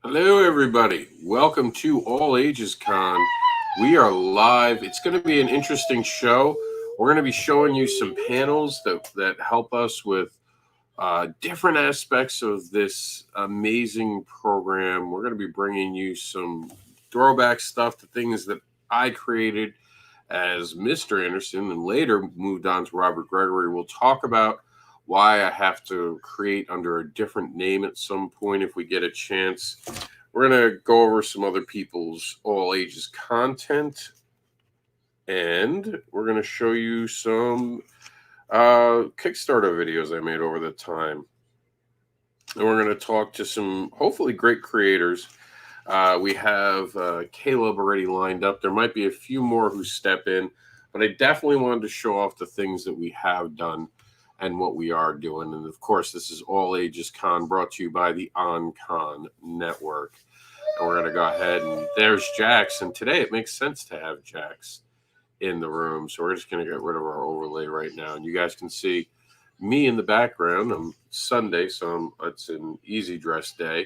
Hello, everybody. Welcome to All Ages Con. We are live. It's going to be an interesting show. We're going to be showing you some panels that help us with different aspects of this amazing program. We're going to be bringing you some throwback stuff to things that I created as Mr. Anderson and later moved on to Robert Gregory. We'll talk about why I have to create under a different name at some point if we get a chance. We're going to go over some other people's all ages content, and we're going to show you some Kickstarter videos I made over the time. And we're going to talk to some hopefully great creators. We have Caleb already lined up. There might be a few more who step in, but I definitely wanted to show off the things that we have done and what we are doing. And of course, this is All Ages Con, brought to you by the OnCon Network. And we're going to go ahead, and there's Jax. And today it makes sense to have Jax in the room. So we're just going to get rid of our overlay right now. And you guys can see me in the background. I'm Sunday, so it's an easy dress day.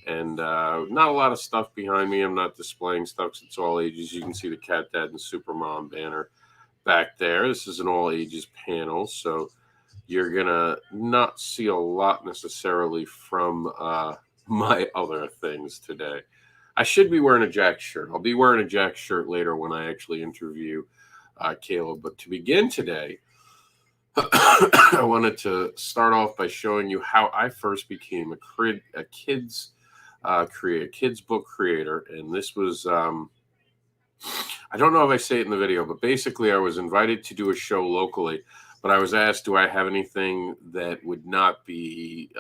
And not a lot of stuff behind me. I'm not displaying stuff because it's all ages. You can see the Cat Dad and Supermom banner back there. This is an all ages panel. So you're going to not see a lot necessarily from my other things today. I should be wearing a Jax shirt. I'll be wearing a Jax shirt later when I actually interview Caleb. But to begin today, I wanted to start off by showing you how I first became a kids book creator. And this was, I don't know if I say it in the video, but basically I was invited to do a show locally. But I was asked, do I have anything that would not be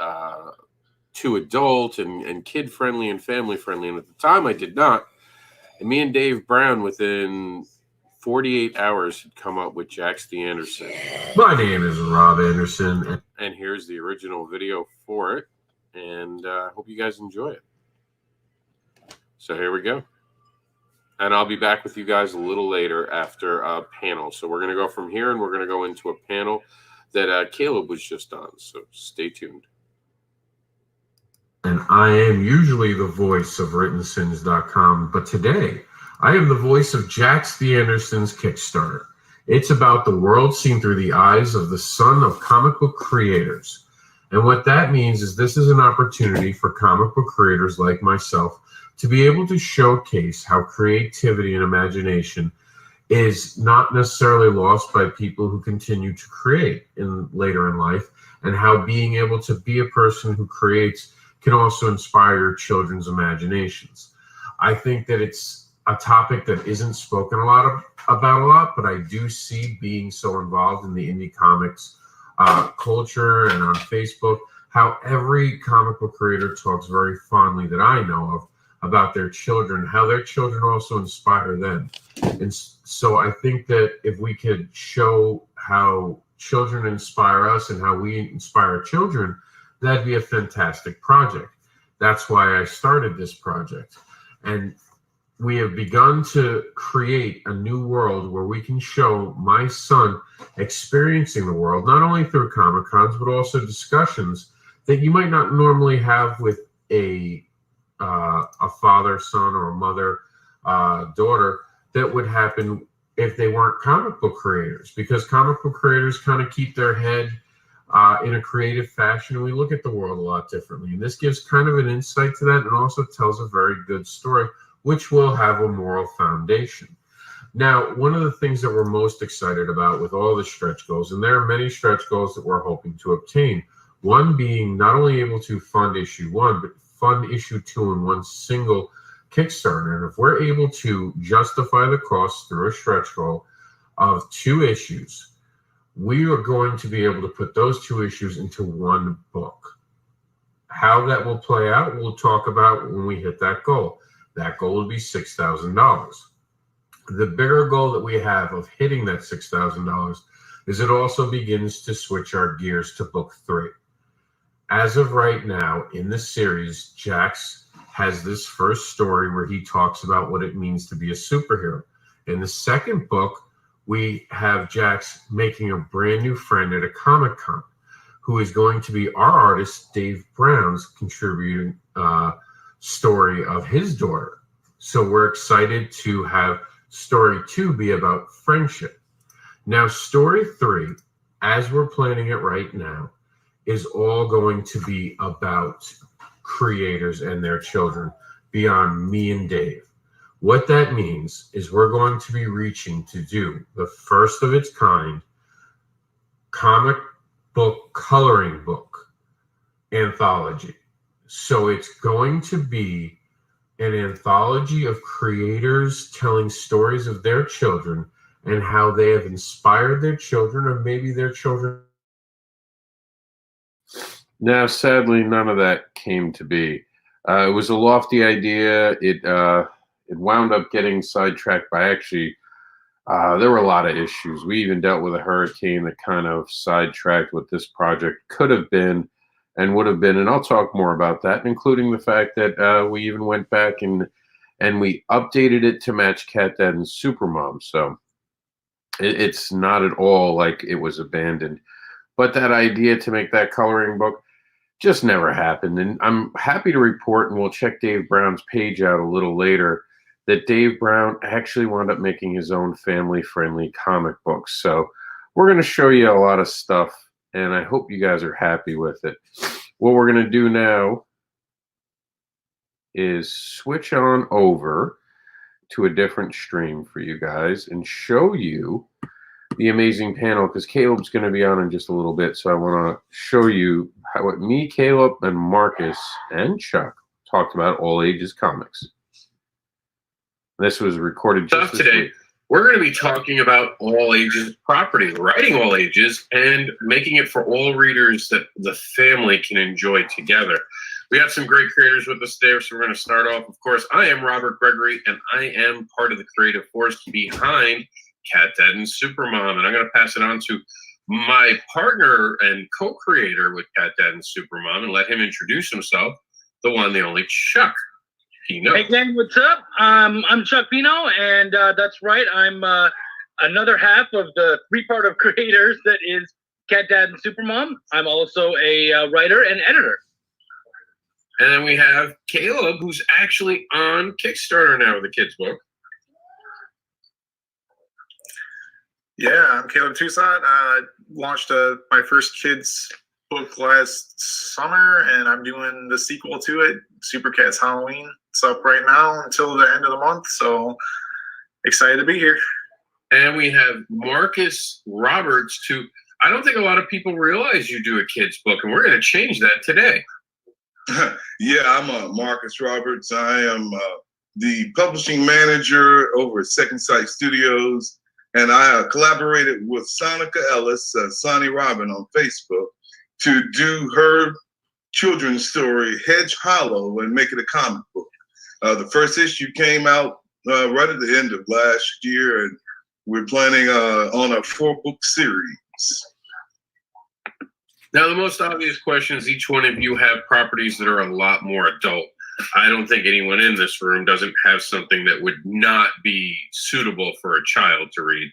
too adult and kid-friendly and family-friendly? And at the time, I did not. And me and Dave Brown, within 48 hours, had come up with Jax the Anderson. My name is Rob Anderson. And here's the original video for it. And I hope you guys enjoy it. So here we go. And I'll be back with you guys a little later after a panel. So we're going to go from here, and we're going to go into a panel that Caleb was just on. So stay tuned. And I am usually the voice of WrittenSins.com, but today I am the voice of Jax the Anderson's Kickstarter. It's about the world seen through the eyes of the son of comic book creators. And what that means is this is an opportunity for comic book creators like myself to be able to showcase how creativity and imagination is not necessarily lost by people who continue to create later in life, and how being able to be a person who creates can also inspire your children's imaginations. I think that it's a topic that isn't spoken about a lot, but I do see, being so involved in the indie comics culture and on Facebook, how every comic book creator talks very fondly, that I know of, about their children, how their children also inspire them. And so I think that if we could show how children inspire us and how we inspire children, that'd be a fantastic project. That's why I started this project. And we have begun to create a new world where we can show my son experiencing the world, not only through Comic-Cons, but also discussions that you might not normally have with a father, son, or a mother, daughter, that would happen if they weren't comic book creators, because comic book creators kind of keep their head in a creative fashion, and we look at the world a lot differently. And this gives kind of an insight to that, and also tells a very good story, which will have a moral foundation. Now, one of the things that we're most excited about with all the stretch goals, and there are many stretch goals that we're hoping to obtain, one being not only able to fund issue 1, but fund issue 2 in one single Kickstarter. And if we're able to justify the cost through a stretch goal of 2 issues, we are going to be able to put those 2 issues into one book. How that will play out, we'll talk about when we hit that goal. That goal will be $6,000. The bigger goal that we have of hitting that $6,000 is it also begins to switch our gears to book 3. As of right now, in this series, Jax has this first story where he talks about what it means to be a superhero. In the second book, we have Jax making a brand new friend at a Comic-Con, who is going to be our artist, Dave Brown's, contributing story of his daughter. So we're excited to have story 2 be about friendship. Now, story 3, as we're planning it right now, is all going to be about creators and their children beyond me and Dave. What that means is we're going to be reaching to do the first of its kind comic book coloring book anthology. So it's going to be an anthology of creators telling stories of their children and how they have inspired their children, or maybe their children. Now, sadly, none of that came to be. It was a lofty idea. It wound up getting sidetracked by actually, there were a lot of issues. We even dealt with a hurricane that kind of sidetracked what this project could have been and would have been. And I'll talk more about that, including the fact that we even went back and we updated it to match Cat Dad and Supermom. So it's not at all like it was abandoned. But that idea to make that coloring book just never happened. And I'm happy to report, and we'll check Dave Brown's page out a little later, that Dave Brown actually wound up making his own family-friendly comic books. So we're going to show you a lot of stuff, and I hope you guys are happy with it. What we're going to do now is switch on over to a different stream for you guys and show you the amazing panel, because Caleb's going to be on in just a little bit. So I want to show you what me, Caleb, and Marcus and Chuck talked about All Ages Comics. This was recorded just today. We're going to be talking about all ages property, writing all ages, and making it for all readers that the family can enjoy together. We have some great creators with us there, so we're going to start off. Of course, I am Robert Gregory, and I am part of the creative force behind Cat Dad and Supermom, and I'm going to pass it on to my partner and co-creator with Cat Dad and Supermom and let him introduce himself, the one, the only Chuck Pino. Hey gang, what's up? I'm Chuck Pino, and that's right, I'm another half of the three-part of creators that is Cat Dad and Supermom. I'm also a writer and editor. And then we have Caleb, who's actually on Kickstarter now with a kid's book. Yeah, I'm Caleb Toussaint. I launched my first kids book last summer, and I'm doing the sequel to it, Super Cats Halloween. It's up right now until the end of the month, so excited to be here. And we have Marcus Roberts, too. I don't think a lot of people realize you do a kids book, and we're going to change that today. Yeah, I'm Marcus Roberts. I am the publishing manager over at Second Sight Studios, and I collaborated with Sonica Ellis, Sonny Robin on Facebook, to do her children's story, Hedge Hollow, and make it a comic book. The first issue came out right at the end of last year, and we're planning on a 4-book series. Now, the most obvious question is, each one of you have properties that are a lot more adult. I don't think anyone in this room doesn't have something that would not be suitable for a child to read.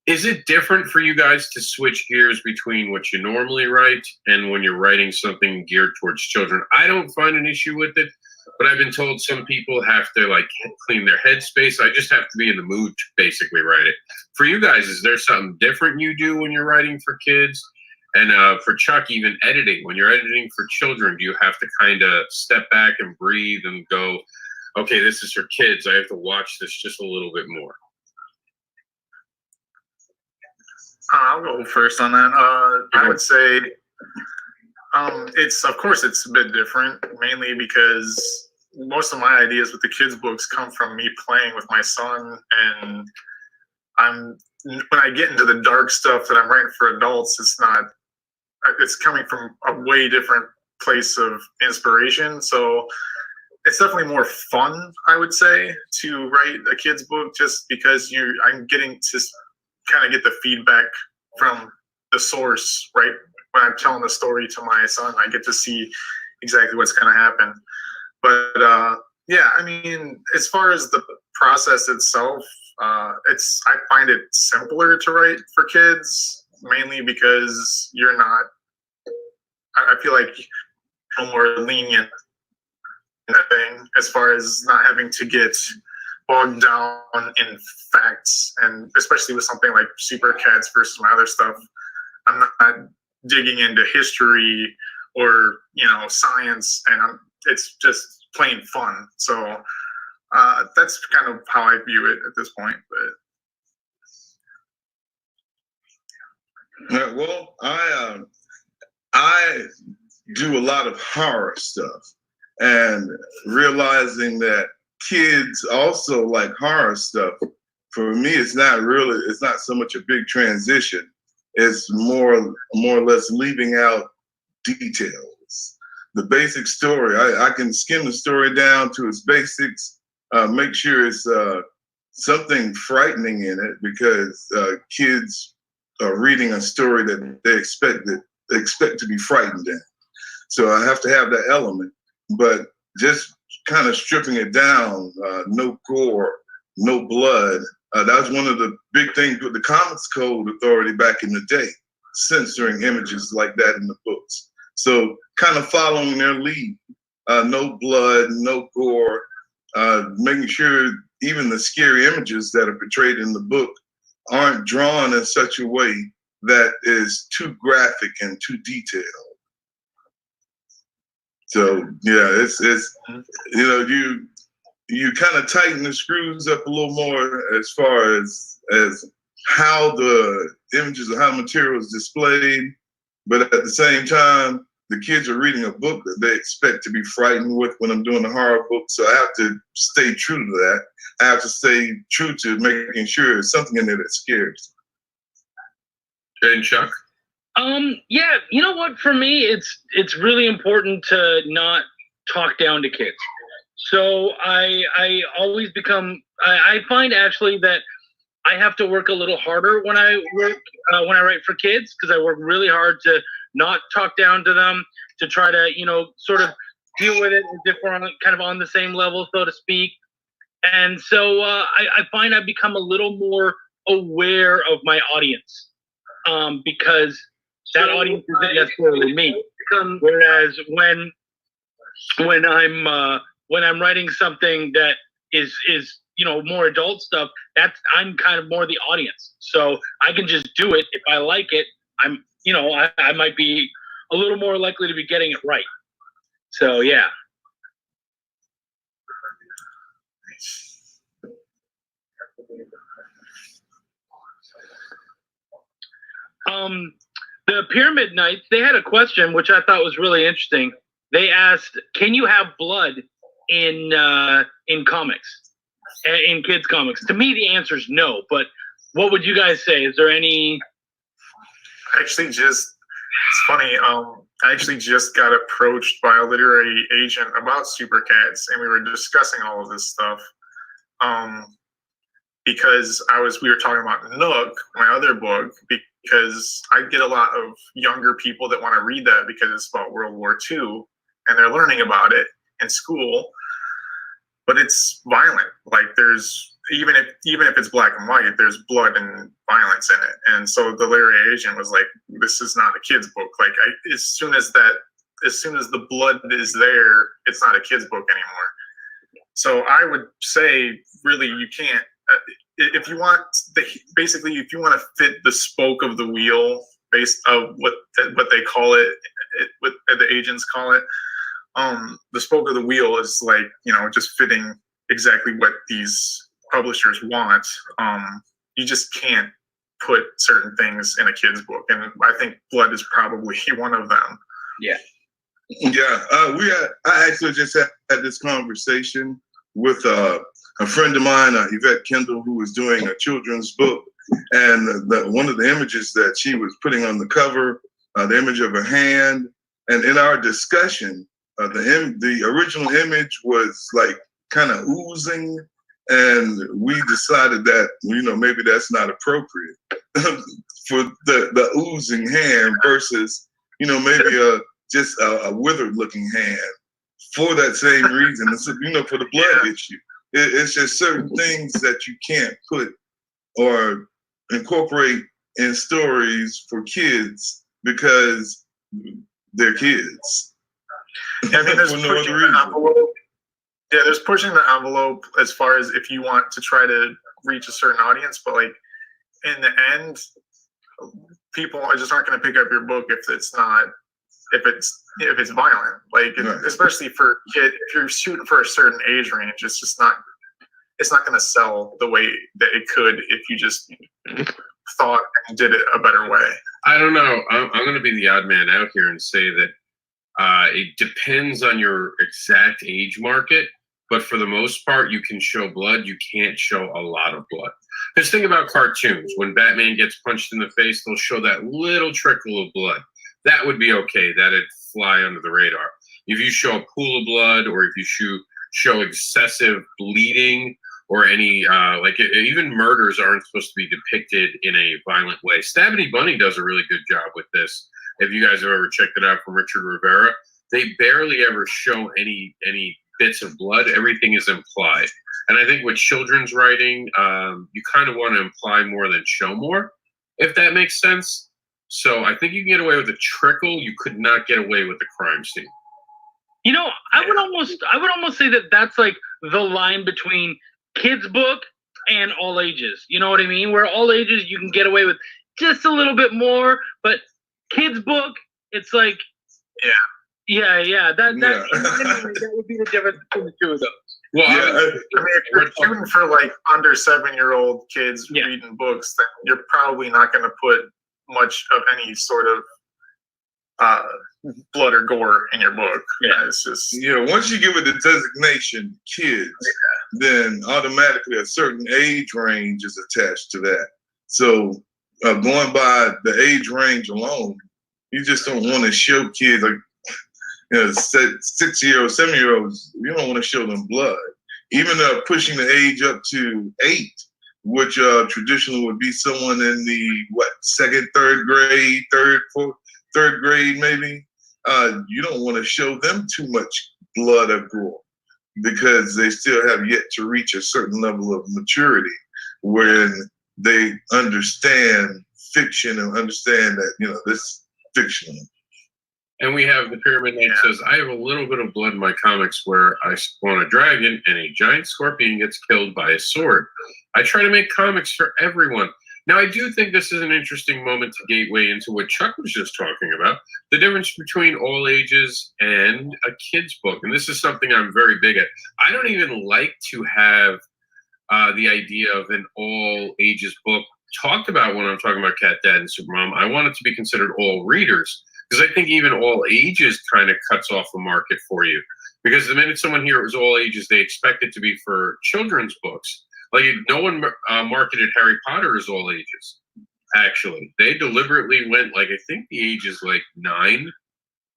Is it different for you guys to switch gears between what you normally write and when you're writing something geared towards children? I don't find an issue with it, but I've been told some people have to like clean their headspace. I just have to be in the mood to basically write it. For you guys, is there something different you do when you're writing for kids? And for Chuck, even editing, when you're editing for children, do you have to kind of step back and breathe and go, okay, this is for kids, I have to watch this just a little bit more? I'll go first on that. I would say of course it's a bit different, mainly because most of my ideas with the kids' books come from me playing with my son, and when I get into the dark stuff that I'm writing for adults, it's coming from a way different place of inspiration. So it's definitely more fun, I would say, to write a kid's book, just because I'm getting to kind of get the feedback from the source, right? When I'm telling the story to my son, I get to see exactly what's going to happen. But yeah, I mean, as far as the process itself, I find it simpler to write for kids, mainly because I feel like you're more lenient thing as far as not having to get bogged down in facts, and especially with something like Super Cats versus my other stuff, I'm not digging into history or science, and it's just plain fun. So that's kind of how I view it at this point. But well, I do a lot of horror stuff, and realizing that kids also like horror stuff, for me, it's not so much a big transition. It's more or less leaving out details. The basic story, I can skim the story down to its basics, make sure it's something frightening in it, because kids are reading a story that they expect to be frightened in. So I have to have that element, but just kind of stripping it down, no gore, no blood. That was one of the big things with the Comics Code Authority back in the day, censoring images like that in the books. So kind of following their lead, no blood, no gore, making sure even the scary images that are portrayed in the book aren't drawn in such a way that is too graphic and too detailed. So yeah, it's you kind of tighten the screws up a little more as far as how the images or how material is displayed, but at the same time, the kids are reading a book that they expect to be frightened with when I'm doing a horror book. So I have to stay true to that. I have to stay true to making sure there's something in there that scares. And Chuck? Yeah, you know what? For me, it's really important to not talk down to kids. So I always I find actually that I have to work a little harder when I write for kids, because I work really hard to not talk down to them, to try to sort of deal with it as if we're kind of on the same level, so to speak. And so I find I've become a little more aware of my audience, because that audience isn't necessarily me. Whereas when I'm writing something that is more adult stuff, I'm kind of more the audience. So I can just do it. If I like it, I might be a little more likely to be getting it right. So yeah. The Pyramid Knights, they had a question which I thought was really interesting. They asked, "Can you have blood in comics, in kids' comics?" To me, the answer is no. But what would you guys say? Is there any? It's funny. I actually just got approached by a literary agent about Super Cats, and we were discussing all of this stuff. Because we were talking about Nook, my other book, because I get a lot of younger people that want to read that because it's about World War II and they're learning about it in school, but it's violent. Like there's even if it's black and white, there's blood and violence in it. And so the literary agent was like, "This is not a kid's book. Like as soon as the blood is there, it's not a kid's book anymore." So I would say, really, you can't. If you want if you want to fit the spoke of the wheel, based of what they call it, what the agents call it, the spoke of the wheel is like just fitting exactly what these publishers want. You just can't put certain things in a kid's book, and I think blood is probably one of them. Yeah. Yeah, I actually just had this conversation with a friend of mine, Yvette Kendall, who was doing a children's book, and one of the images that she was putting on the cover, the image of a hand, and in our discussion, the original image was like kind of oozing, and we decided that maybe that's not appropriate for the oozing hand versus maybe just a withered looking hand for that same reason. It's, for the blood issue. It's just certain things that you can't put or incorporate in stories for kids because they're kids. I mean, there's for no other reason. Yeah, there's pushing the envelope as far as if you want to try to reach a certain audience, but like in the end, people are just aren't going to pick up your book if it's violent. Like Right. especially for kid, if you're shooting for a certain age range, it's not going to sell the way that it could if you just thought and did it a better way. I don't know. I'm going to be the odd man out here and say that it depends on your exact age market, but for the most part, you can show blood. You can't show a lot of blood. Just think about cartoons. When Batman gets punched in the face, they'll show that little trickle of blood. That would be okay. That'd fly under the radar. If you show a pool of blood, or if you show excessive bleeding, or any even murders aren't supposed to be depicted in a violent way. Stabity Bunny does a really good job with this. If you guys have ever checked it out from Richard Rivera, they barely ever show any bits of blood. Everything is implied. And I think with children's writing, you kind of want to imply more than show more, if that makes sense. So I think you can get away with a trickle. You could not get away with the crime scene. You know, I would almost say that that's like the line between kids book and all ages. You know what I mean? Where all ages you can get away with just a little bit more, but kids book, it's like that would be the difference between the two of those. Well, I mean, if you're shooting for like under 7-year-old kids reading books, then you're probably not going to put much of any sort of blood or gore in your book. Yeah, it's just once you give it the designation kids, then automatically a certain age range is attached to that. So going by the age range alone, you just don't want to show kids like 6-year-olds, 7-year-olds. You don't want to show them blood. Even pushing the age up to 8, which traditionally would be someone in the second, third grade, third grade maybe. You don't want to show them too much blood or gore, because they still have yet to reach a certain level of maturity when they understand fiction and understand that this fictional. And we have the Pyramid Knight says, I have a little bit of blood in my comics where I spawn a dragon and a giant scorpion gets killed by a sword. I try to make comics for everyone. Now, I do think this is an interesting moment to gateway into what Chuck was just talking about, the difference between all ages and a kid's book. And this is something I'm very big at. I don't even like to have the idea of an all ages book talked about when I'm talking about Cat Dad and Supermom. I want it to be considered all readers, because I think even all ages kind of cuts off the market for you. Because the minute someone here was all ages, they expect it to be for children's books. Like, no one marketed Harry Potter as all ages, actually. They deliberately went, I think the age is 9.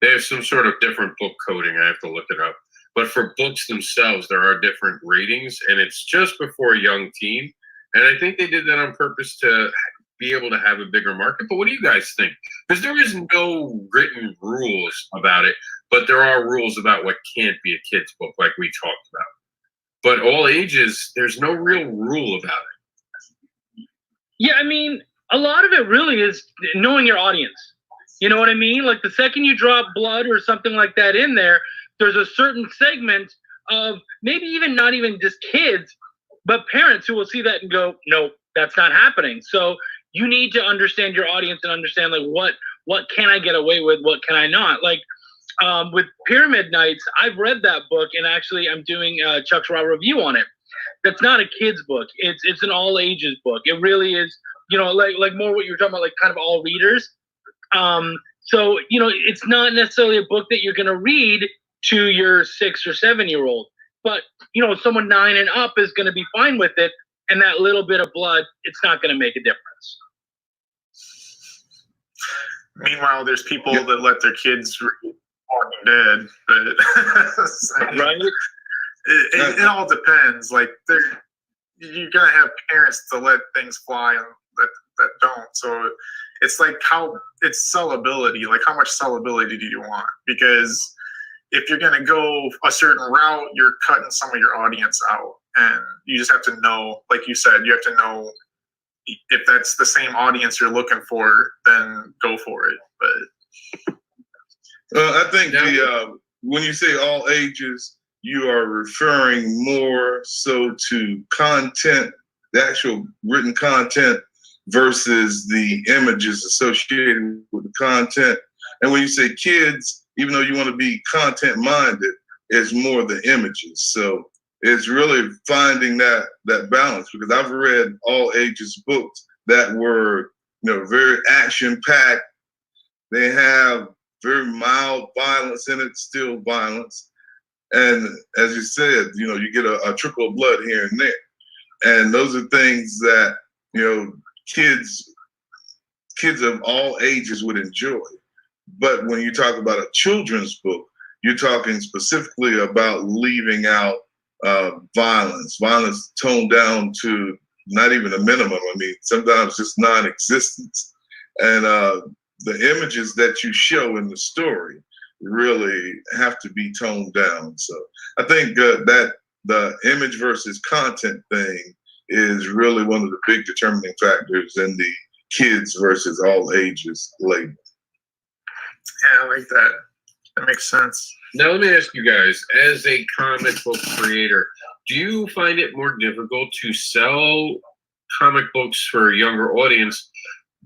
They have some sort of different book coding. I have to look it up. But for books themselves, there are different ratings, and it's just before young teen. And I think they did that on purpose to be able to have a bigger market. But what do you guys think? Because there is no written rules about it, but there are rules about what can't be a kid's book, like we talked about. But all ages, there's no real rule about it. Yeah, I mean, a lot of it really is knowing your audience. You know what I mean? Like, the second you drop blood or something like that in there, there's a certain segment of maybe even not even just kids, but parents who will see that and go, no, that's not happening. So you need to understand your audience and understand, what can I get away with? What can I not? With Pyramid Knights, I've read that book, and actually I'm doing Chuck's Raw review on it. That's not a kid's book. It's an all ages book. It really is, like more what you were talking about, kind of all readers. So, it's not necessarily a book that you're going to read to your 6 or 7-year-old, but, someone 9 and up is going to be fine with it. And that little bit of blood, it's not going to make a difference. Meanwhile, there's people that let their kids read Walking Dead, but right? It all depends. You're gonna have parents to let things fly and that don't. So it's it's sellability. Like, how much sellability do you want? Because if you're gonna go a certain route, you're cutting some of your audience out, and you just have to know, like you said, you have to know if that's the same audience you're looking for, then go for it. But I think when you say all ages, you are referring more so to content, the actual written content, versus the images associated with the content. And when you say kids, even though you want to be content minded, it's more the images. So it's really finding that balance, because I've read all ages books that were, very action packed. They have very mild violence in it, still violence. And as you said, you get a trickle of blood here and there. And those are things that, kids of all ages would enjoy. But when you talk about a children's book, you're talking specifically about leaving out violence toned down to not even a minimum. I mean, sometimes just non-existence. And the images that you show in the story really have to be toned down. So I think that the image versus content thing is really one of the big determining factors in the kids versus all ages label. Yeah, I like that. That makes sense. Now, let me ask you guys, as a comic book creator, do you find it more difficult to sell comic books for a younger audience,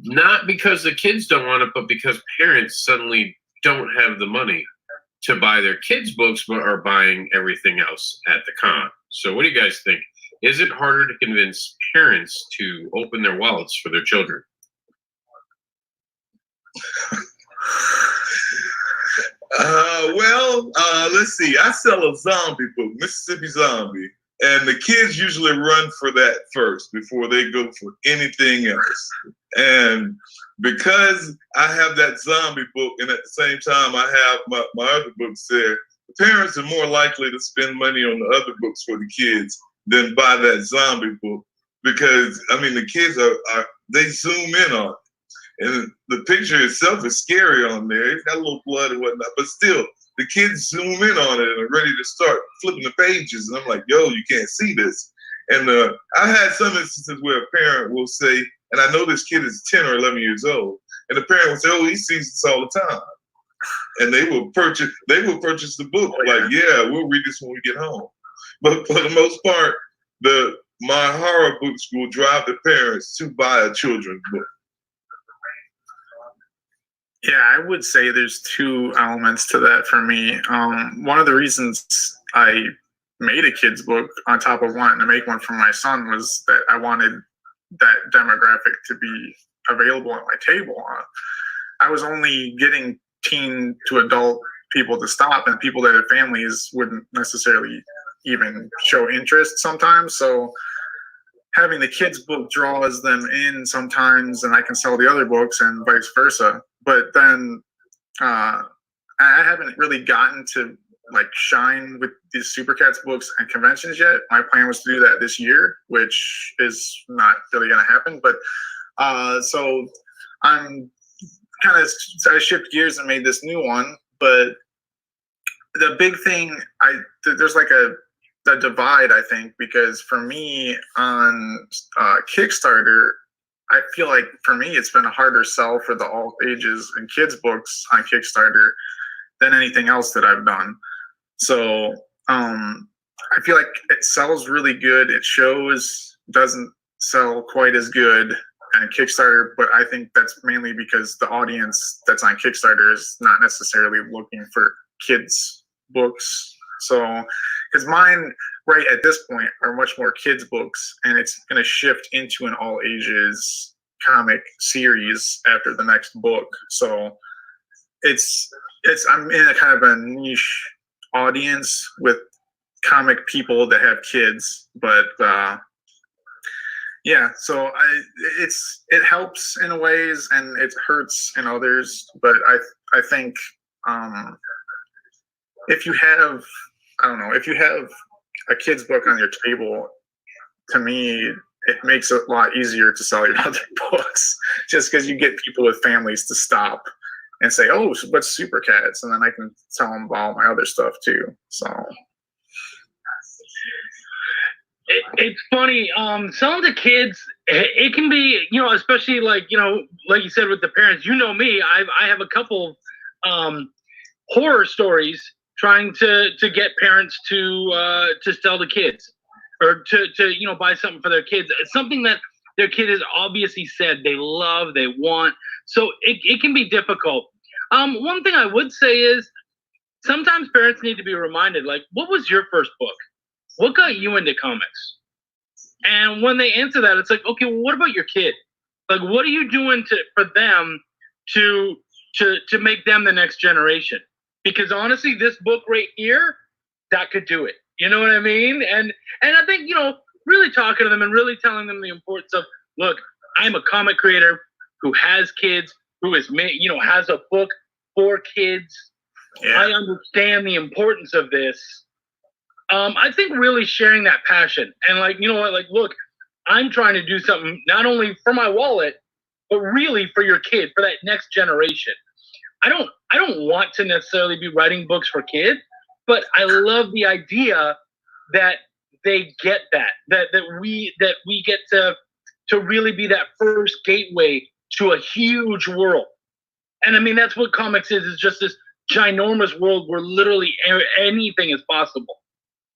not because the kids don't want it, but because parents suddenly don't have the money to buy their kids' books, but are buying everything else at the con? So what do you guys think? Is it harder to convince parents to open their wallets for their children? Let's see. I sell a zombie book, Mississippi Zombie, and the kids usually run for that first before they go for anything else. And because I have that zombie book, and at the same time I have my other books there, the parents are more likely to spend money on the other books for the kids than buy that zombie book, because I mean the kids they zoom in on it. And the picture itself is scary on there. It's got a little blood and whatnot, but still, the kids zoom in on it and are ready to start flipping the pages. And I'm like, yo, you can't see this. And I had some instances where a parent will say, and I know this kid is 10 or 11 years old, and the parent will say, oh, he sees this all the time. And they will purchase the book. Like, yeah, we'll read this when we get home. But for the most part, my horror books will drive the parents to buy a children's book. Yeah, I would say there's two elements to that for me. One of the reasons I made a kid's book on top of wanting to make one for my son was that I wanted that demographic to be available at my table. I was only getting teen to adult people to stop, and people that have families wouldn't necessarily even show interest sometimes. So having the kids book draws them in sometimes, and I can sell the other books and vice versa. But then I haven't really gotten to like shine with these Super Cats books and conventions yet. My plan was to do that this year, which is not really going to happen. But so I'm I shift gears and made this new one. But the big thing, there's like a divide, I think, because for me on Kickstarter, I feel like for me it's been a harder sell for the all ages and kids books on Kickstarter than anything else that I've done. So I feel like it sells really good. It doesn't sell quite as good on Kickstarter, but I think that's mainly because the audience that's on Kickstarter is not necessarily looking for kids books. So because mine right at this point are much more kids books, and it's going to shift into an all ages comic series after the next book. So I'm in a kind of a niche audience with comic people that have kids, but yeah, so it helps in ways and it hurts in others. But I think if you have a kid's book on your table, to me, it makes it a lot easier to sell your other books, just because you get people with families to stop and say, oh, what's Super Cats? And then I can tell them about all my other stuff too. So it's funny. Selling to kids, it can be, especially like you said with the parents. Me, I have a couple horror stories trying to get parents to sell the kids or to buy something for their kids. It's something that their kid has obviously said they love, they want. So it can be difficult. One thing I would say is sometimes parents need to be reminded, like, what was your first book? What got you into comics? And when they answer that, it's like, okay, well, what about your kid? Like, what are you doing for them to make them the next generation? Because honestly, this book right here, that could do it. You know what I mean? And I think, really talking to them and really telling them the importance of, look, I'm a comic creator who has kids, who has made, has a book for kids. Yeah. I understand the importance of this. I think really sharing that passion and like, look, I'm trying to do something not only for my wallet, but really for your kid, for that next generation. I don't want to necessarily be writing books for kids, but I love the idea that they get that we get to really be that first gateway to a huge world. And I mean, that's what comics is just this ginormous world where literally anything is possible.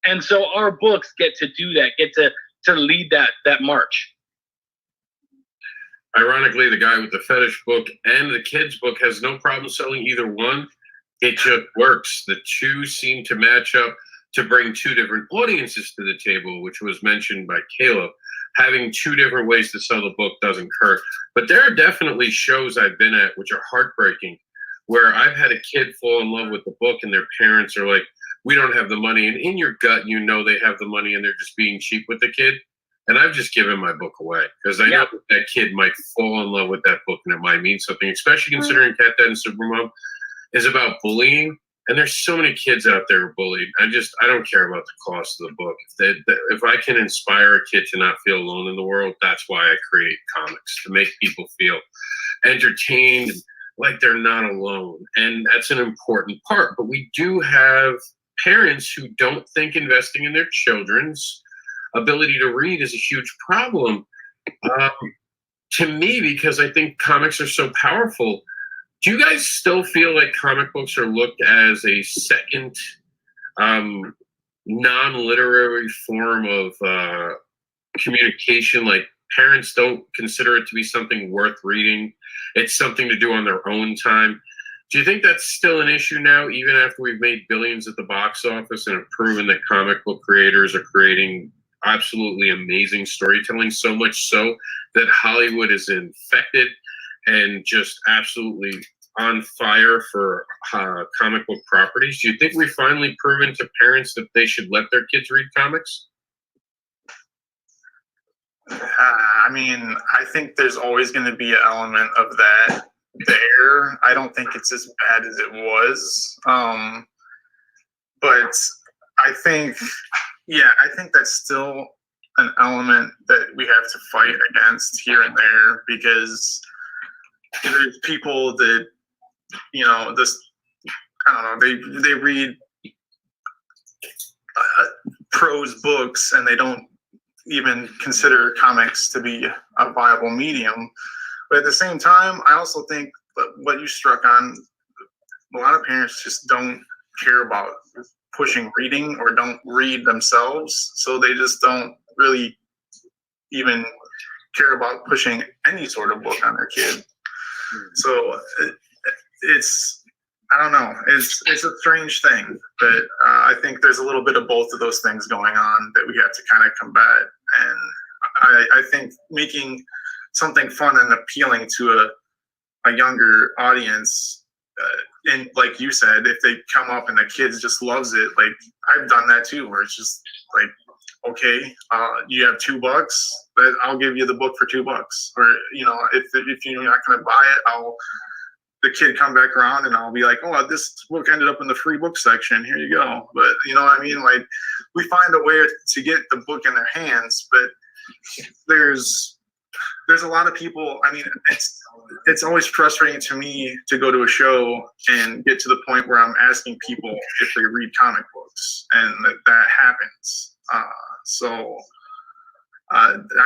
And so our books get to do that, get to lead that march. Ironically, the guy with the fetish book and the kids book has no problem selling either one. It just works. The two seem to match up to bring two different audiences to the table, which was mentioned by Caleb. Having two different ways to sell the book doesn't hurt. But there are definitely shows I've been at which are heartbreaking, where I've had a kid fall in love with the book and their parents are like, we don't have the money. And in your gut, they have the money and they're just being cheap with the kid. And I've just given my book away because I know that kid might fall in love with that book and it might mean something, especially considering Cat Dad and Supermom is about bullying. And there's so many kids out there who are bullied. I don't care about the cost of the book. If I can inspire a kid to not feel alone in the world, that's why I create comics, to make people feel entertained, like they're not alone. And that's an important part. But we do have parents who don't think investing in their children's ability to read is a huge problem to me, because I think comics are so powerful. Do you guys still feel like comic books are looked as a second non-literary form of communication? Like parents don't consider it to be something worth reading. It's something to do on their own time. Do you think that's still an issue now, even after we've made billions at the box office and have proven that comic book creators are creating absolutely amazing storytelling, so much so that Hollywood is infected and just absolutely on fire for comic book properties? Do you think we've finally proven to parents that they should let their kids read comics? I mean, I think there's always going to be an element of that there. I don't think it's as bad as it was. But I think that's still an element that we have to fight against here and there, because there's people that, they read prose books and they don't even consider comics to be a viable medium. But at the same time, I also think what you struck on, a lot of parents just don't care about pushing reading or don't read themselves. So they just don't really even care about pushing any sort of book on their kid. So I don't know. It's a strange thing, but I think there's a little bit of both of those things going on that we have to kind of combat. And I think making something fun and appealing to a younger audience, and like you said, if they come up and the kids just loves it, like I've done that too, where it's just like, okay, you have $2, but I'll give you the book for $2. Or, if you're not going to buy it, the kid come back around and I'll be like, oh, this book ended up in the free book section. Here you go. But you know what I mean? Like, we find a way to get the book in their hands, but there's a lot of people. I mean, it's always frustrating to me to go to a show and get to the point where I'm asking people if they read comic books, and that happens. I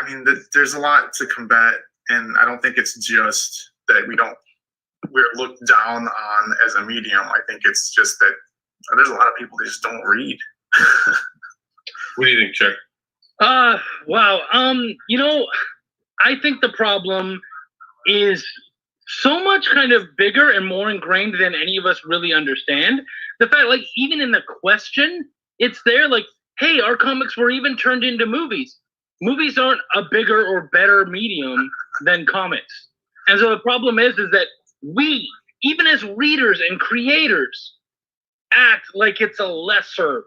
mean, there's a lot to combat, and I don't think it's just that we're looked down on as a medium. I think it's just that there's a lot of people that just don't read. What do you think, Chuck? Wow. I think the problem is so much kind of bigger and more ingrained than any of us really understand. The fact, like, even in the question, it's there, like, hey, our comics were even turned into movies. Movies aren't a bigger or better medium than comics. And so the problem is that we, even as readers and creators, act like it's a lesser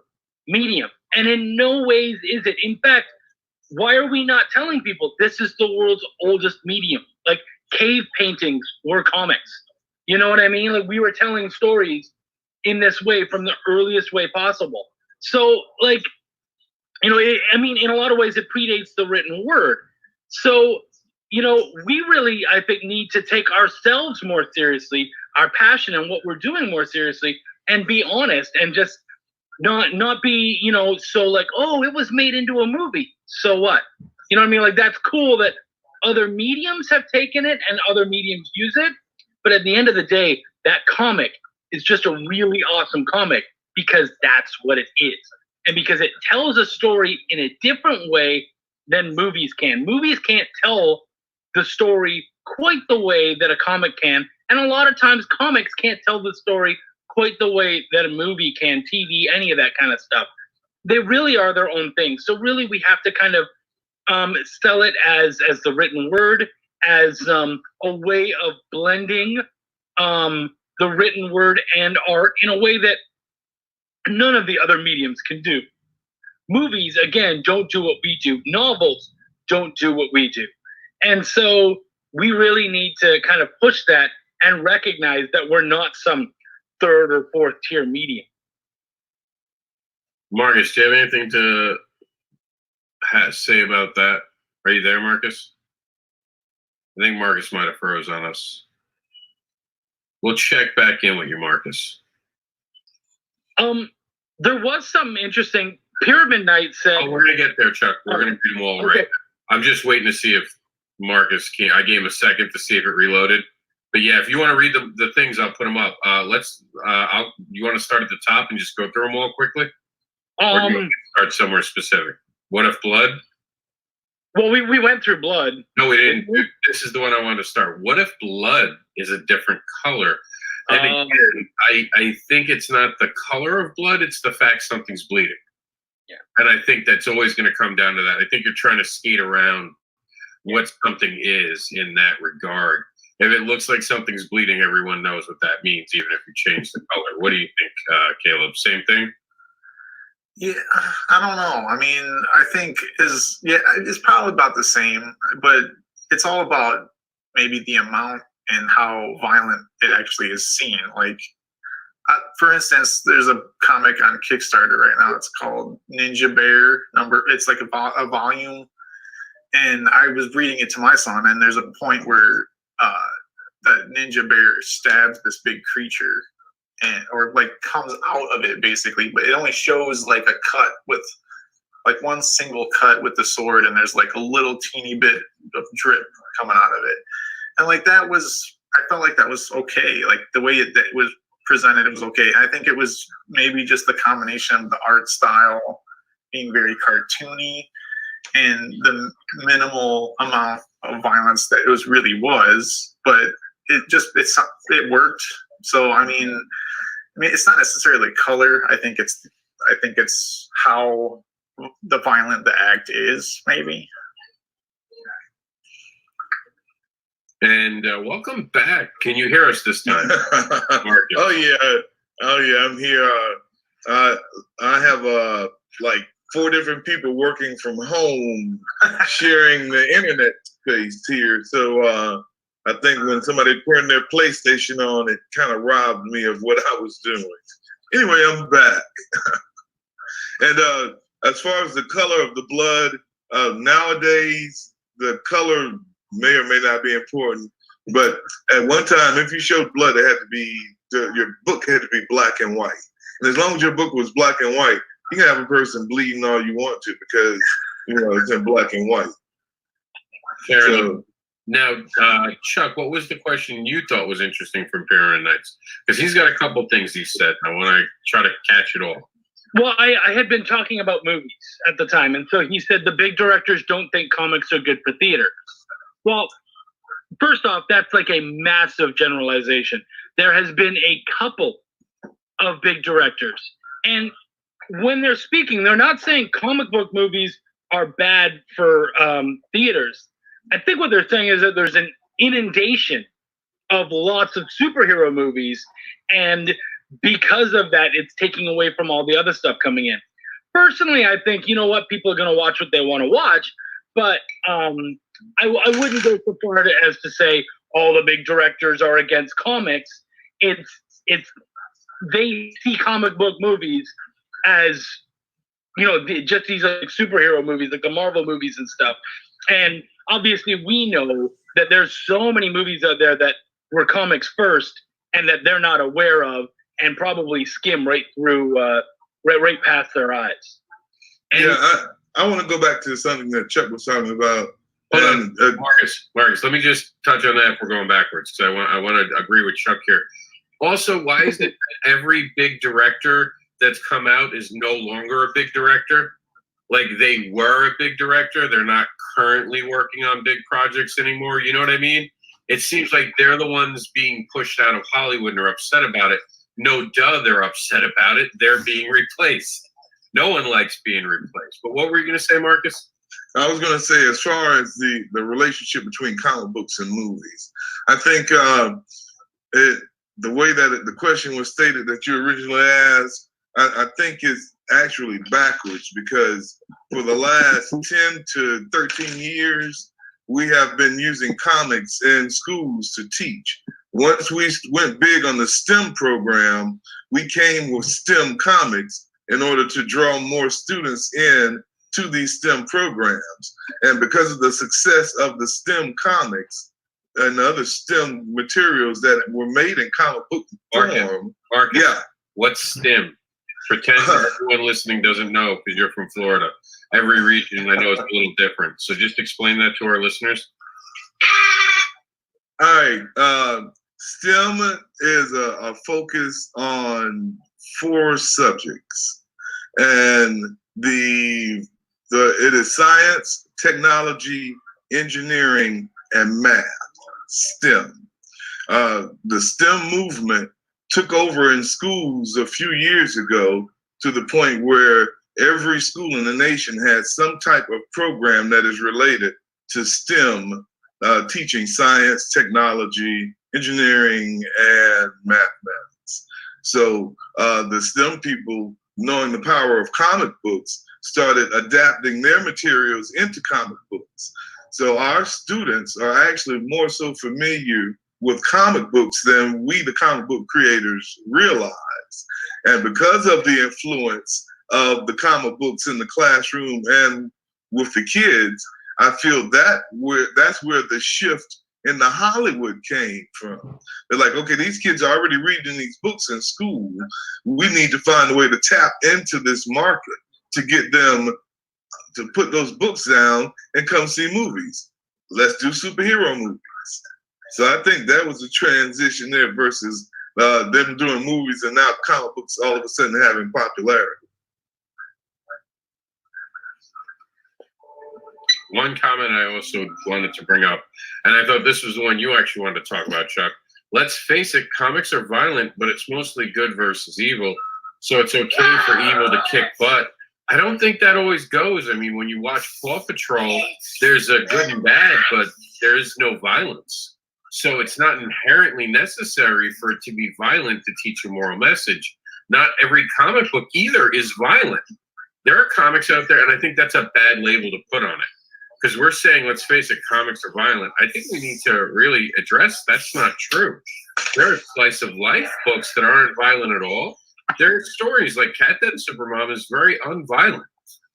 medium. And in no ways is it. In fact, why are we not telling people this is the world's oldest medium? Like, cave paintings were comics. You know what I mean? Like, we were telling stories in this way from the earliest way possible. So, like, in a lot of ways, it predates the written word. So, we really, I think, need to take ourselves more seriously, our passion and what we're doing more seriously, and be honest and just not be, so like, oh, it was made into a movie. So what? You know what I mean? Like, that's cool that other mediums have taken it and other mediums use it. But at the end of the day, that comic is just a really awesome comic because that's what it is. And because it tells a story in a different way than movies can. Movies can't tell the story quite the way that a comic can. And a lot of times comics can't tell the story quite the way that a movie can, TV, any of that kind of stuff. They really are their own thing. So really we have to kind of sell it as the written word, as a way of blending the written word and art in a way that none of the other mediums can do. Movies, again, don't do what we do. Novels don't do what we do. And so we really need to kind of push that and recognize that we're not some third or fourth tier medium. Marcus, do you have anything to say about that? Are you there, Marcus? I think Marcus might have froze on us. We'll check back in with you, Marcus. There was something interesting. Pyramid Knight said... Oh, we're going to get there, Chuck. We're going to read them all right. I'm just waiting to see if Marcus can. I gave him a second to see if it reloaded. But yeah, if you want to read the things, I'll put them up. You want to start at the top and just go through them all quickly? Or do you want to start somewhere specific? What If Blood? Well, we went through Blood. No, we didn't. This is the one I wanted to start. What If Blood is a different color? And again, I think it's not the color of blood, it's the fact something's bleeding. Yeah. And I think that's always going to come down to that. I think you're trying to skate around what something is in that regard. If it looks like something's bleeding, everyone knows what that means, even if you change the color. What do you think, Caleb? Same thing? Yeah, I don't know. I mean, I think it's probably about the same, but it's all about maybe the amount and how violent it actually is seen. Like, for instance, there's a comic on Kickstarter right now. It's called Ninja Bear Number. It's like a volume, and I was reading it to my son, and there's a point where that ninja bear stabs this big creature, or like comes out of it basically, but it only shows like a cut with like one single cut with the sword, and there's like a little teeny bit of drip coming out of it. And like I felt like that was okay. Like the way it was presented, it was okay. And I think it was maybe just the combination of the art style being very cartoony and the minimal amount of violence that it really was, but it worked. So I mean, it's not necessarily color. I think it's how the violent the act is, maybe. And welcome back. Can you hear us this time, Marcus? Oh yeah, I'm here. I have like 4 different people working from home, sharing the internet space here. So I think when somebody turned their PlayStation on, it kind of robbed me of what I was doing. Anyway, I'm back. And as far as the color of the blood, nowadays the color may or may not be important, but at one time, if you showed blood, it had to be your book had to be black and white. And as long as your book was black and white, you can have a person bleeding all you want to because it's in black and white. Fair enough. Now, Chuck, what was the question you thought was interesting from Pyramid Nights? Because he's got a couple things he said. I want to try to catch it all. Well, I had been talking about movies at the time, and so he said the big directors don't think comics are good for theater. Well, first off, that's like a massive generalization. There has been a couple of big directors, and when they're speaking, they're not saying comic book movies are bad for theaters. I think what they're saying is that there's an inundation of lots of superhero movies, and because of that, it's taking away from all the other stuff coming in. Personally, I think, you know what, people are going to watch what they want to watch, but I wouldn't go so far as to say all the big directors are against comics. It's they see comic book movies as, you know, just these like superhero movies, like the Marvel movies and stuff. And obviously, we know that there's so many movies out there that were comics first and that they're not aware of, and probably skim right through, right past their eyes. And Yeah, I want to go back to something that Chuck was talking about. Hold on, Marcus, let me just touch on that if we're going backwards, because I want to agree with Chuck here. Also, why is it that every big director that's come out is no longer a big director? Like, they were a big director, they're not currently working on big projects anymore. You know what I mean? It seems like they're the ones being pushed out of Hollywood and are upset about it. No duh, they're upset about it. They're being replaced. No one likes being replaced. But what were you going to say, Marcus? I was going to say, as far as the relationship between comic books and movies, I think the way that the question was stated that you originally asked, I think is actually backwards, because for the last 10 to 13 years, we have been using comics in schools to teach. Once we went big on the STEM program, we came with STEM comics in order to draw more students in to these STEM programs. And because of the success of the STEM comics and other STEM materials that were made in comic book form. Marcus, Yeah. What's STEM? Pretend everyone listening doesn't know, because you're from Florida. Every region, I know, is a little different. So just explain that to our listeners. All right. STEM is a focus on 4 subjects, and it is science, technology, engineering, and math. STEM. The STEM movement took over in schools a few years ago to the point where every school in the nation has some type of program that is related to STEM, teaching science, technology, engineering, and mathematics. So the STEM people, knowing the power of comic books, started adapting their materials into comic books. So our students are actually more so familiar with comic books than we, the comic book creators, realize. And because of the influence of the comic books in the classroom and with the kids, I feel that's where the shift in the Hollywood came from. They're like, okay, these kids are already reading these books in school. We need to find a way to tap into this market to get them to put those books down and come see movies. Let's do superhero movies. So I think that was a transition there versus them doing movies and now comic books all of a sudden having popularity. One comment I also wanted to bring up, and I thought this was the one you actually wanted to talk about, Chuck. Let's face it, comics are violent, but it's mostly good versus evil. So it's okay for evil to kick butt. I don't think that always goes. I mean, when you watch Paw Patrol, there's a good and bad, but there's no violence. So it's not inherently necessary for it to be violent to teach a moral message. Not every comic book either is violent. There are comics out there, and I think that's a bad label to put on it. Because we're saying, let's face it, comics are violent. I think we need to really address that's not true. There are slice of life books that aren't violent at all. There are stories like Cat Dead Supermom is very unviolent.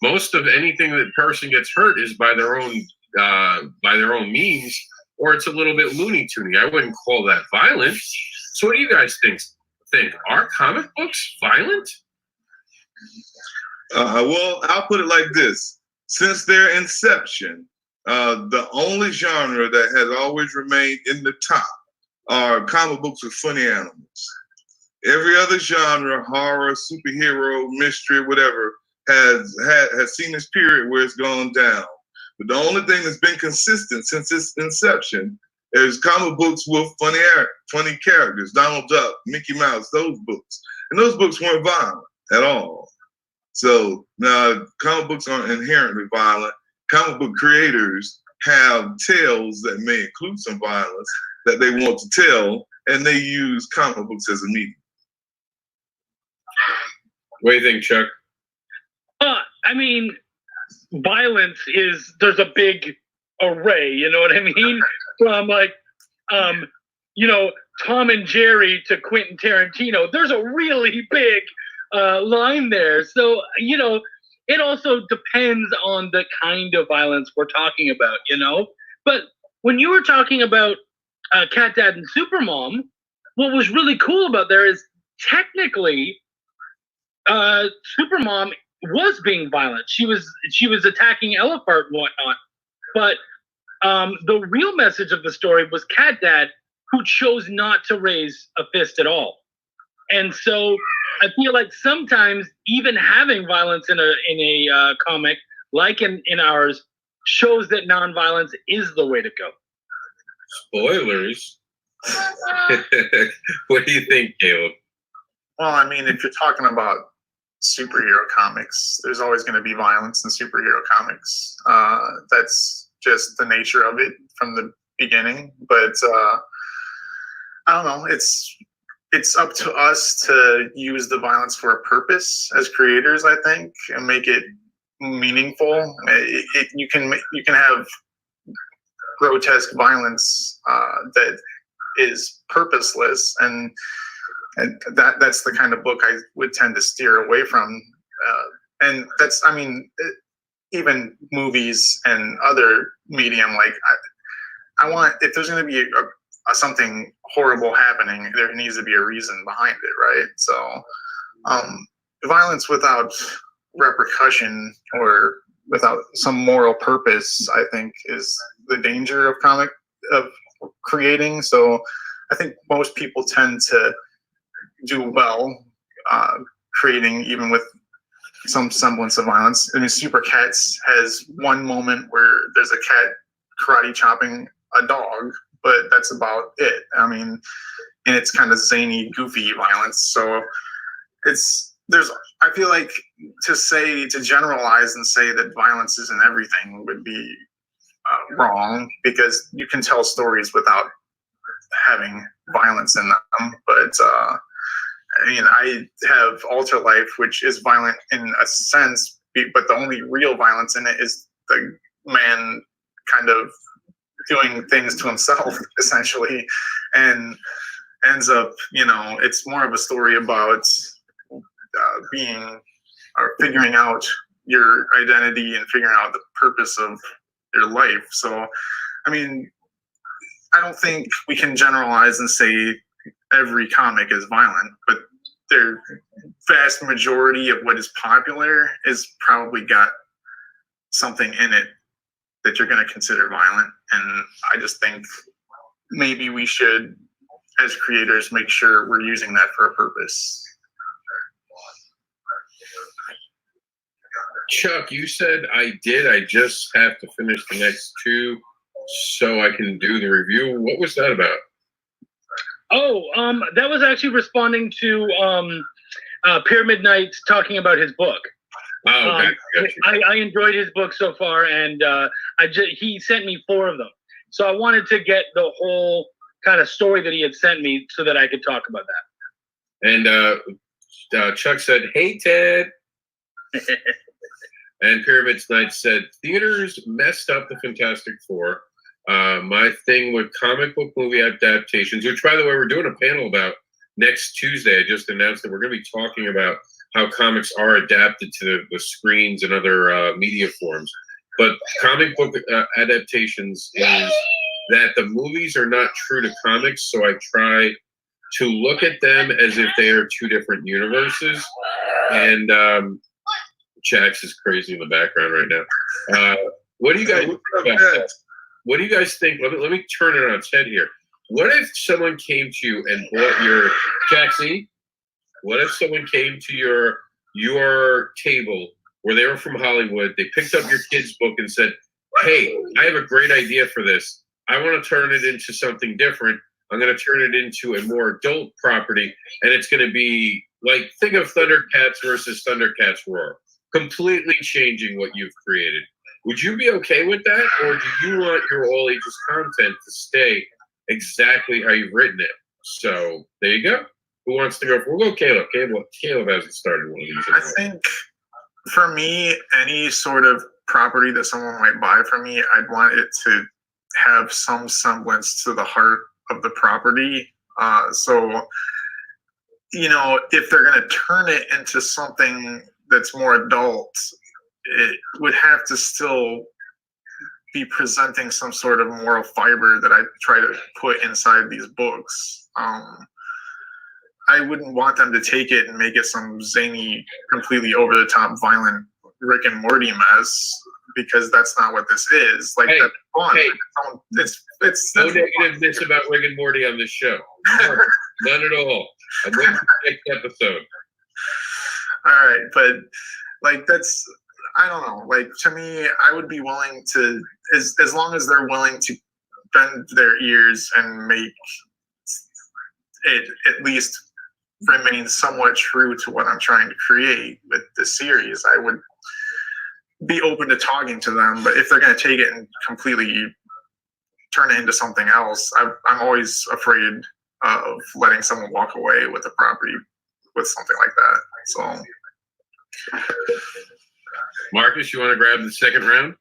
Most of anything that person gets hurt is by their own means, or it's a little bit Looney Tuny. I wouldn't call that violent. So what do you guys think? Are comic books violent? Well, I'll put it like this. Since their inception, The only genre that has always remained in the top are comic books with funny animals. Every other genre, horror, superhero, mystery, whatever, has seen this period where it's gone down. But the only thing that's been consistent since its inception is comic books with funny characters, Donald Duck, Mickey Mouse, those books. And those books weren't violent at all. So now comic books aren't inherently violent. Comic book creators have tales that may include some violence that they want to tell, and they use comic books as a medium. What do you think, Chuck? I mean, violence there's a big array, you know what I mean? From like, Tom and Jerry to Quentin Tarantino. There's a really big line there. So, it also depends on the kind of violence we're talking about, But when you were talking about Cat Dad and Supermom, what was really cool about there is technically Supermom was being violent. She was attacking Elefart and whatnot. But the real message of the story was Cat Dad, who chose not to raise a fist at all. And so I feel like sometimes even having violence in a comic, like in ours, shows that nonviolence is the way to go. Spoilers. What do you think, Caleb? Well, I mean, if you're talking about superhero comics, there's always going to be violence in superhero comics. That's just the nature of it from the beginning. But I don't know. It's up to us to use the violence for a purpose as creators, I think, and make it meaningful. You can have grotesque violence that is purposeless, and that's the kind of book I would tend to steer away from. And that's, I mean, even movies and other medium, like I want, if there's going to be something horrible happening, there needs to be a reason behind it, right? So violence without repercussion or without some moral purpose, I think, is the danger of creating. So I think most people tend to do well creating even with some semblance of violence. I mean, Super Cats has one moment where there's a cat karate chopping a dog, but that's about it. I mean, and it's kind of zany, goofy violence. So I feel like to generalize and say that violence isn't everything would be wrong, because you can tell stories without having violence in them. But I mean, I have Alter Life, which is violent in a sense, but the only real violence in it is the man kind of doing things to himself, essentially, and ends up, it's more of a story about figuring out your identity and figuring out the purpose of your life. So, I mean, I don't think we can generalize and say every comic is violent, but the vast majority of what is popular is probably got something in it that you're going to consider violent. And I just think maybe we should, as creators, make sure we're using that for a purpose. Chuck, you said I just have to finish the next two so I can do the review. What was that about? Oh, that was actually responding to Pyramid Knights talking about his book. Oh, okay. I enjoyed his book so far, and he sent me 4 of them. So I wanted to get the whole kind of story that he had sent me so that I could talk about that. And Chuck said, "Hey, Ted." And Pyramid Knights said, "Theaters messed up the Fantastic Four. My thing with comic book movie adaptations," which, by the way, we're doing a panel about next Tuesday. I just announced that we're going to be talking about how comics are adapted to the screens and other media forms. But comic book adaptations is that the movies are not true to comics, so I try to look at them as if they are 2 different universes. And Jax is crazy in the background right now. What do you guys? What's up, Ted? What do you guys think? Let me turn it on its head here. What if someone came to you and bought your Jacksie? What if someone came to your table where they were from Hollywood? They picked up your kid's book and said, "Hey, I have a great idea for this. I want to turn it into something different. I'm going to turn it into a more adult property, and it's going to be like, think of Thundercats versus Thundercats Roar, completely changing what you've created." Would you be okay with that, or do you want your all ages content to stay exactly how you've written it? So there you go. Who wants to go? We'll go Caleb. Caleb hasn't started one of these. I think for me, any sort of property that someone might buy from me, I'd want it to have some semblance to the heart of the property. So, you know, if they're going to turn it into something that's more adult, it would have to still be presenting some sort of moral fiber that I try to put inside these books. I wouldn't want them to take it and make it some zany, completely over-the-top, violent Rick and Morty mess, because that's not what this is. Like, Hey, that's fun. hey. It's No negativeness about Rick and Morty on this show. None at all. I'm waiting for the next episode. All right, but like that's, I don't know. Like, to me, I would be willing to, as long as they're willing to bend their ears and make it at least remain somewhat true to what I'm trying to create with the series, I would be open to talking to them. But if they're going to take it and completely turn it into something else, I'm always afraid of letting someone walk away with a property with something like that. So, Marcus, you want to grab the second round?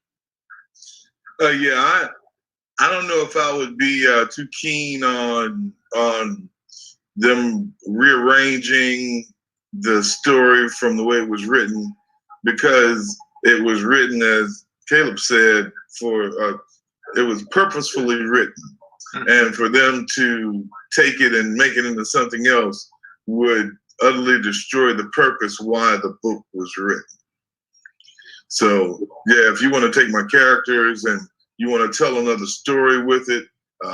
Yeah, I don't know if I would be too keen on them rearranging the story from the way it was written, because it was written, as Caleb said, it was purposefully written, and for them to take it and make it into something else would utterly destroy the purpose why the book was written. So yeah, if you want to take my characters and you want to tell another story with it,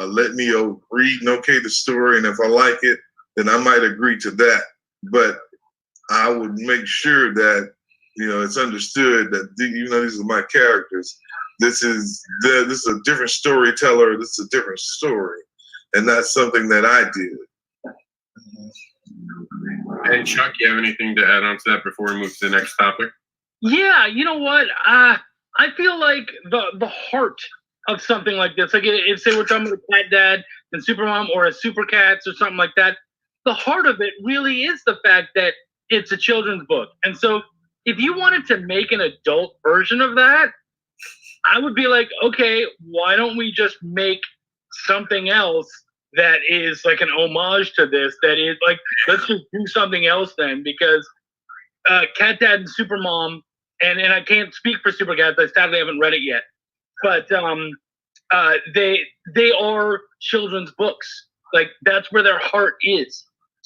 let me read and okay the story, and if I like it, then I might agree to that. But I would make sure that, you know, it's understood that even though these are my characters, this is a different storyteller. This is a different story, and that's something that I did. And Chuck, you have anything to add on to that before we move to the next topic? Yeah, you know what? I feel like the heart of something like this, like if say we're talking about Cat Dad and Supermom or a Super Cats or something like that, the heart of it really is the fact that it's a children's book. And so if you wanted to make an adult version of that, I would be like, okay, why don't we just make something else that is like an homage to this, that is like, let's just do something else then, because Cat Dad and Supermom, and I can't speak for Super Cats, I sadly haven't read it yet, but they are children's books. Like, that's where their heart is.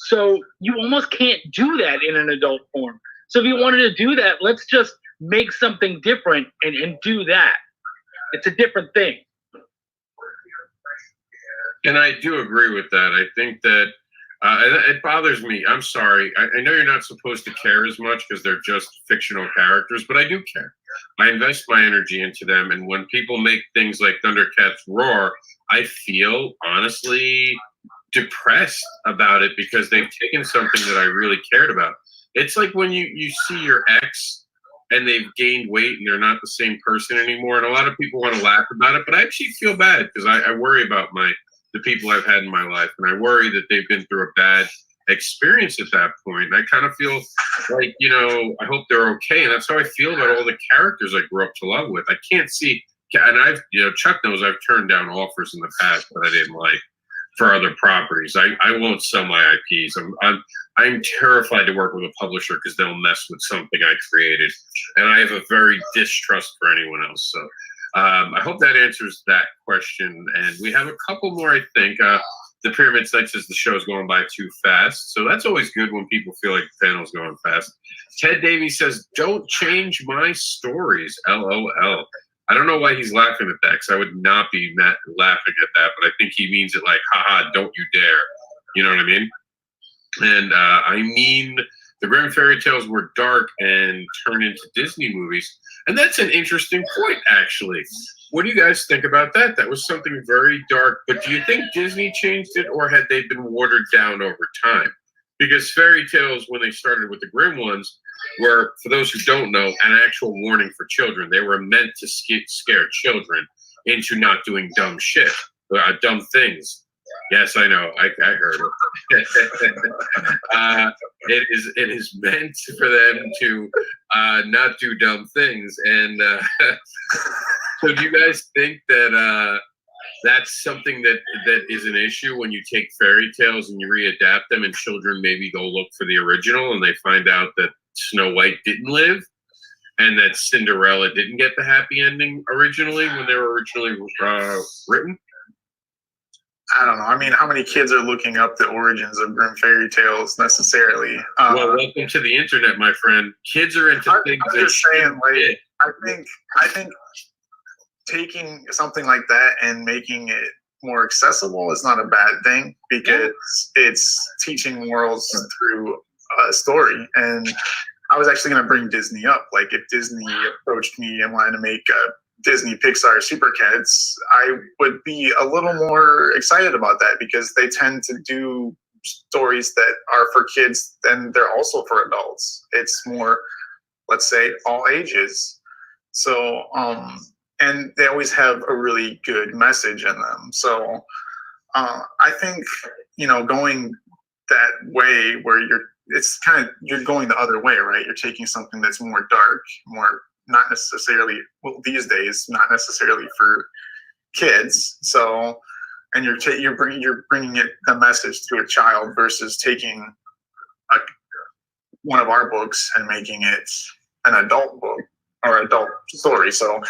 So you almost can't do that in an adult form. So if you wanted to do that, let's just make something different and do that. It's a different thing. And I do agree with that. I think that it bothers me. I'm sorry. I know you're not supposed to care as much because they're just fictional characters, but I do care. I invest my energy into them. And when people make things like Thundercats Roar, I feel honestly depressed about it because they've taken something that I really cared about. It's like when you see your ex and they've gained weight and they're not the same person anymore. And a lot of people want to laugh about it, but I actually feel bad because I worry about the people I've had in my life. And I worry that they've been through a bad experience at that point. And I kind of feel like, you know, I hope they're okay. And that's how I feel about all the characters I grew up to love with. I can't see, and Chuck knows I've turned down offers in the past that I didn't like for other properties. I won't sell my IPs. I'm terrified to work with a publisher because they'll mess with something I created. And I have a very distrust for anyone else. So I hope that answers that question. And we have a couple more, I think. The Pyramid Knight says the show's going by too fast. So that's always good when people feel like the panel's going fast. Ted Davies says, don't change my stories, LOL. I don't know why he's laughing at that, because I would not be laughing at that, but I think he means it like, haha, don't you dare. You know what I mean? And I mean, the Grimm fairy tales were dark and turned into Disney movies. And that's an interesting point, actually. What do you guys think about that? That was something very dark. But do you think Disney changed it, or had they been watered down over time? Because fairy tales, when they started with the Grimm ones, were, for those who don't know, an actual warning for children. They were meant to scare children into not doing dumb shit, dumb things. Yes, I know. I heard it. It is meant for them to not do dumb things. And so do you guys think that that's something that is an issue when you take fairy tales and you readapt them, and children maybe go look for the original and they find out that Snow White didn't live and that Cinderella didn't get the happy ending originally when they were originally written? I don't know. I mean, how many kids are looking up the origins of Grimm fairy tales necessarily? Well, welcome to the internet, my friend. Kids are into things. I'm just saying, like, I think taking something like that and making it more accessible is not a bad thing, because it's teaching morals through a story. And I was actually going to bring Disney up. Like, if Disney approached me and wanted to make a Disney Pixar Super Kids, I would be a little more excited about that, because they tend to do stories that are for kids, then they're also for adults. It's more, let's say, all ages. So, and they always have a really good message in them. So I think, going that way where you're going the other way, right? You're taking something that's more dark, more not necessarily, well, these days, not necessarily for kids. So, and you're bringing it, the message to a child, versus taking one of our books and making it an adult book or adult story. So,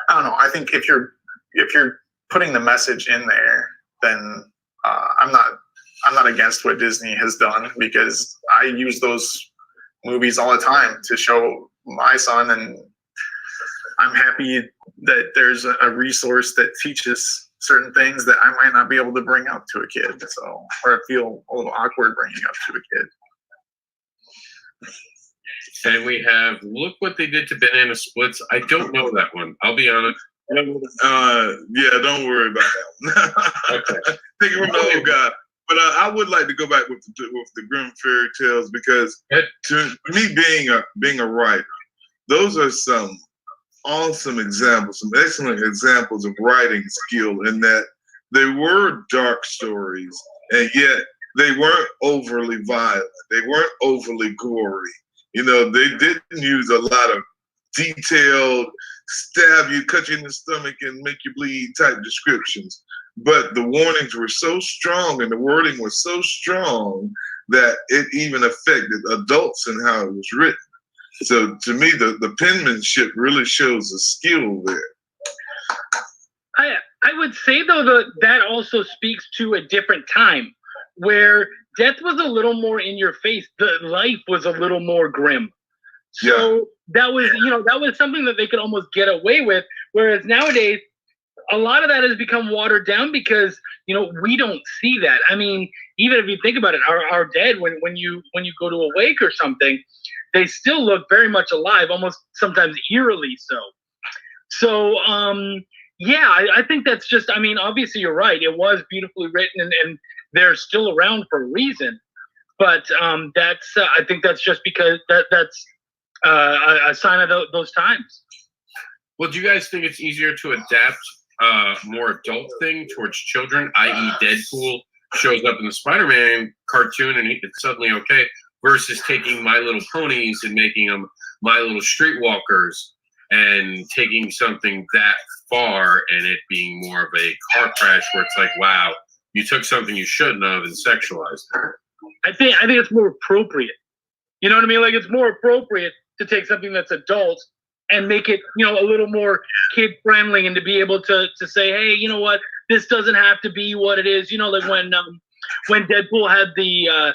I don't know. I think if you're putting the message in there, then I'm not against what Disney has done, because I use those movies all the time to show my son, and I'm happy that there's a resource that teaches certain things that I might not be able to bring up to a kid. So, or I feel a little awkward bringing up to a kid. And we have Look What They Did to Banana Splits. I don't know that one. I'll be honest. Yeah, don't worry about that one. Okay. Take it from the old guy. But I would like to go back with the Grimm fairy tales, because to me, being a writer, those are some awesome examples, some excellent examples of writing skill, in that they were dark stories, and yet they weren't overly violent. They weren't overly gory. They didn't use a lot of detailed stab you, cut you in the stomach, and make you bleed type descriptions. But the warnings were so strong and the wording was so strong that it even affected adults in how it was written. So to me, the penmanship really shows a skill there. I would say, though, that also speaks to a different time, where death was a little more in your face. The life was a little more grim. So that was something that they could almost get away with. Whereas nowadays, a lot of that has become watered down, because we don't see that. I mean, even if you think about it, our dead, when you go to a wake or something, they still look very much alive, almost sometimes eerily so. So I think that's just, I mean, obviously you're right. It was beautifully written, and they're still around for a reason. But that's I think that's just because that's a sign of those times. Well, do you guys think it's easier to adapt more adult thing towards children, i.e. Deadpool shows up in the Spider-Man cartoon and it's suddenly okay, versus taking My Little Ponies and making them My Little Streetwalkers and taking something that far and it being more of a car crash where it's like, wow, you took something you shouldn't have and sexualized it? I think it's more appropriate. You know what I mean? Like, it's more appropriate to take something that's adult and make it, a little more kid friendly, and to be able to say, hey, you know what, this doesn't have to be what it is. Like when Deadpool had the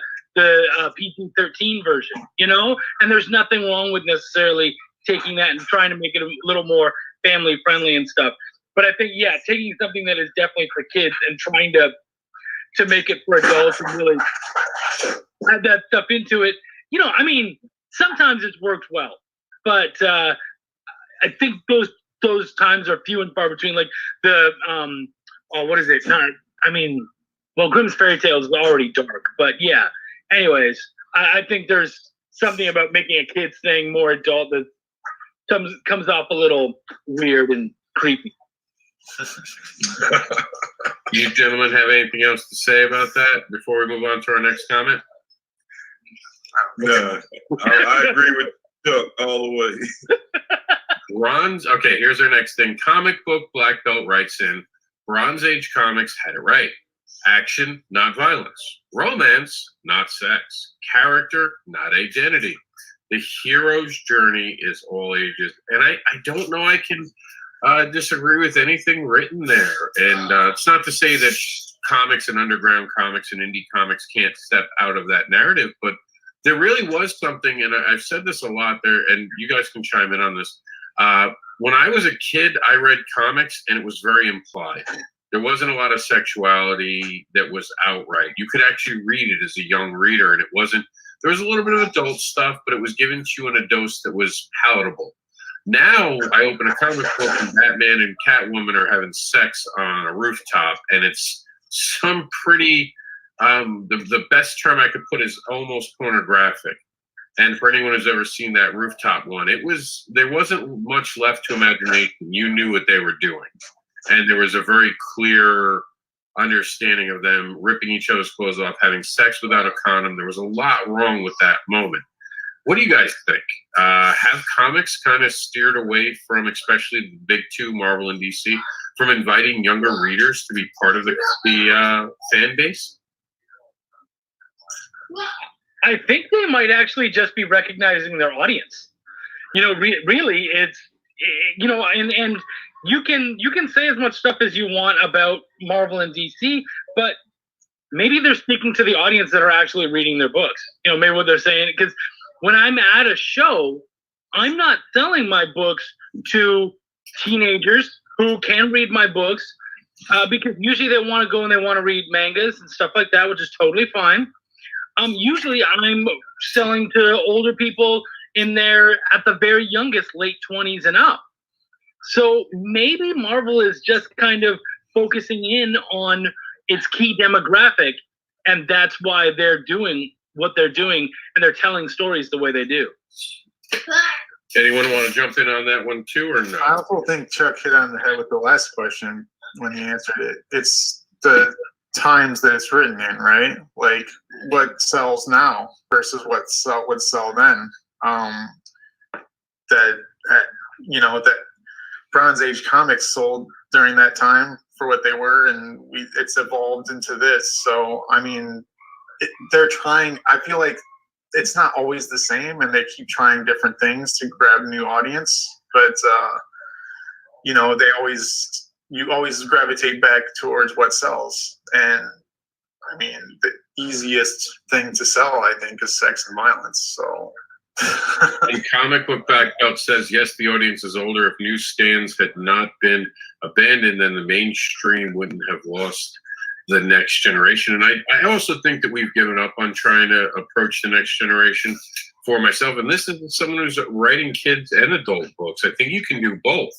PG-13 version, and there's nothing wrong with necessarily taking that and trying to make it a little more family friendly and stuff. But I think, yeah, taking something that is definitely for kids and trying to make it for adults and really add that stuff into it. You know, I mean, sometimes it's worked well, but I think those times are few and far between. Like the what is it? Well, Grimm's Fairy Tale is already dark, but yeah. Anyways, I think there's something about making a kids thing more adult that comes off a little weird and creepy. You gentlemen have anything else to say about that before we move on to our next comment? No, I agree with Chuck all the way. Bronze. Okay, here's our next thing. Comic Book Black Belt writes in, Bronze Age comics had it right. Action, not violence. Romance, not sex. Character, not identity. The hero's journey is all ages. And I don't know I can disagree with anything written there. And it's not to say that comics and underground comics and indie comics can't step out of that narrative, but there really was something, and I've said this a lot there, and you guys can chime in on this. When I was a kid, I read comics, and it was very implied. There wasn't a lot of sexuality that was outright. You could actually read it as a young reader, and it wasn't. There was a little bit of adult stuff, but it was given to you in a dose that was palatable. Now I open a comic book and Batman and Catwoman are having sex on a rooftop, and it's some pretty. The best term I could put is almost pornographic. And for anyone who's ever seen that rooftop one, there wasn't much left to imagination. You knew what they were doing. And there was a very clear understanding of them ripping each other's clothes off, having sex without a condom. There was a lot wrong with that moment. What do you guys think? Have comics kind of steered away from, especially the big two, Marvel and DC, from inviting younger readers to be part of the fan base? I think they might actually just be recognizing their audience. You know, really, it's, you know, and you can say as much stuff as you want about Marvel and DC, but maybe they're speaking to the audience that are actually reading their books. You know, maybe what they're saying, because when I'm at a show, I'm not selling my books to teenagers who can read my books, because usually they want to go and they want to read mangas and stuff like that, which is totally fine. Usually I'm selling to older people in their, at the very youngest, late 20s and up. So maybe Marvel is just kind of focusing in on its key demographic, and that's why they're doing what they're doing, and they're telling stories the way they do. Anyone want to jump in on that one too, or no? I also think Chuck hit on the head with the last question when he answered it. It's the times that it's written in, right? Like what sells now versus what would sell then. That Bronze Age comics sold during that time for what they were, and it's evolved into this. So I mean, they're trying. I feel like it's not always the same, and they keep trying different things to grab a new audience. But you always gravitate back towards what sells. And I mean, the easiest thing to sell, I think, is sex and violence. So. And Comic Book Black Belt says, yes, the audience is older. If newsstands had not been abandoned, then the mainstream wouldn't have lost the next generation. And I also think that we've given up on trying to approach the next generation for myself. And this is someone who's writing kids and adult books. I think you can do both.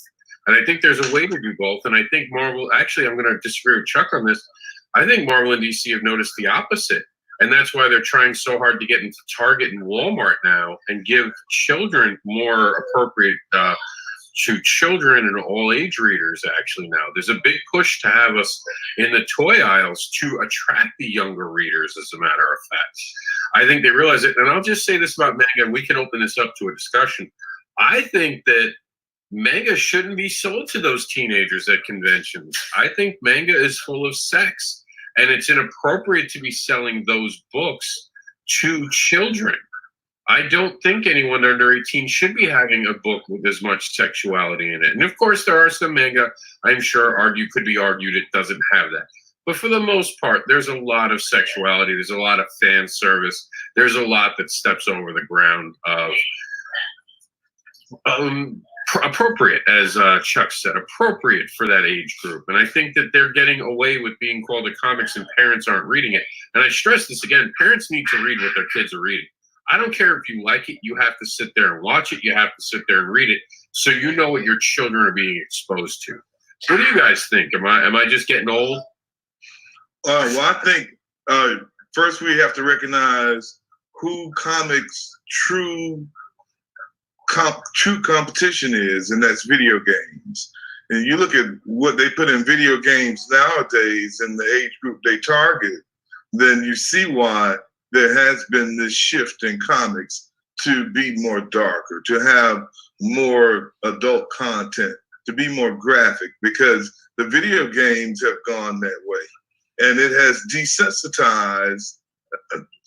And I think there's a way to do both. And I think Marvel, actually, I'm going to disagree with Chuck on this. I think Marvel and DC have noticed the opposite. And that's why they're trying so hard to get into Target and Walmart now and give children more appropriate to children and all age readers actually now. There's a big push to have us in the toy aisles to attract the younger readers, as a matter of fact. I think they realize it. And I'll just say this about manga, and we can open this up to a discussion. I think that manga shouldn't be sold to those teenagers at conventions. I think manga is full of sex. And it's inappropriate to be selling those books to children. I don't think anyone under 18 should be having a book with as much sexuality in it. And of course, there are some manga, I'm sure, could be argued it doesn't have that. But for the most part, there's a lot of sexuality. There's a lot of fan service. There's a lot that steps over the ground of appropriate, as Chuck said, appropriate for that age group. And I think that they're getting away with being called a comics and parents aren't reading it. And I stress this again, parents need to read what their kids are reading. I don't care if you like it, you have to sit there and watch it, you have to sit there and read it, so you know what your children are being exposed to. What do you guys think? Am I just getting old? Well, I think first we have to recognize who comics' true competition is, and that's video games. And you look at what they put in video games nowadays in the age group they target, then you see why there has been this shift in comics to be more darker, to have more adult content, to be more graphic, because the video games have gone that way. And it has desensitized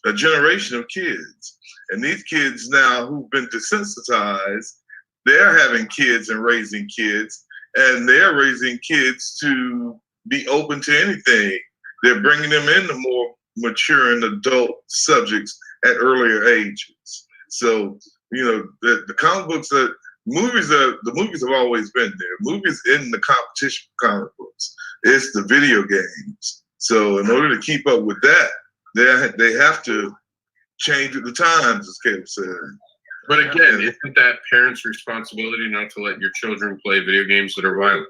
a generation of kids. And these kids now who've been desensitized, they're having kids and raising kids, and they're raising kids to be open to anything. They're bringing them into more mature and adult subjects at earlier ages. So, you know, the comic books, the movies have always been there. Movies in the competition for comic books. It's the video games. So in order to keep up with that, they have to change with the times, as Caleb said. But again, isn't that parents' responsibility not to let your children play video games that are violent?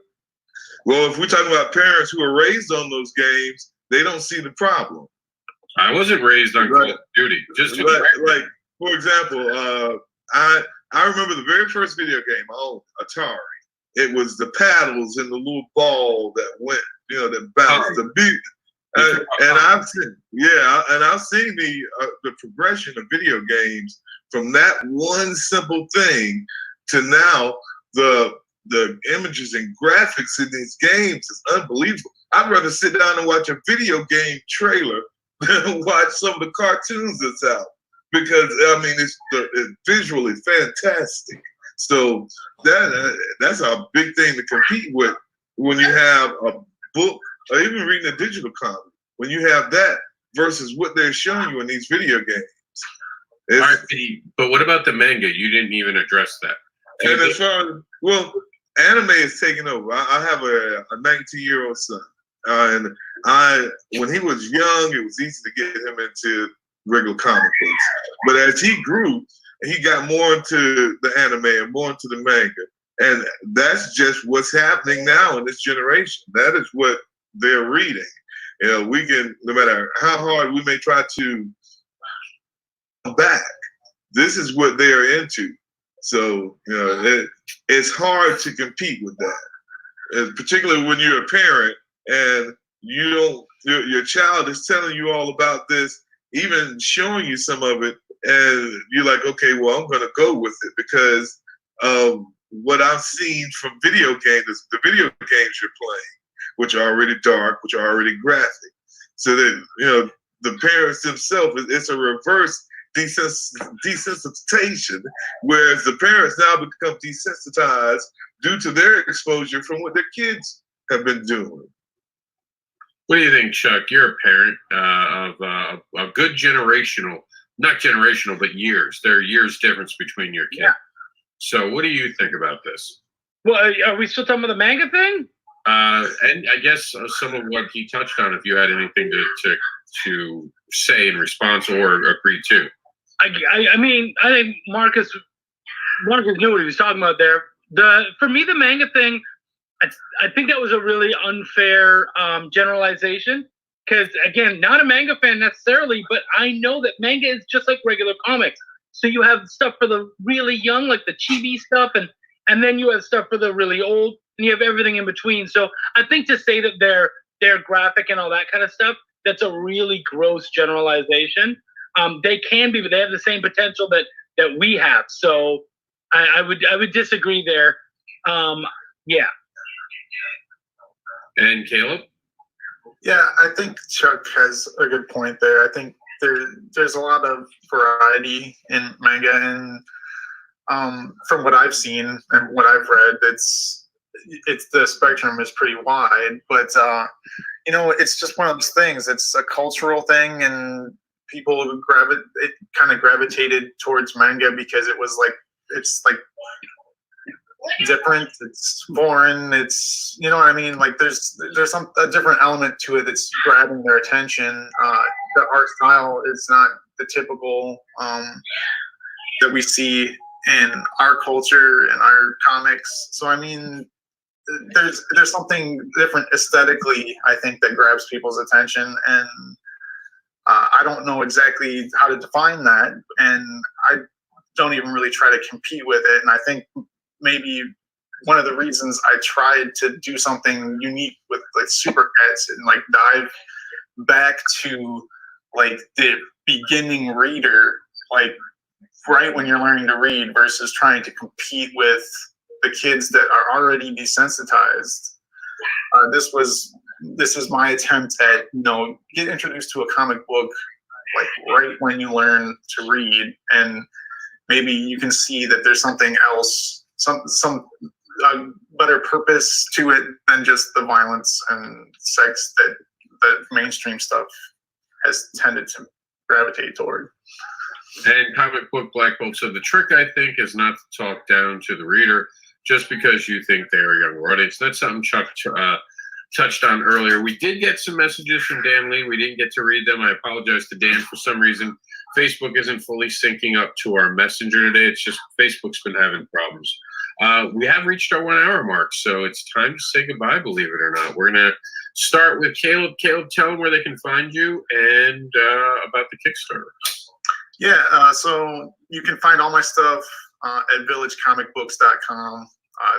Well, if we're talking about parents who are raised on those games, they don't see the problem. I wasn't raised on Call of Duty. Like, for example, I remember the very first video game I owned, Atari. It was the paddles and the little ball that went, you know, that bounced the beat. And I've seen the progression of video games from that one simple thing to now the images and graphics in these games is unbelievable. I'd rather sit down and watch a video game trailer than watch some of the cartoons that's out, because I mean it's visually fantastic. So that's a big thing to compete with when you have a book or even reading a digital comic. When you have that versus what they're showing you in these video games. All right, but what about the manga? You didn't even address that. And as far as, well, anime is taking over. I have a 19-year-old son. And when he was young, it was easy to get him into regular comic books. But as he grew, he got more into the anime and more into the manga. And that's just what's happening now in this generation. That is what they're reading. You know, we can, no matter how hard we may try to come back, this is what they're into. So, you know, it's hard to compete with that, particularly when you're a parent and you don't, your child is telling you all about this, even showing you some of it, and you're like, okay, well, I'm going to go with it because of what I've seen from video games, the video games you're playing, which are already dark, which are already graphic. So that, you know, the parents themselves, it's a reverse desensitization, whereas the parents now become desensitized due to their exposure from what their kids have been doing. What do you think, Chuck? You're a parent of a good generational, not generational, but years. There are years difference between your kids. Yeah. So what do you think about this? Well, are we still talking about the manga thing? And I guess some of what he touched on, if you had anything to say in response or agree to. I mean, I think Marcus knew what he was talking about there. For me, the manga thing, I think that was a really unfair generalization. Because, again, not a manga fan necessarily, but I know that manga is just like regular comics. So you have stuff for the really young, like the chibi stuff, and then you have stuff for the really old, and you have everything in between. So I think to say that they're graphic and all that kind of stuff, that's a really gross generalization. They can be, but they have the same potential that we have. So I would disagree there. Yeah. And Caleb? Yeah, I think Chuck has a good point there. I think there's a lot of variety in manga, and from what I've seen and what I've read, it's the spectrum is pretty wide. But you know, it's just one of those things. It's a cultural thing, and people kind of gravitated towards manga because it's like different, it's foreign, it's, you know what I mean? Like there's a different element to it that's grabbing their attention. The art style is not the typical that we see in our culture and our comics. So I mean, there's something different aesthetically, I think, that grabs people's attention, and I don't know exactly how to define that, and I don't even really try to compete with it. And I think maybe one of the reasons I tried to do something unique with like Super Cats and like dive back to like the beginning reader, like right when you're learning to read, versus trying to compete with the kids that are already desensitized. This is my attempt at, you know, get introduced to a comic book like right when you learn to read, and maybe you can see that there's something else, some better purpose to it than just the violence and sex that the mainstream stuff has tended to gravitate toward. And comic book black belt. So the trick, I think, is not to talk down to the reader just because you think they're a younger audience. That's something Chuck touched on earlier. We did get some messages from Dan Lee. We didn't get to read them. I apologize to Dan. For some reason, Facebook isn't fully syncing up to our messenger today. It's just Facebook's been having problems. We have reached our 1 hour mark, so it's time to say goodbye, believe it or not. We're going to start with Caleb. Caleb, tell them where they can find you and about the Kickstarter. Yeah, so you can find all my stuff at villagecomicbooks.com.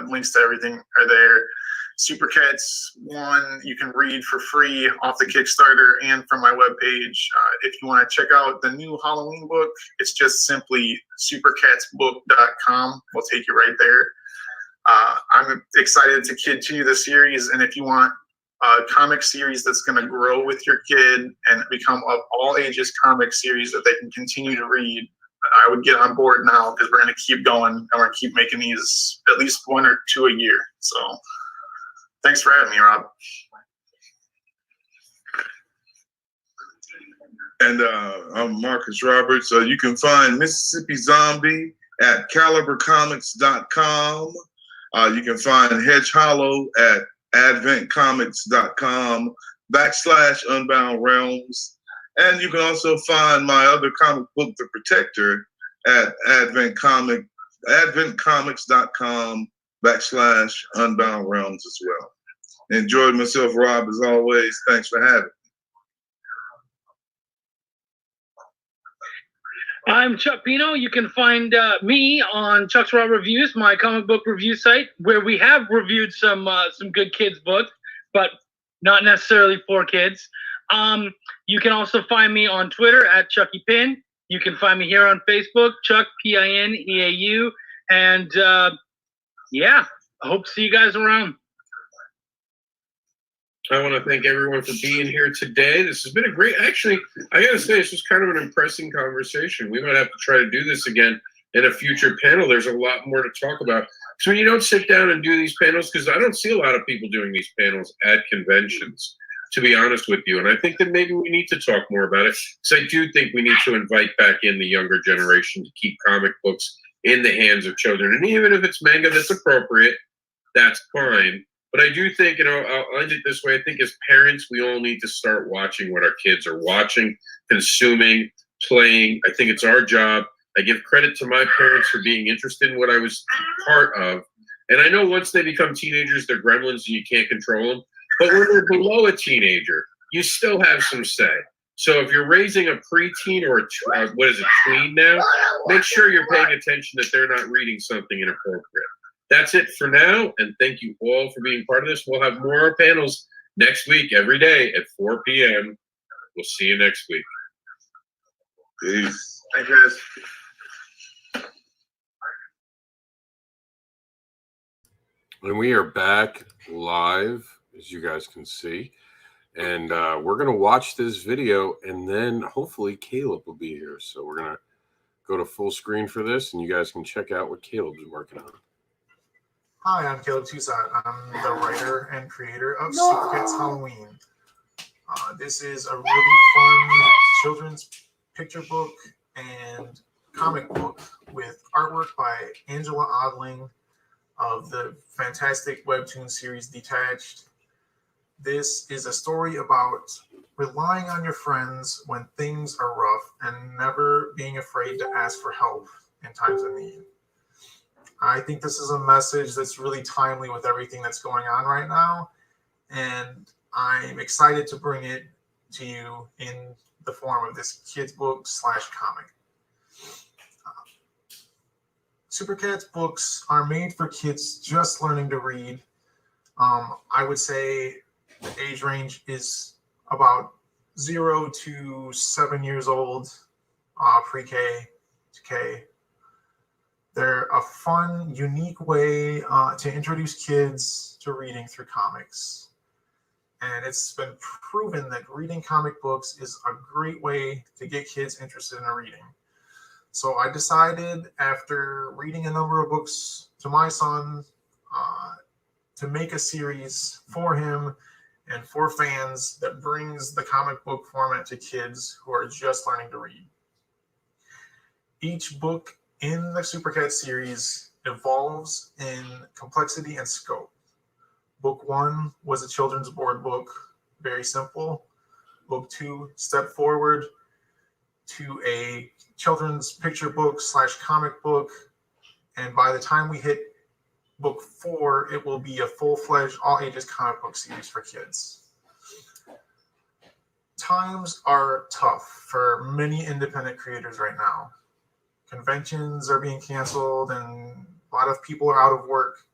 Links to everything are there. Super Cats 1 you can read for free off the Kickstarter and from my webpage. If you want to check out the new Halloween book, it's just simply supercatsbook.com. We'll take you right there. I'm excited to continue the series, and if you want a comic series that's going to grow with your kid and become an all ages comic series that they can continue to read, I would get on board now, because we're going to keep going and we're going to keep making these at least 1 or 2 a year. So thanks for having me, Rob. And I'm Marcus Roberts. You can find Mississippi Zombie at calibercomics.com. You can find Hedge Hollow at adventcomics.com/Unbound Realms. And you can also find my other comic book, The Protector, at adventcomics.com/Unbound Realms as well. Enjoyed myself, Rob, as always. Thanks for having me. I'm Chuck Pino. You can find me on Chuck's Raw Reviews, my comic book review site, where we have reviewed some good kids books, but not necessarily for kids. You can also find me on Twitter at Chucky Pin. You can find me here on Facebook, Chuck Pineau. And yeah, I hope to see you guys around. I want to thank everyone for being here today. This has been a great, actually, I got to say, this was kind of an impressive conversation. We might have to try to do this again in a future panel. There's a lot more to talk about. So when you don't sit down and do these panels, because I don't see a lot of people doing these panels at conventions, to be honest with you. And I think that maybe we need to talk more about it, because I do think we need to invite back in the younger generation to keep comic books in the hands of children. And even if it's manga that's appropriate, that's fine. But I do think, I'll end it this way. I think as parents, we all need to start watching what our kids are watching, consuming, playing. I think it's our job. I give credit to my parents for being interested in what I was part of. And I know once they become teenagers, they're gremlins and you can't control them. But when they're below a teenager, you still have some say. So if you're raising a preteen or a tween now, make sure you're paying attention that they're not reading something inappropriate. That's it for now, and thank you all for being part of this. We'll have more panels next week, every day at 4 p.m. We'll see you next week. Peace. Thank you, guys. And we are back live, as you guys can see. And we're going to watch this video, and then hopefully Caleb will be here. So we're going to go to full screen for this, and you guys can check out what Caleb's working on. Hi, I'm Caleb Toussaint. I'm the writer and creator of Super Cats Halloween. This is a really fun children's picture book and comic book with artwork by Angela Odling, of the fantastic webtoon series Detached. This is a story about relying on your friends when things are rough and never being afraid to ask for help in times of need. I think this is a message that's really timely with everything that's going on right now, and I'm excited to bring it to you in the form of this kids book / comic. Super Cats books are made for kids just learning to read. I would say the age range is about 0 to 7 years old, pre-K to K. They're a fun, unique way to introduce kids to reading through comics. And it's been proven that reading comic books is a great way to get kids interested in reading. So I decided, after reading a number of books to my son, to make a series for him and for fans that brings the comic book format to kids who are just learning to read. Each book in the Super Cats series evolves in complexity and scope. Book 1 was a children's board book, very simple. Book 2 stepped forward to a children's picture book / comic book, and by the time we hit book 4, it will be a full-fledged all ages comic book series for kids. Times are tough for many independent creators right now. Conventions are being canceled and a lot of people are out of work.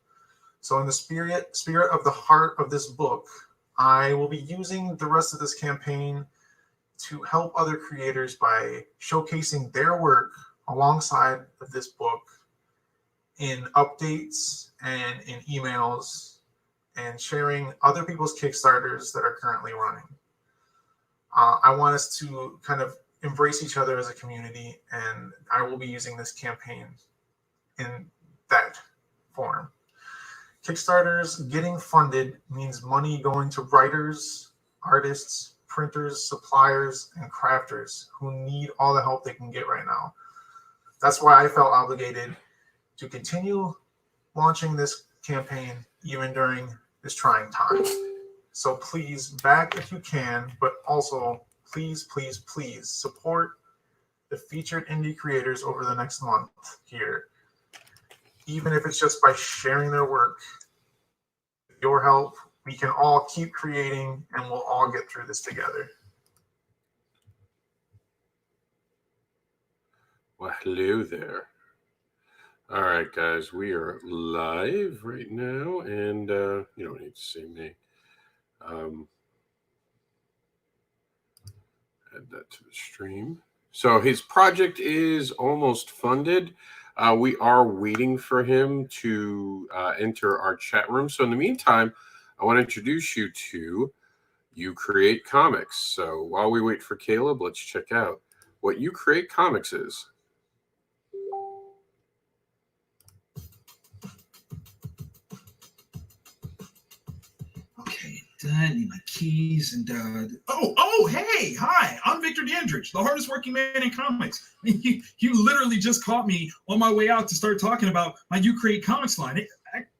So in the spirit of the heart of this book, I will be using the rest of this campaign to help other creators by showcasing their work alongside of this book in updates and in emails, and sharing other people's Kickstarters that are currently running. I want us to kind of embrace each other as a community, and I will be using this campaign in that form. Kickstarters getting funded means money going to writers, artists, printers, suppliers, and crafters who need all the help they can get right now. That's why I felt obligated to continue launching this campaign even during this trying time. So please back if you can, but also please, please, please support the featured indie creators over the next month here. Even if it's just by sharing their work. With your help, we can all keep creating and we'll all get through this together. Well, hello there. All right, guys, we are live right now, and you don't need to see me. Add that to the stream. So his project is almost funded. We are waiting for him to enter our chat room. So in the meantime, I want to introduce you to You Create Comics. So while we wait for Caleb, let's check out what You Create Comics is. Okay, I need my keys and hey, hi, I'm Victor Dandridge, the hardest working man in comics. You literally just caught me on my way out to start talking about my You Create Comics line.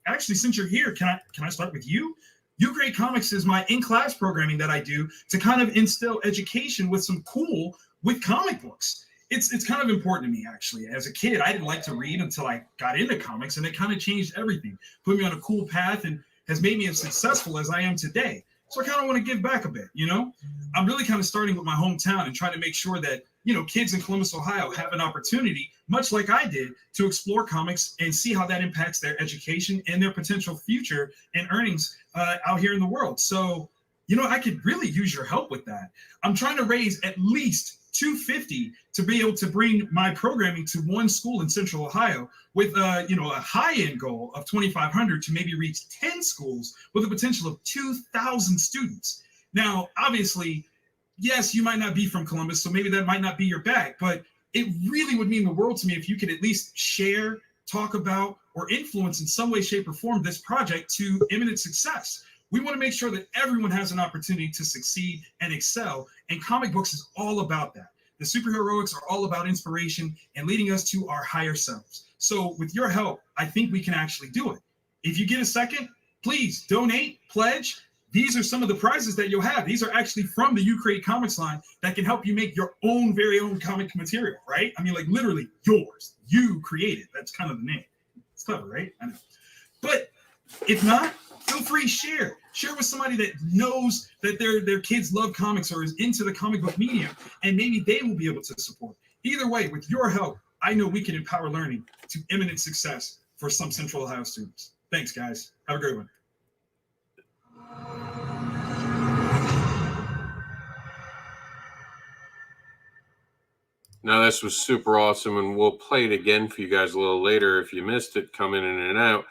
Actually, since you're here, can I start with you? You Create Comics is my in-class programming that I do to kind of instill education with some cool with comic books. It's kind of important to me, actually. As a kid, I didn't like to read until I got into comics, and it kind of changed everything, put me on a cool path, and has made me as successful as I am today. So I kind of want to give back a bit, you know? I'm really kind of starting with my hometown and trying to make sure that, you know, kids in Columbus, Ohio have an opportunity, much like I did, to explore comics and see how that impacts their education and their potential future and earnings out here in the world. So, you know, I could really use your help with that. I'm trying to raise at least $250 to be able to bring my programming to one school in Central Ohio with a high-end goal of 2,500 to maybe reach 10 schools with a potential of 2,000 students. Now, obviously, yes, you might not be from Columbus, so maybe that might not be your bag, but it really would mean the world to me if you could at least share, talk about, or influence in some way, shape, or form this project to imminent success. We want to make sure that everyone has an opportunity to succeed and excel, and comic books is all about that. The superheroics are all about inspiration and leading us to our higher selves. So with your help, I think we can actually do it. If you get a second, please donate, pledge. These are some of the prizes that you'll have. These are actually from the You Create Comics line that can help you make your own very own comic material, right? I mean, like literally yours. You created. That's kind of the name. It's clever, right? I know. But if not, feel free, share. Share with somebody that knows that their kids love comics or is into the comic book medium, and maybe they will be able to support. Either way, with your help, I know we can empower learning to imminent success for some Central Ohio students. Thanks, guys. Have a great one. Now, this was super awesome, and we'll play it again for you guys a little later if you missed it, come in and out.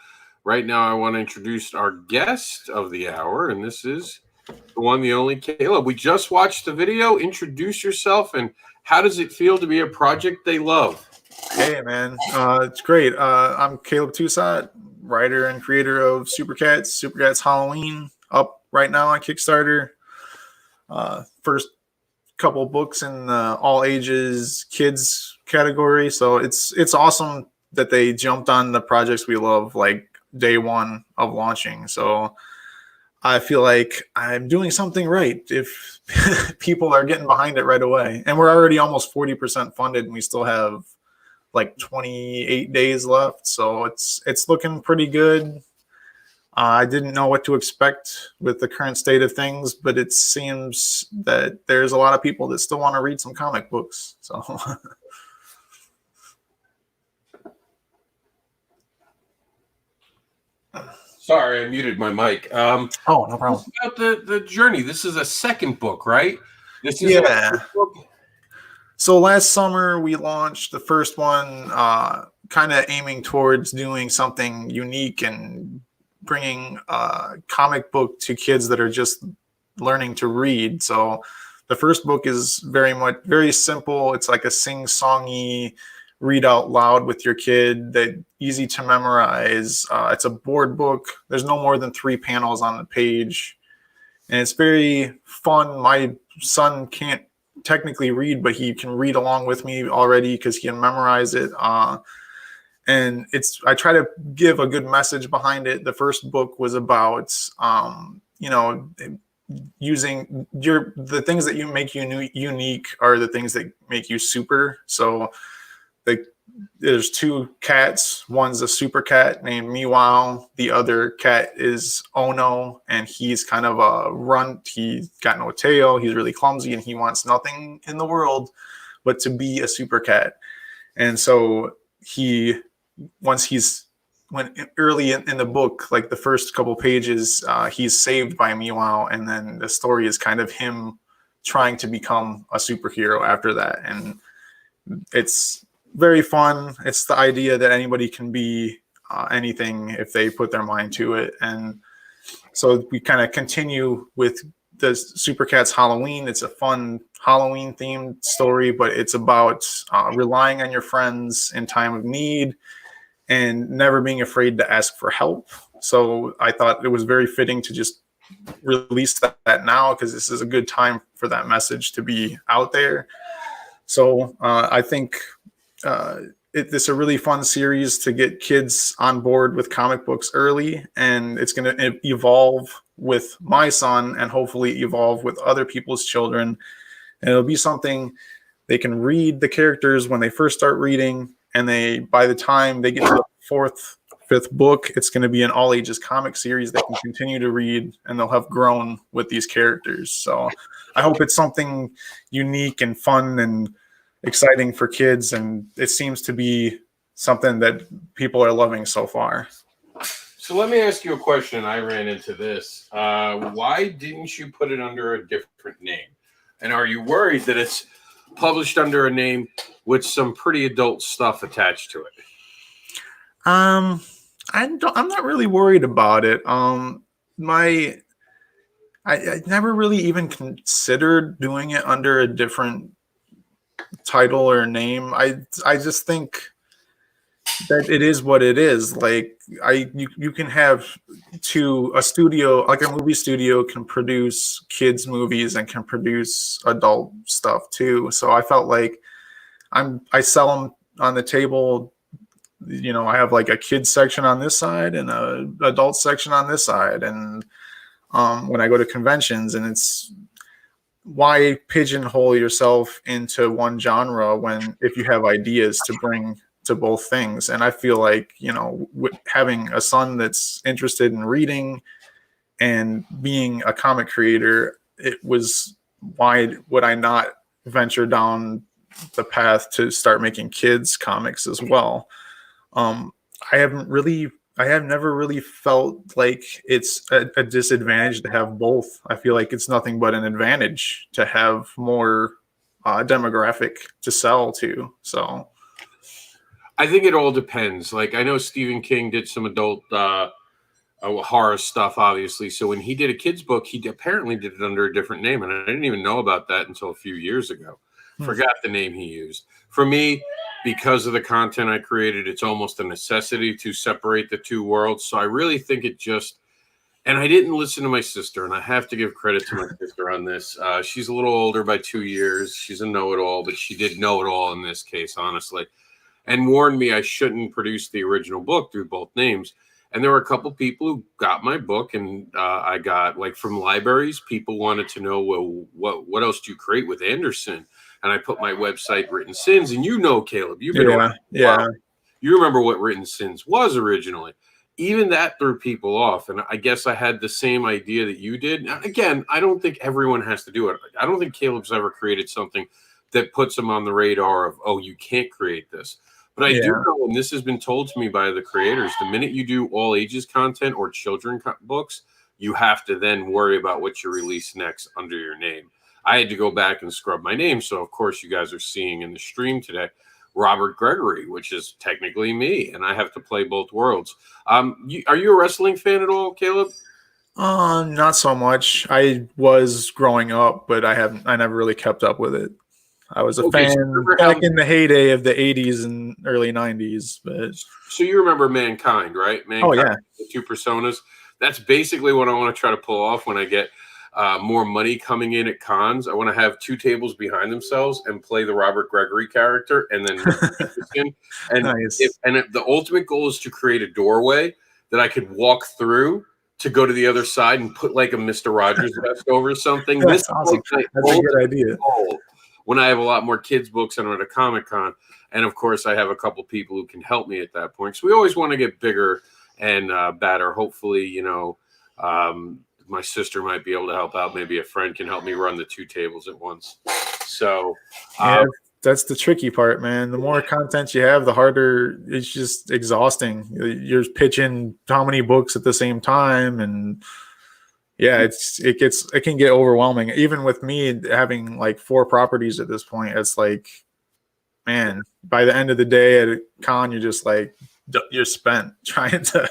Right now, I want to introduce our guest of the hour, and this is the one, the only Caleb. We just watched the video. Introduce yourself, and how does it feel to be a project they love? Hey, man. It's great. I'm Caleb Toussaint, writer and creator of Super Cats Halloween, up right now on Kickstarter. First couple books in the all ages kids category. So it's awesome that they jumped on the projects we love like day one of launching. So I feel like I'm doing something right if people are getting behind it right away. And we're already almost 40% funded and we still have like 28 days left. So it's looking pretty good. I didn't know what to expect with the current state of things, but it seems that there's a lot of people that still want to read some comic books. So Sorry, I muted my mic. oh, no problem. About the journey. This is a second book, right? This is Yeah. a first book. So last summer we launched the first one, kind of aiming towards doing something unique and bringing a comic book to kids that are just learning to read. So the first book is very simple. It's like a sing-songy read out loud with your kid, that easy to memorize. It's a board book. There's no more than 3 panels on the page, and it's very fun. My son can't technically read, but he can read along with me already because he can memorize it. And I try to give a good message behind it. The first book was about, using the things that you make you unique are the things that make you super. So there's 2 cats. One's a super cat named Meow. The other cat is Ono, and he's kind of a runt. He's got no tail. He's really clumsy, and he wants nothing in the world but to be a super cat. And so when early in the book, like the first couple pages, he's saved by Meow, and then the story is kind of him trying to become a superhero after that. And it's very fun. It's the idea that anybody can be anything if they put their mind to it. And so we kind of continue with the Super Cats Halloween. It's a fun Halloween themed story, but it's about relying on your friends in time of need and never being afraid to ask for help. So I thought it was very fitting to just release that now, because this is a good time for that message to be out there. So I think it's a really fun series to get kids on board with comic books early, and it's going to evolve with my son and hopefully evolve with other people's children. And it'll be something they can read the characters when they first start reading, and by the time they get to the 4th, 5th book, it's going to be an all ages comic series they can continue to read, and they'll have grown with these characters. So I hope it's something unique and fun and exciting for kids, and it seems to be something that people are loving so far. So let me ask you a question. I ran into this. Why didn't you put it under a different name? And are you worried that it's published under a name with some pretty adult stuff attached to it? I'm not really worried about it. I never really even considered doing it under a different title or name. I just think that it is what it is. Like you can have a studio, like a movie studio can produce kids movies and can produce adult stuff too. So I felt like I sell them on the table you know, I have like a kids section on this side and a adult section on this side. And when I go to conventions, and it's why pigeonhole yourself into one genre when if you have ideas to bring to both things. And I feel like, you know, having a son that's interested in reading and being a comic creator, it was why would I not venture down the path to start making kids comics as well. I have never really felt like it's a disadvantage to have both. I feel like it's nothing but an advantage to have more demographic to sell to. So I think it all depends. Like, I know Stephen King did some adult horror stuff, obviously. So when he did a kid's book, he apparently did it under a different name. And I didn't even know about that until a few years ago. Forgot the name he used. For me, because of the content I created, it's almost a necessity to separate the two worlds. So I really think it just, and I didn't listen to my sister, and I have to give credit to my sister on this. She's a little older by 2 years. She's a know-it-all, but she did know it all in this case, honestly, and warned me I shouldn't produce the original book through both names. And there were a couple people who got my book, and I got, like, from libraries, people wanted to know, well, what else do you create with Anderson? And I put my website, Written Sins, and you know, Caleb, you've been around. Yeah. You remember what Written Sins was originally. Even that threw people off, and I guess I had the same idea that you did. Now, again, I don't think everyone has to do it. I don't think Caleb's ever created something that puts him on the radar of, oh, you can't create this. But I do know, and this has been told to me by the creators, the minute you do all ages content or children books, you have to then worry about what you release next under your name. I had to go back and scrub my name. So, of course, you guys are seeing in the stream today, Robert Gregory, which is technically me, and I have to play both worlds. Are you a wrestling fan at all, Caleb? Not so much. I was growing up, but I never really kept up with it. I was a fan back in the heyday of the 80s and early 90s. But so you remember Mankind, right? Mankind, oh, yeah. The two personas. That's basically what I want to try to pull off when I get more money coming in at cons. I want to have two tables behind themselves and play the Robert Gregory character, and then and nice. The ultimate goal is to create a doorway that I could walk through to go to the other side and put like a Mr. Rogers vest over something. That's awesome. That's a good idea. When I have a lot more kids books and I'm at a Comic-Con, and of course I have a couple people who can help me at that point. So we always want to get bigger and better. Hopefully, you know, my sister might be able to help out. Maybe a friend can help me run the two tables at once. So that's the tricky part, man. The more content you have, the harder. It's just exhausting. You're pitching how many books at the same time, and yeah, it can get overwhelming. Even with me having like 4 properties at this point, it's like, man, by the end of the day at a con, you're just like, you're spent trying to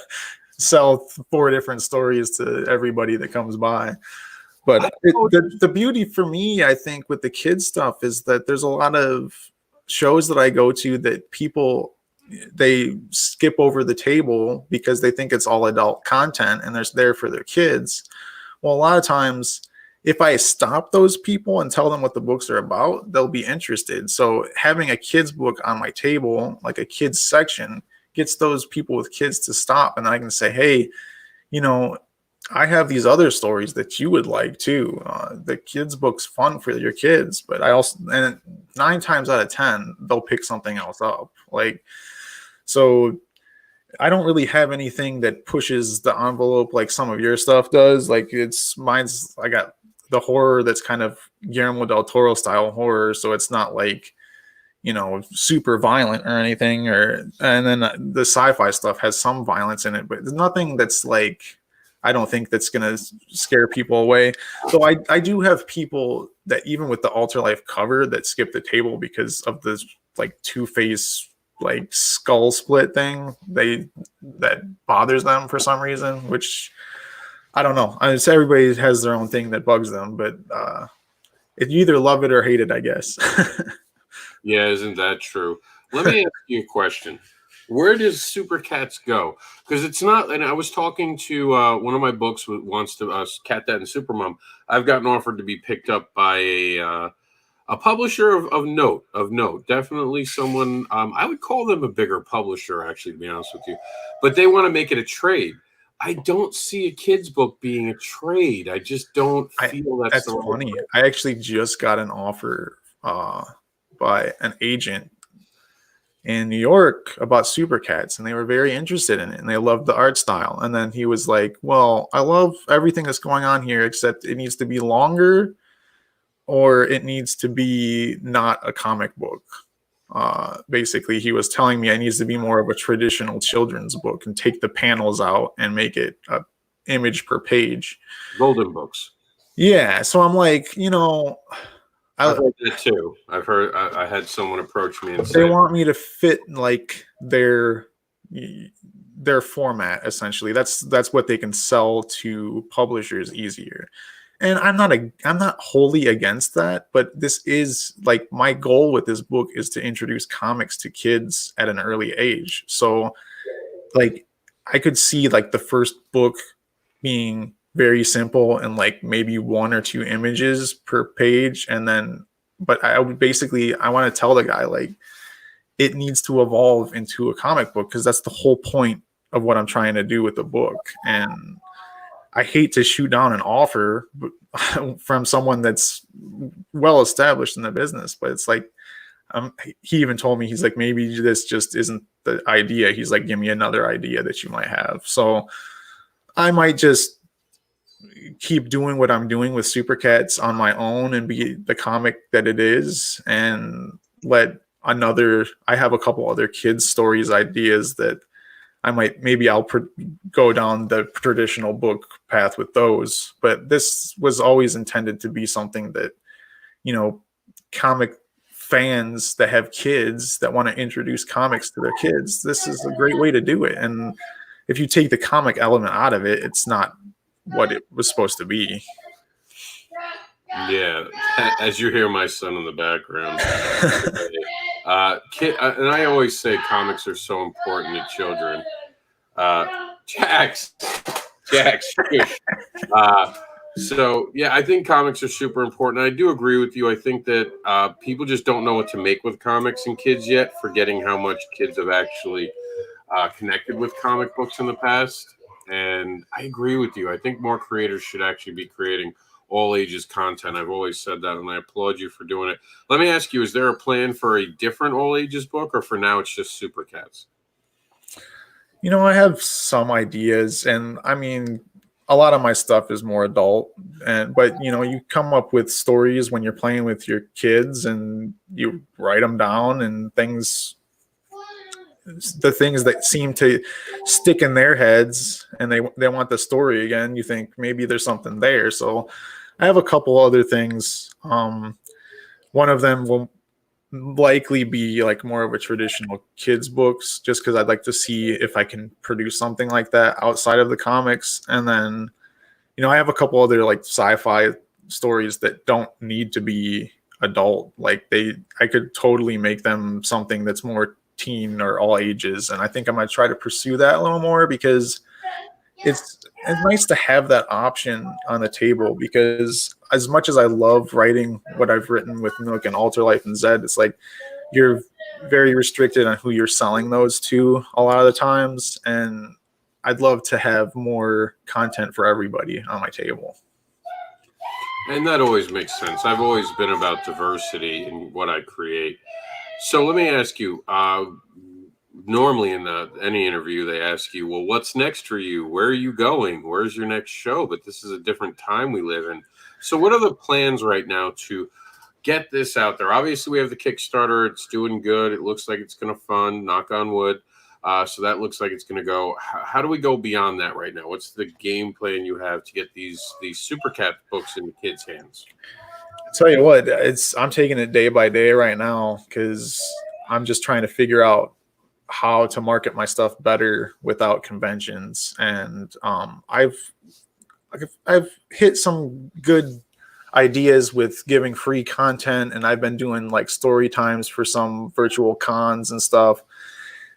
sell 4 different stories to everybody that comes by. But the beauty for me, I think, with the kids stuff is that there's a lot of shows that I go to that people, they skip over the table because they think it's all adult content and they're there for their kids. Well, a lot of times, if I stop those people and tell them what the books are about, they'll be interested. So having a kid's book on my table, like a kid's section, gets those people with kids to stop, and I can say, hey, you know, I have these other stories that you would like too. The kids book's fun for your kids, but I also, and 9 times out of 10, they'll pick something else up. Like, so I don't really have anything that pushes the envelope like some of your stuff does. Like mine's, I got the horror that's kind of Guillermo del Toro style horror. So it's not like, you know, super violent or anything, and then the sci-fi stuff has some violence in it, but there's nothing that's like, I don't think that's going to scare people away. So I do have people that even with the Alter Life cover that skip the table because of this like 2-face like skull split thing that bothers them for some reason, which I don't know. It's everybody has their own thing that bugs them, but if you either love it or hate it, I guess. Yeah, isn't that true? Let me ask you a question. Where does Super Cats go? Because it's not, and I was talking to one of my books wants to Cat Dad and Supermom. I've gotten offered to be picked up by a a publisher of note, definitely someone. I would call them a bigger publisher, actually, to be honest with you, but they want to make it a trade. I don't see a kid's book being a trade. I just don't feel that's funny. I actually just got an offer by an agent in New York about Super Cats, and they were very interested in it, and they loved the art style. And then he was like, well, I love everything that's going on here, except it needs to be longer, or it needs to be not a comic book. Basically, he was telling me it needs to be more of a traditional children's book and take the panels out and make it a image per page. Golden books. Yeah. So I'm like, I've heard that too. I had someone approach me and they say want me to fit like their format. Essentially, that's what they can sell to publishers easier. And I'm not wholly against that, but this is like my goal with this book is to introduce comics to kids at an early age. So like I could see like the first book being very simple and like maybe 1 or 2 images per page. And then, but I want to tell the guy like it needs to evolve into a comic book because that's the whole point of what I'm trying to do with the book. And I hate to shoot down an offer from someone that's well established in the business, but it's like, he even told me, he's like, maybe this just isn't the idea. He's like, give me another idea that you might have. So I might just keep doing what I'm doing with Super Cats on my own and be the comic that it is, and I have a couple other kids stories ideas that I'll go down the traditional book path with those. But this was always intended to be something that, comic fans that have kids that want to introduce comics to their kids, this is a great way to do it. And if you take the comic element out of it, it's not what it was supposed to be. Yeah, as you hear my son in the background. And I always say comics are so important to children. Jax. So yeah, I think comics are super important. I do agree with you. I think that people just don't know what to make with comics and kids yet, forgetting how much kids have actually connected with comic books in the past. And I agree with you. I think more creators should actually be creating all ages content. I've always said that, and I applaud you for doing it. Let me ask you, is there a plan for a different all ages book, or for now it's just Super Cats? I have some ideas, and I mean, a lot of my stuff is more adult, but you come up with stories when you're playing with your kids and you write them down, and the things that seem to stick in their heads and they want the story again, you think maybe there's something there. So I have a couple other things. One of them will likely be like more of a traditional kids books, just because I'd like to see if I can produce something like that outside of the comics. And then, I have a couple other like sci-fi stories that don't need to be adult. Like I could totally make them something that's more teen or all ages. And I think I'm going to try to pursue that a little more, because it's nice to have that option on the table, because as much as I love writing what I've written with Nook and Alter Life and Zed, it's like you're very restricted on who you're selling those to a lot of the times. And I'd love to have more content for everybody on my table. And that always makes sense. I've always been about diversity in what I create. So let me ask you, normally in any interview, they ask you, well, what's next for you? Where are you going? Where's your next show? But this is a different time we live in. So what are the plans right now to get this out there? Obviously, we have the Kickstarter. It's doing good. It looks like it's going to fund, knock on wood. So that looks like it's going to go. How do we go beyond that right now? What's the game plan you have to get these Super Cat books in the kids' hands? Tell you what, I'm taking it day by day right now, because I'm just trying to figure out how to market my stuff better without conventions. And I've hit some good ideas with giving free content, and I've been doing like story times for some virtual cons and stuff,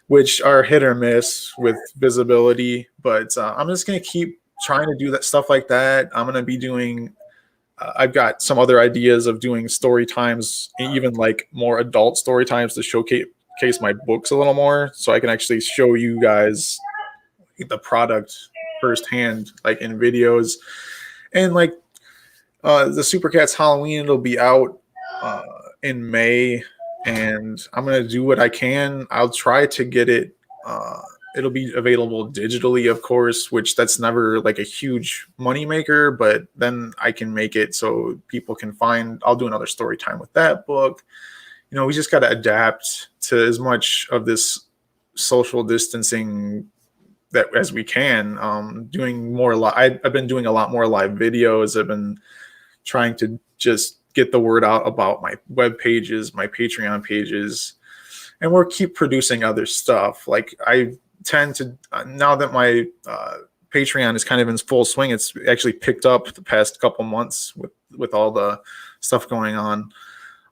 which are hit or miss with visibility. But I'm just going to keep trying to do that stuff like that. I'm going to be doing I've got some other ideas of doing story times, even like more adult story times to showcase my books a little more, so I can actually show you guys the product firsthand, like in videos. And like the Super Cats Halloween, it'll be out in May, and I'm gonna do what I can. I'll try to get it. It'll be available digitally, of course, which that's never like a huge money maker, but then I can make it so people can find. I'll do another story time with that book. You know, we just got to adapt to as much of this social distancing that as we can. Doing more I've been doing a lot more live videos. I've been trying to just get the word out about my web pages, my Patreon pages, and we'll keep producing other stuff. Like I tend to, now that my Patreon is kind of in full swing, it's actually picked up the past couple months with all the stuff going on.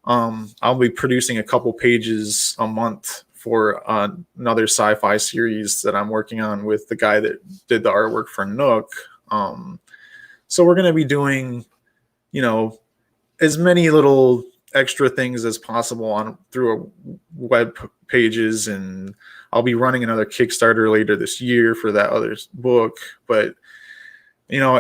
I'll be producing a couple pages a month for another sci-fi series that I'm working on with the guy that did the artwork for Nook. So we're going to be doing, you know, as many little extra things as possible through web pages, and I'll be running another Kickstarter later this year for that other book. But you know,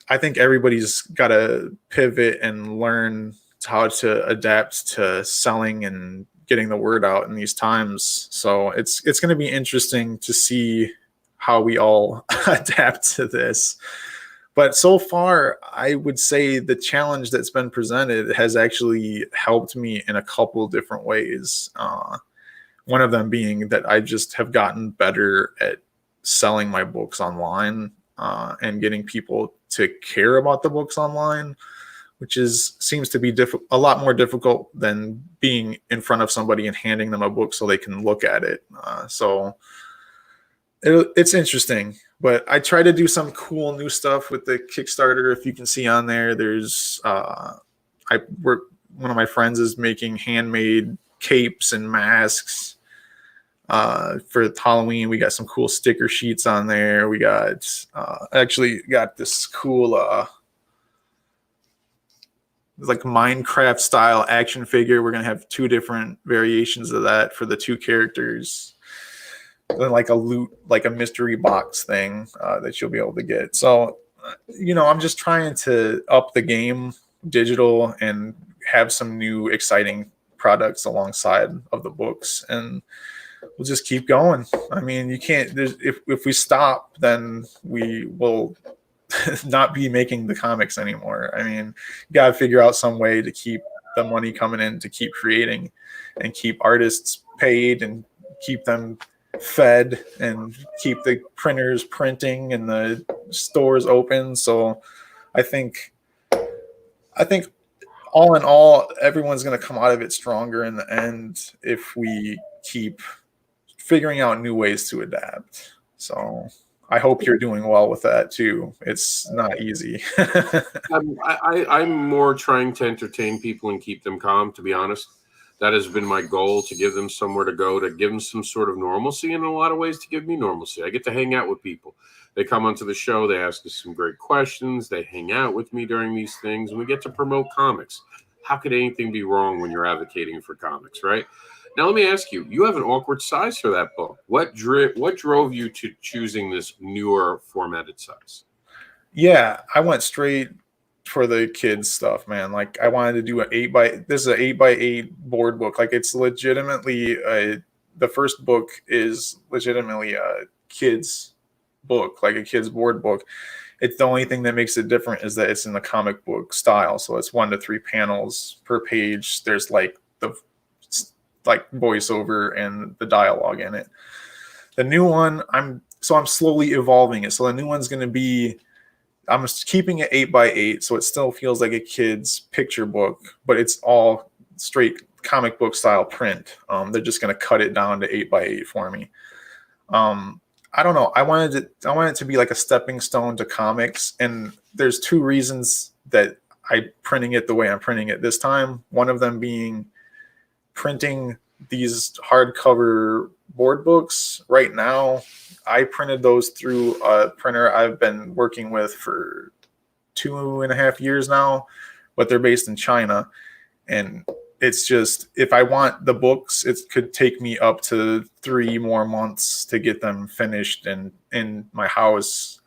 I think everybody's got to pivot and learn how to adapt to selling and getting the word out in these times. So it's going to be interesting to see how we all adapt to this. But so far, I would say the challenge that's been presented has actually helped me in a couple different ways. One of them being that I just have gotten better at selling my books online and getting people to care about the books online, which seems to be a lot more difficult than being in front of somebody and handing them a book so they can look at it. So it's interesting. But I try to do some cool new stuff with the Kickstarter. If you can see on there, there's one of my friends is making handmade capes and masks for Halloween. We got some cool sticker sheets on there. We got actually got this cool like Minecraft style action figure. We're gonna have 2 different variations of that for the 2 characters. Then like a loot, like a mystery box thing that you'll be able to get. So, you know, I'm just trying to up the game digital and have some new exciting products alongside of the books, and we'll just keep going. I mean, you can't, if we stop, then we will not be making the comics anymore. I mean, you got to figure out some way to keep the money coming in, to keep creating and keep artists paid and keep them fed and keep the printers printing and the stores open. So I think all in all, everyone's going to come out of it stronger in the end if we keep figuring out new ways to adapt. So I hope you're doing well with that too. It's not easy. I'm more trying to entertain people and keep them calm, to be honest. That has been my goal, to give them somewhere to go, to give them some sort of normalcy, and in a lot of ways to give me normalcy. I get to hang out with people. They come onto the show, they ask us some great questions, they hang out with me during these things, and we get to promote comics. How could anything be wrong when you're advocating for comics, right? Now, let me ask you, you have an awkward size for that book. What drove you to choosing this newer formatted size? Yeah, I went straight for the kids stuff, man. Like I wanted to do this is an 8x8 board book. Like it's legitimately the first book is legitimately a kid's book, like a kid's board book. It's the only thing that makes it different is that it's in the comic book style. So it's 1 to 3 panels per page. There's like the voiceover and the dialogue in it. The new one, I'm slowly evolving it. So the new one's going to be, I'm keeping it 8x8, so it still feels like a kid's picture book, but it's all straight comic book style print. They're just going to cut it down to 8x8 for me. I don't know. I wanted it to be like a stepping stone to comics, and there's 2 reasons that I'm printing it the way I'm printing it this time. One of them being printing these hardcover board books right now. I printed those through a printer I've been working with for 2.5 years now, but they're based in China. And it's just, if I want the books, it could take me up to 3 more months to get them finished and in my house.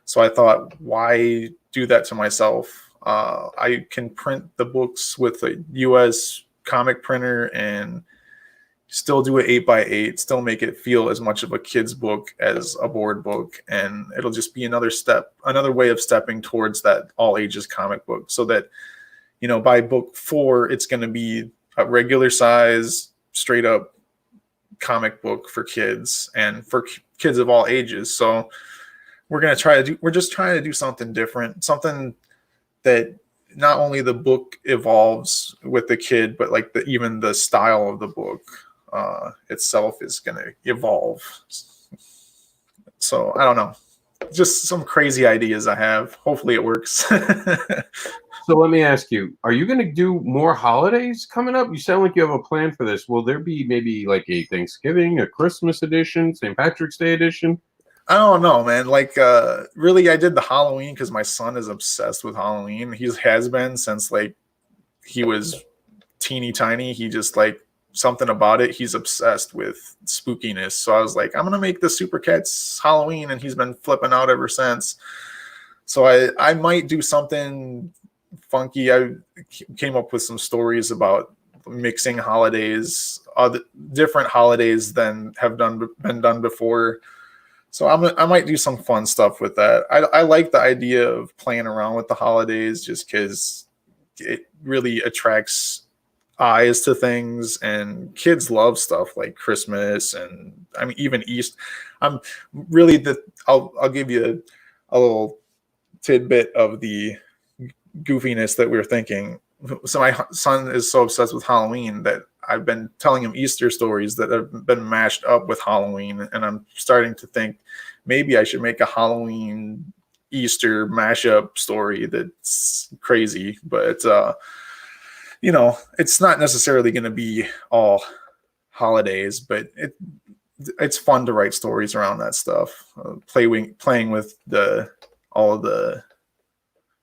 So I thought, why do that to myself? I can print the books with a US comic printer and still do it 8x8, still make it feel as much of a kid's book as a board book. And it'll just be another way of stepping towards that all ages comic book, so that, you know, by book 4, it's going to be a regular size, straight up comic book for kids and for kids of all ages. So we're just trying to do something different, something that not only the book evolves with the kid, but like even the style of the book itself is going to evolve. So I don't know, just some crazy ideas I have. Hopefully it works. So let me ask you, are you going to do more holidays coming up? You sound like you have a plan for this. Will there be maybe like a Thanksgiving, a Christmas edition, St. Patrick's Day edition? I don't know, man. Like, really, I did the Halloween because my son is obsessed with Halloween. He has been since like he was teeny tiny. He just like something about it. He's obsessed with spookiness. So I was like, I'm gonna make the Super Cats Halloween, and he's been flipping out ever since. So I might do something funky. I came up with some stories about mixing holidays, other different holidays than have been done before. So I might do some fun stuff with that. I like the idea of playing around with the holidays just because it really attracts eyes to things, and kids love stuff like Christmas, and I mean even Easter. I'm really I'll give you a little tidbit of the goofiness that we were thinking. So my son is so obsessed with Halloween that I've been telling him Easter stories that have been mashed up with Halloween, and I'm starting to think maybe I should make a Halloween Easter mashup story that's crazy. But you know, it's not necessarily going to be all holidays, but it's fun to write stories around that stuff. Playing with all of the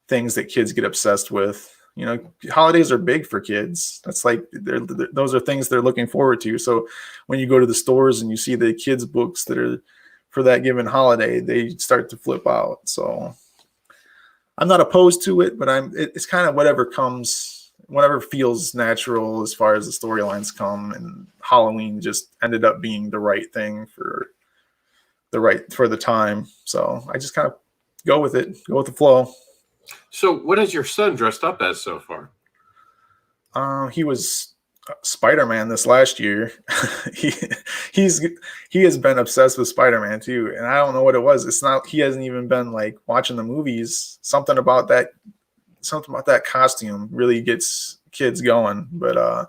things that kids get obsessed with. You know, holidays are big for kids. That's like those are things they're looking forward to. So when you go to the stores and you see the kids' books that are for that given holiday, they start to flip out. So I'm not opposed to it, but it's kind of whatever feels natural as far as the storylines come. And Halloween just ended up being the right thing for the time. So I just kind of go with the flow. So what has your son dressed up as so far? He was Spider-Man this last year. he has been obsessed with Spider-Man too, and I don't know what it was. It's not, he hasn't even been like watching the movies. Something about that costume really gets kids going. But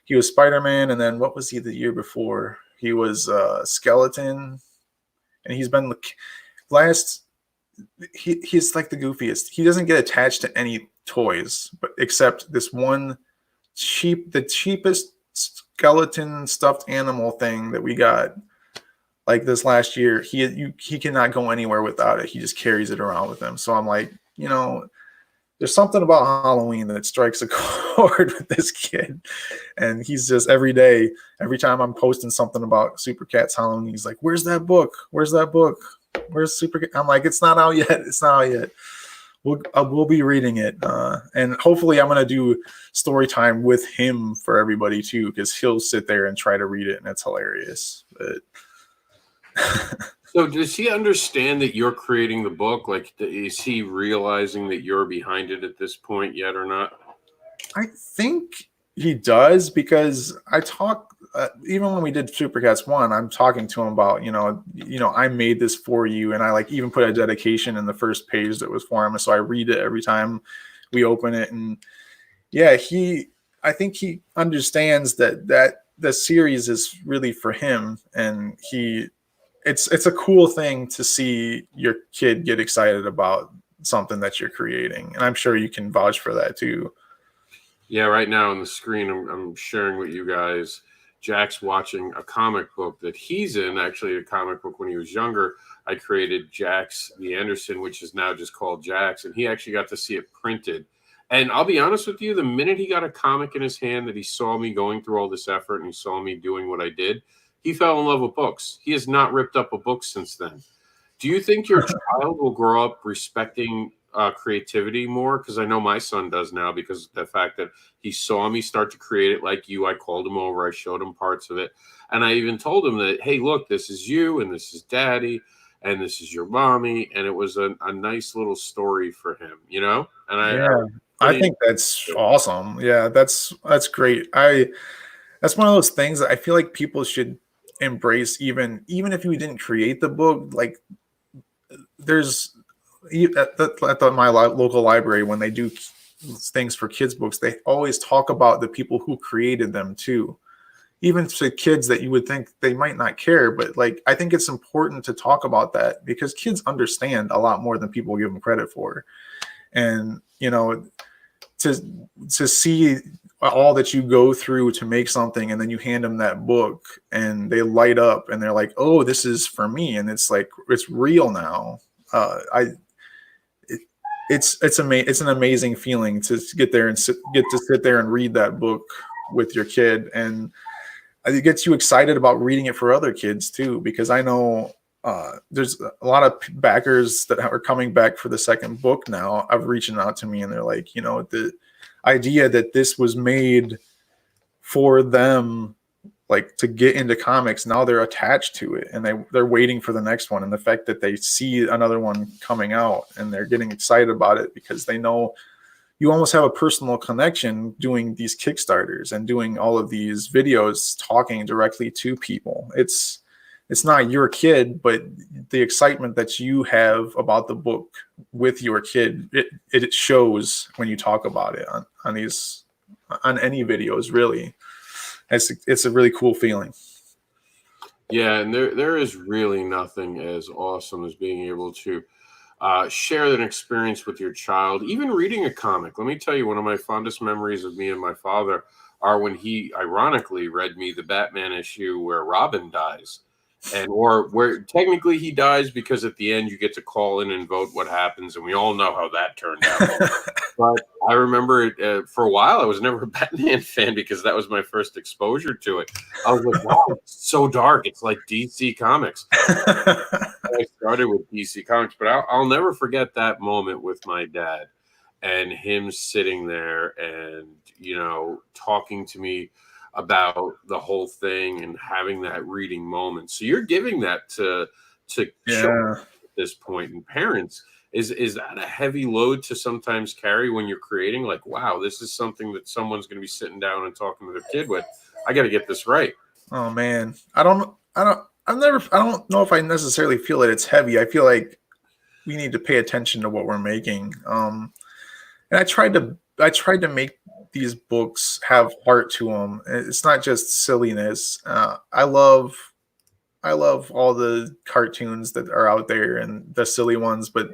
he was Spider-Man, and then what was he the year before? He was Skeleton, and he's been he's like the goofiest. He doesn't get attached to any toys, but except this one the cheapest skeleton stuffed animal thing that we got like this last year. He cannot go anywhere without it. He just carries it around with him. So I'm like, you know, there's something about Halloween that strikes a chord with this kid. And he's just every time I'm posting something about Super Cats Halloween, he's like, where's that book? Where's that book? Where's Super Cat? I'm like, it's not out yet. It's not out yet. We'll be reading it. And hopefully I'm going to do story time with him for everybody too, because he'll sit there and try to read it, and it's hilarious. But So does he understand that you're creating the book? Like, is he realizing that you're behind it at this point yet or not? I think he does, because I talk even when we did Super Cats 1, I'm talking to him about, you know, I made this for you, and I like even put a dedication in the first page that was for him, so I read it every time we open it. And yeah, I think he understands that the series is really for him, and it's a cool thing to see your kid get excited about something that you're creating, and I'm sure you can vouch for that too. Yeah, right now on the screen, I'm sharing with you guys. Jack's watching a comic book that he's in, actually a comic book when he was younger. I created Jax the Anderson, which is now just called Jax, and he actually got to see it printed. And I'll be honest with you, the minute he got a comic in his hand, that he saw me going through all this effort and he saw me doing what I did, he fell in love with books. He has not ripped up a book since then. Do you think your child will grow up respecting creativity more? Because I know my son does now, because of the fact that he saw me start to create it like you. I called him over, I showed him parts of it, and I even told him that, hey, look, this is you, and this is Daddy, and this is your mommy, and it was a nice little story for him, you know. And I think that's awesome. Yeah, that's great. That's one of those things that I feel like people should embrace, even if you didn't create the book. Like, there's at my local library, when they do things for kids books, they always talk about the people who created them too, even to kids that you would think they might not care. But like, I think it's important to talk about that, because kids understand a lot more than people give them credit for. And you know, to see all that you go through to make something, and then you hand them that book and they light up and they're like, oh, this is for me, and it's like, it's real now. It's an amazing feeling to get there and get to sit there and read that book with your kid, and it gets you excited about reading it for other kids too, because I know there's a lot of backers that are coming back for the second book now. I've reaching out to me, and they're like, you know, the idea that this was made for them, like, to get into comics, now they're attached to it, and they're waiting for the next one. And the fact that they see another one coming out and they're getting excited about it, because they know you almost have a personal connection doing these Kickstarters and doing all of these videos, talking directly to people. It's not your kid, but the excitement that you have about the book with your kid, it shows when you talk about it on any videos, really. It's a really cool feeling. Yeah, and there is really nothing as awesome as being able to share an experience with your child, even reading a comic. Let me tell you, one of my fondest memories of me and my father are when he ironically read me the Batman issue where Robin dies. Or where technically he dies, because at the end you get to call in and vote what happens, and we all know how that turned out. But I remember it, for a while I was never a Batman fan, because that was my first exposure to it. I was like, wow, it's so dark. It's like DC Comics. I started with DC Comics, but I'll never forget that moment with my dad and him sitting there and, you know, talking to me about the whole thing and having that reading moment. So you're giving that to children at this point, and parents. Is that a heavy load to sometimes carry when you're creating? Like, wow, this is something that someone's going to be sitting down and talking to their kid with. I got to get this right. Oh man, I don't know if I necessarily feel that it's heavy. I feel like we need to pay attention to what we're making. And I tried to make these books have heart to them. It's not just silliness. I love all the cartoons that are out there and the silly ones, but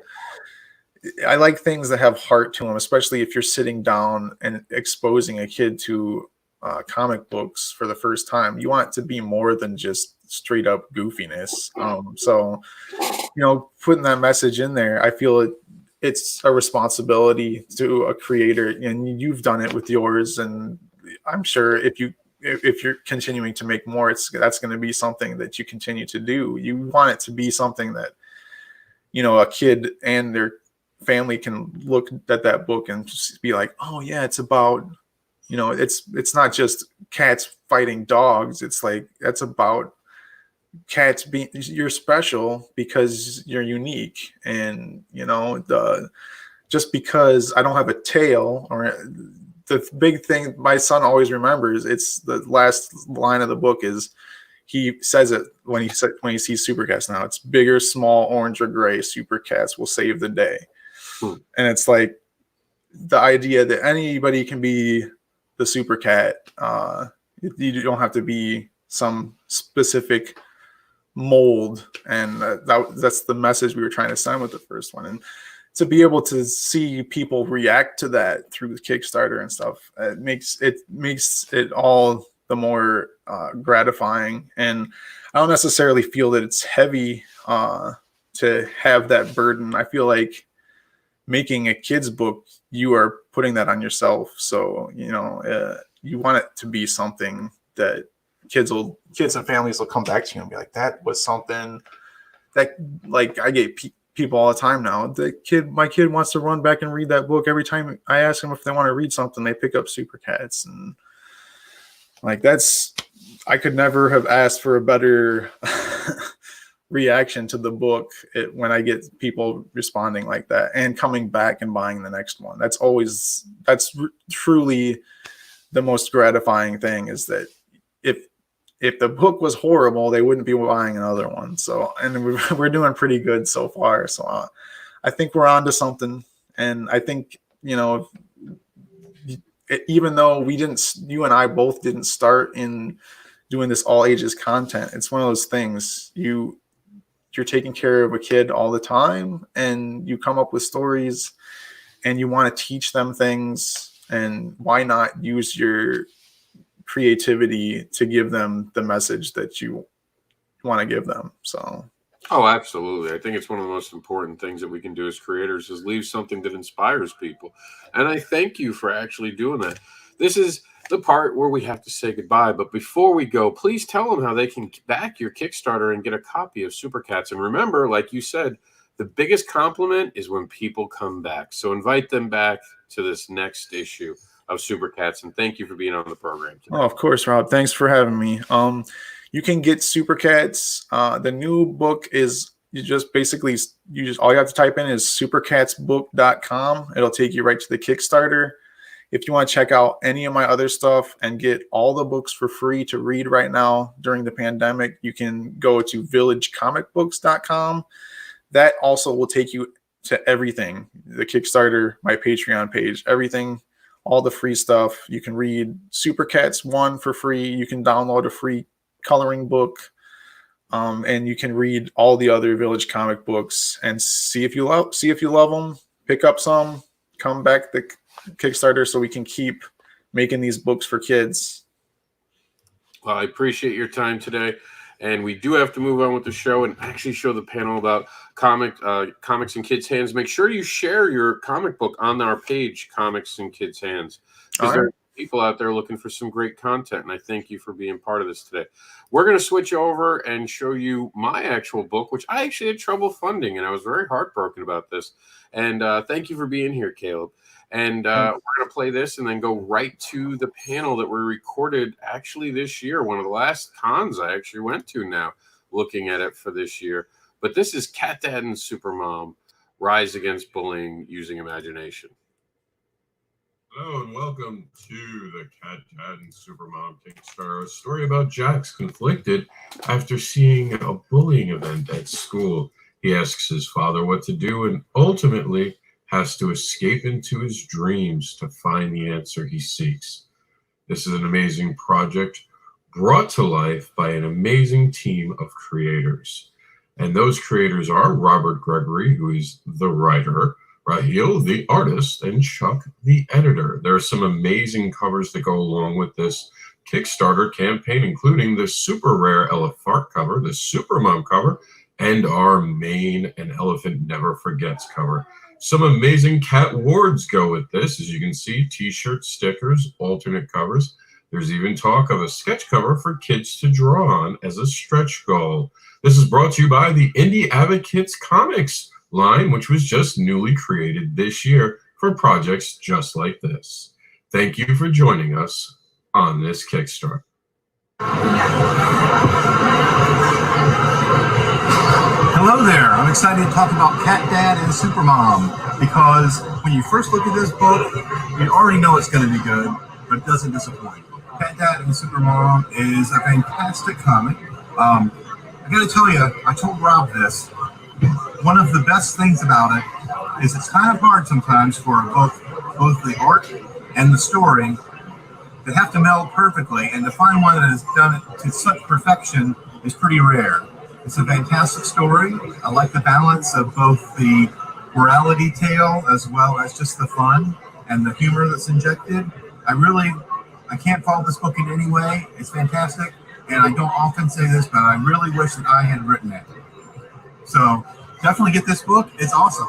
I like things that have heart to them, especially if you're sitting down and exposing a kid to comic books for the first time. You want it to be more than just straight up goofiness. So, you know, putting that message in there, I feel it's a responsibility to a creator, and you've done it with yours. And I'm sure if you're continuing to make more, that's going to be something that you continue to do. You want it to be something that, you know, a kid and their family can look at that book and just be like, oh yeah, it's about, you know, it's not just cats fighting dogs. It's like, that's about cats being, you're special because you're unique. And, you know, just because I don't have a tail, or the big thing my son always remembers, it's the last line of the book is, he says it when he sees Super Cats now. It's bigger, small, orange, or gray. Super Cats will save the day. And it's like the idea that anybody can be the Super Cat. You don't have to be some specific mold. And that's the message we were trying to send with the first one. And to be able to see people react to that through the Kickstarter and stuff, it makes it all the more gratifying. And I don't necessarily feel that it's heavy to have that burden. I feel like making a kid's book, you are putting that on yourself. So, you want it to be something that kids and families will come back to you and be like, that was something that, like, I get people all the time now. My kid wants to run back and read that book. Every time I ask them if they want to read something, they pick up Super Cats. And like, I could never have asked for a better reaction to the book when I get people responding like that and coming back and buying the next one. That's truly the most gratifying thing, is that if the book was horrible, they wouldn't be buying another one. So, and we're doing pretty good so far. So I think we're on to something. And I think, even though you and I both didn't start in doing this all ages content, it's one of those things. You're taking care of a kid all the time, and you come up with stories and you want to teach them things, and why not use your creativity to give them the message that you want to give them. So Oh, absolutely. I think it's one of the most important things that we can do as creators is leave something that inspires people. And I thank you for actually doing that. This is the part where we have to say goodbye. But before we go, please tell them how they can back your Kickstarter and get a copy of Super Cats. And remember, like you said, the biggest compliment is when people come back. So invite them back to this next issue of Super Cats. And thank you for being on the program today. Oh, of course, Rob. Thanks for having me. You can get Super Cats. The new book is all you have to type in is supercatsbook.com. It'll take you right to the Kickstarter. If you want to check out any of my other stuff and get all the books for free to read right now during the pandemic, you can go to villagecomicbooks.com. That also will take you to everything. The Kickstarter, my Patreon page, everything, all the free stuff. You can read Super Cats 1 for free. You can download a free coloring book, and you can read all the other Village comic books and see if you love them. Pick up some, come back the Kickstarter so we can keep making these books for kids. Well, I appreciate your time today, and we do have to move on with the show and actually show the panel about comics in kids' hands. Make sure you share your comic book on our page, Comics in Kids' Hands, because there are people out there looking for some great content, and I thank you for being part of this today. We're going to switch over and show you my actual book, which I actually had trouble funding, and I was very heartbroken about this. And thank you for being here, Caleb. And we're going to play this and then go right to the panel that we recorded actually this year. One of the last cons I actually went to now, looking at it for this year. But this is Cat Dad and Supermom, Rise Against Bullying Using Imagination. Hello and welcome to the Cat Dad and Supermom Kickstarter, a story about Jax conflicted after seeing a bullying event at school. He asks his father what to do and ultimately has to escape into his dreams to find the answer he seeks. This is an amazing project brought to life by an amazing team of creators. And those creators are Robert Gregory, who is the writer, Raheel, the artist, and Chuck, the editor. There are some amazing covers that go along with this Kickstarter campaign, including the super rare Ella Fart cover, the Supermom cover, and our main An Elephant Never Forgets cover. Some amazing cat wards go with this, as you can see, t-shirts, stickers, alternate covers. There's even talk of a sketch cover for kids to draw on as a stretch goal. This is brought to you by the Indie Advocates Comics line, which was just newly created this year for projects just like this. Thank you for joining us on this Kickstarter. Hello there. I'm excited to talk about Cat Dad and Supermom because when you first look at this book, you already know it's going to be good, but it doesn't disappoint. Cat Dad and Supermom is a fantastic comic. I got to tell you, I told Rob this. One of the best things about it is it's kind of hard sometimes for both the art and the story that have to meld perfectly, and to find one that has done it to such perfection is pretty rare. It's a fantastic story. I like the balance of both the morality tale as well as just the fun and the humor that's injected. I can't fault this book in any way. It's fantastic, and I don't often say this, but I really wish that I had written it. So definitely get this book. It's awesome.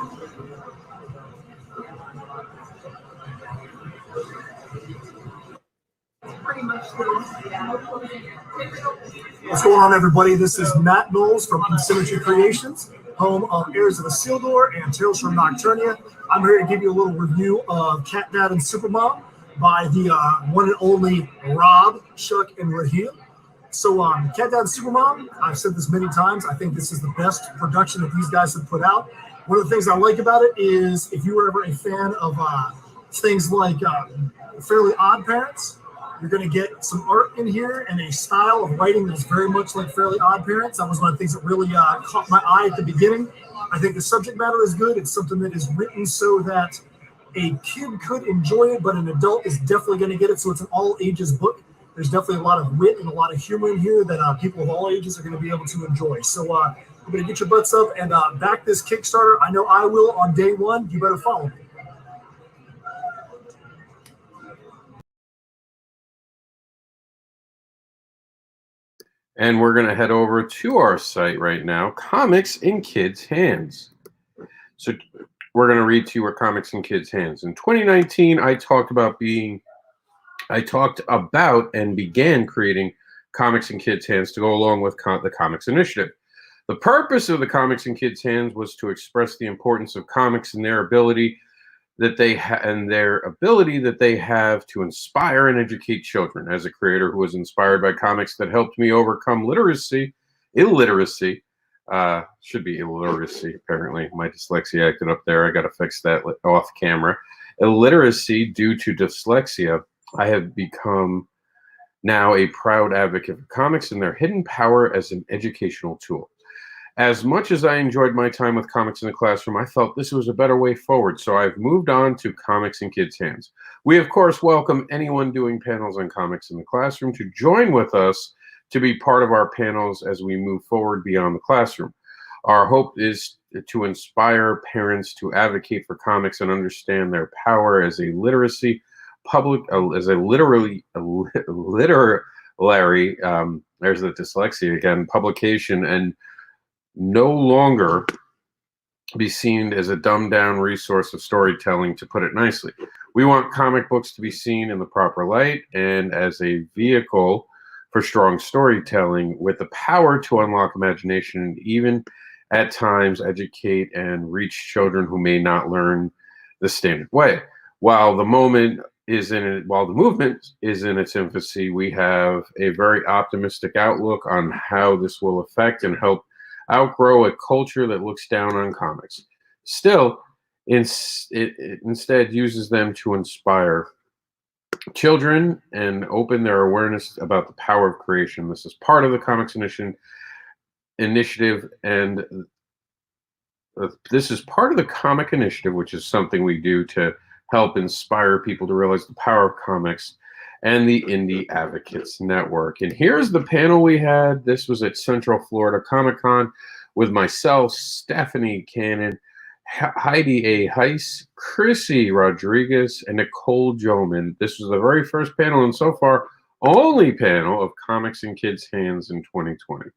What's going on, everybody? This is Matt Knowles from Symmetry Creations, home of Heirs of Isildur and Tales from Nocturnia. I'm here to give you a little review of Cat Dad and Supermom by the one and only Rob, Chuck, and Raheel. So Cat Dad and Supermom, I've said this many times, I think this is the best production that these guys have put out. One of the things I like about it is if you were ever a fan of things like Fairly Odd Parents, you're going to get some art in here and a style of writing that's very much like Fairly Odd Parents. That was one of the things that really caught my eye at the beginning. I think the subject matter is good. It's something that is written so that a kid could enjoy it, but an adult is definitely going to get it. So it's an all ages book. There's definitely a lot of wit and a lot of humor in here that people of all ages are going to be able to enjoy. So you're going to get your butts up and back this Kickstarter. I know I will on day one. You better follow me. And we're going to head over to our site right now, Comics in Kids' Hands. So we're going to read to you our Comics in Kids' Hands. In 2019, I talked about and began creating Comics in Kids' Hands to go along with the Comics Initiative. The purpose of the Comics in Kids' Hands was to express the importance of comics and their ability that they have to inspire and educate children. As a creator who was inspired by comics that helped me overcome illiteracy, should be illiteracy, apparently. My dyslexia acted up there. I got to fix that off camera. Illiteracy due to dyslexia, I have become now a proud advocate for comics and their hidden power as an educational tool. As much as I enjoyed my time with comics in the classroom, I felt this was a better way forward, so I've moved on to Comics in Kids' Hands. We, of course, welcome anyone doing panels on comics in the classroom to join with us to be part of our panels as we move forward beyond the classroom. Our hope is to inspire parents to advocate for comics and understand their power as a literary, there's the dyslexia again, publication, and no longer be seen as a dumbed-down resource of storytelling, to put it nicely. We want comic books to be seen in the proper light and as a vehicle for strong storytelling with the power to unlock imagination and even at times educate and reach children who may not learn the standard way. While the movement is in its infancy, we have a very optimistic outlook on how this will affect and help outgrow a culture that looks down on comics. Still, it instead uses them to inspire children and open their awareness about the power of creation. This is part of the Comics Initiative, and this is part of the Comic Initiative, which is something we do to help inspire people to realize the power of comics, and the Indie Advocates Network. And here's the panel we had. This was at Central Florida Comic-Con with myself, Stephanie Cannon, Heidi A. Heiss, Chrissy Rodriguez, and Nicole Joman. This was the very first panel, and so far, only panel of Comics in Kids' Hands in 2020.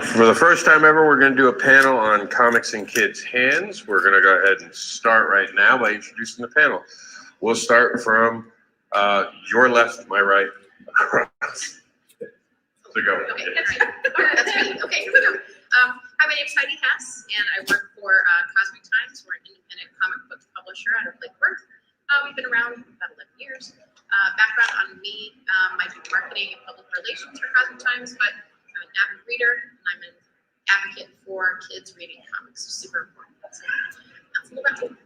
For the first time ever, we're going to do a panel on Comics in Kids' Hands. We're going to go ahead and start right now by introducing the panel. We'll start from your left, my right. So go. Okay, that's me. Okay, here we go. Hi, my name's Heidi Hess, and I work for Cosmic Times. We're an independent comic book publisher out of Lake Worth. We've been around about 11 years. Background on me, I do marketing and public relations for Cosmic Times, but I'm an avid reader, and I'm an advocate for kids reading comics. It's super important. So, that's about me.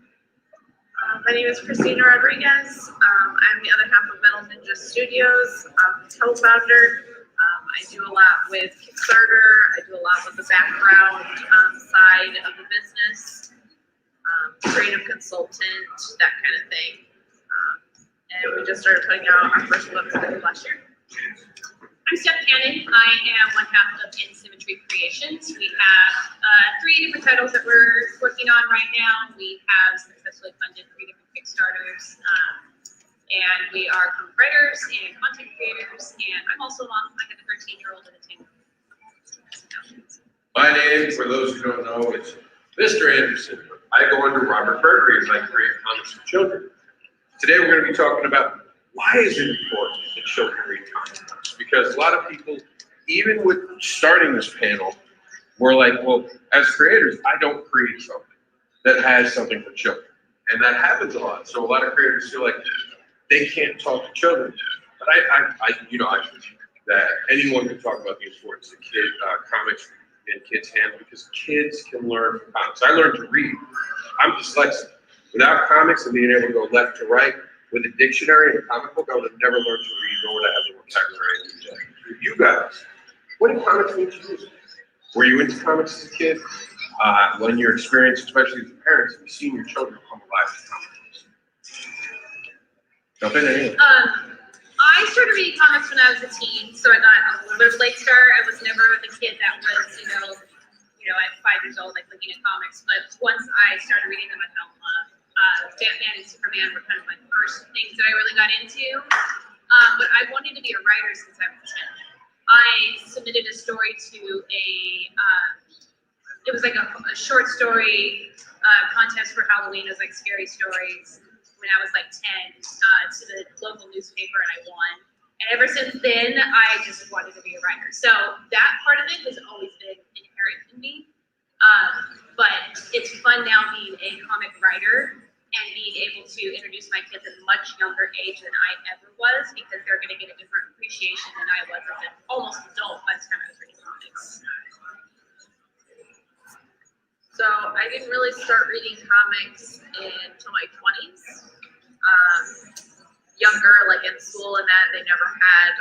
My name is Christina Rodriguez. I'm the other half of Metal Ninja Studios. I'm co-founder. I do a lot with Kickstarter. I do a lot with the background side of the business, creative consultant, that kind of thing. And we just started putting out our first book last year. I'm Steph Cannon. I am one half of In Symmetry Creations. We have 3 different titles that we're working on right now. We have successfully funded 3 different Kickstarters. And we are comic writers and content creators. And I'm also mom. I have a 13-year-old and a 10-year-old. My name, for those who don't know, is Mr. Anderson. I go under Robert Gregory as I create comics for children. Today we're going to be talking about why is it important that children read comic books? Because a lot of people, even with starting this panel, we're like, well, as creators, I don't create something that has something for children. And that happens a lot. So a lot of creators feel like they can't talk to children. But I think that anyone can talk about the importance of comics in kids' hands, because kids can learn from comics. I learned to read. I'm dyslexic. Without comics and being able to go left to right with a dictionary and a comic book, I would have never learned to read, nor would I have the vocabulary I do today. You guys, what do comics mean to you? Were you into comics as a kid? When your experience, especially as parents, have you seen your children come alive with comic books? Jump in anyway. I started reading comics when I was a teen, so I got a little bit of a late start. I was never the kid that was, at 5 years old, like looking at comics. But once I started reading them, I fell in love. Batman and Superman were kind of my first things that I really got into. But I wanted to be a writer since I was 10. I submitted a story to it was like a short story contest for Halloween. It was like scary stories when I was like 10 to the local newspaper, and I won. And ever since then, I just wanted to be a writer. So that part of it has always been inherent in me. But it's fun now being a comic writer and being able to introduce my kids at a much younger age than I ever was, because they're going to get a different appreciation than I was as an almost adult by the time I was reading comics. So I didn't really start reading comics until my 20s. Younger, like in school and that, they never had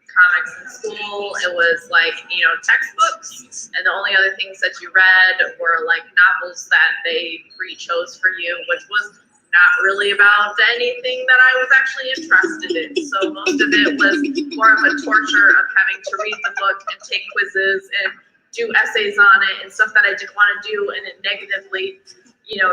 comics in school. It was like, textbooks, and the only other things that you read were like novels that they pre-chose for you, which was not really about anything that I was actually interested in. So most of it was more of a torture of having to read the book and take quizzes and do essays on it and stuff that I didn't want to do, and it negatively,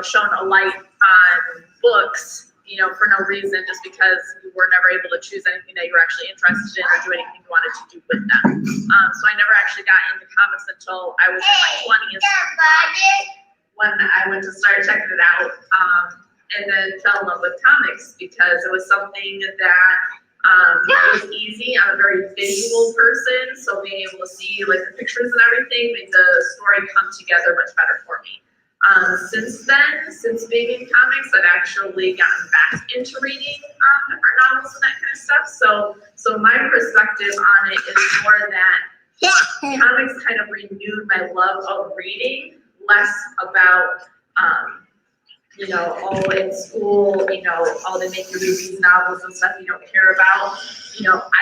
shone a light on books, for no reason, just because you were never able to choose anything that you were actually interested in or do anything you wanted to do with them. So I never actually got into comics until I was in my 20s when I went to start checking it out, and then fell in love with comics because it was something that it was easy. I'm a very visual person, so being able to see like the pictures and everything made the story come together much better for me. Since then, since being in comics, I've actually gotten back into reading different novels and that kind of stuff. So my perspective on it is more that comics kind of renewed my love of reading, less about in school, they make you read these novels and stuff you don't care about.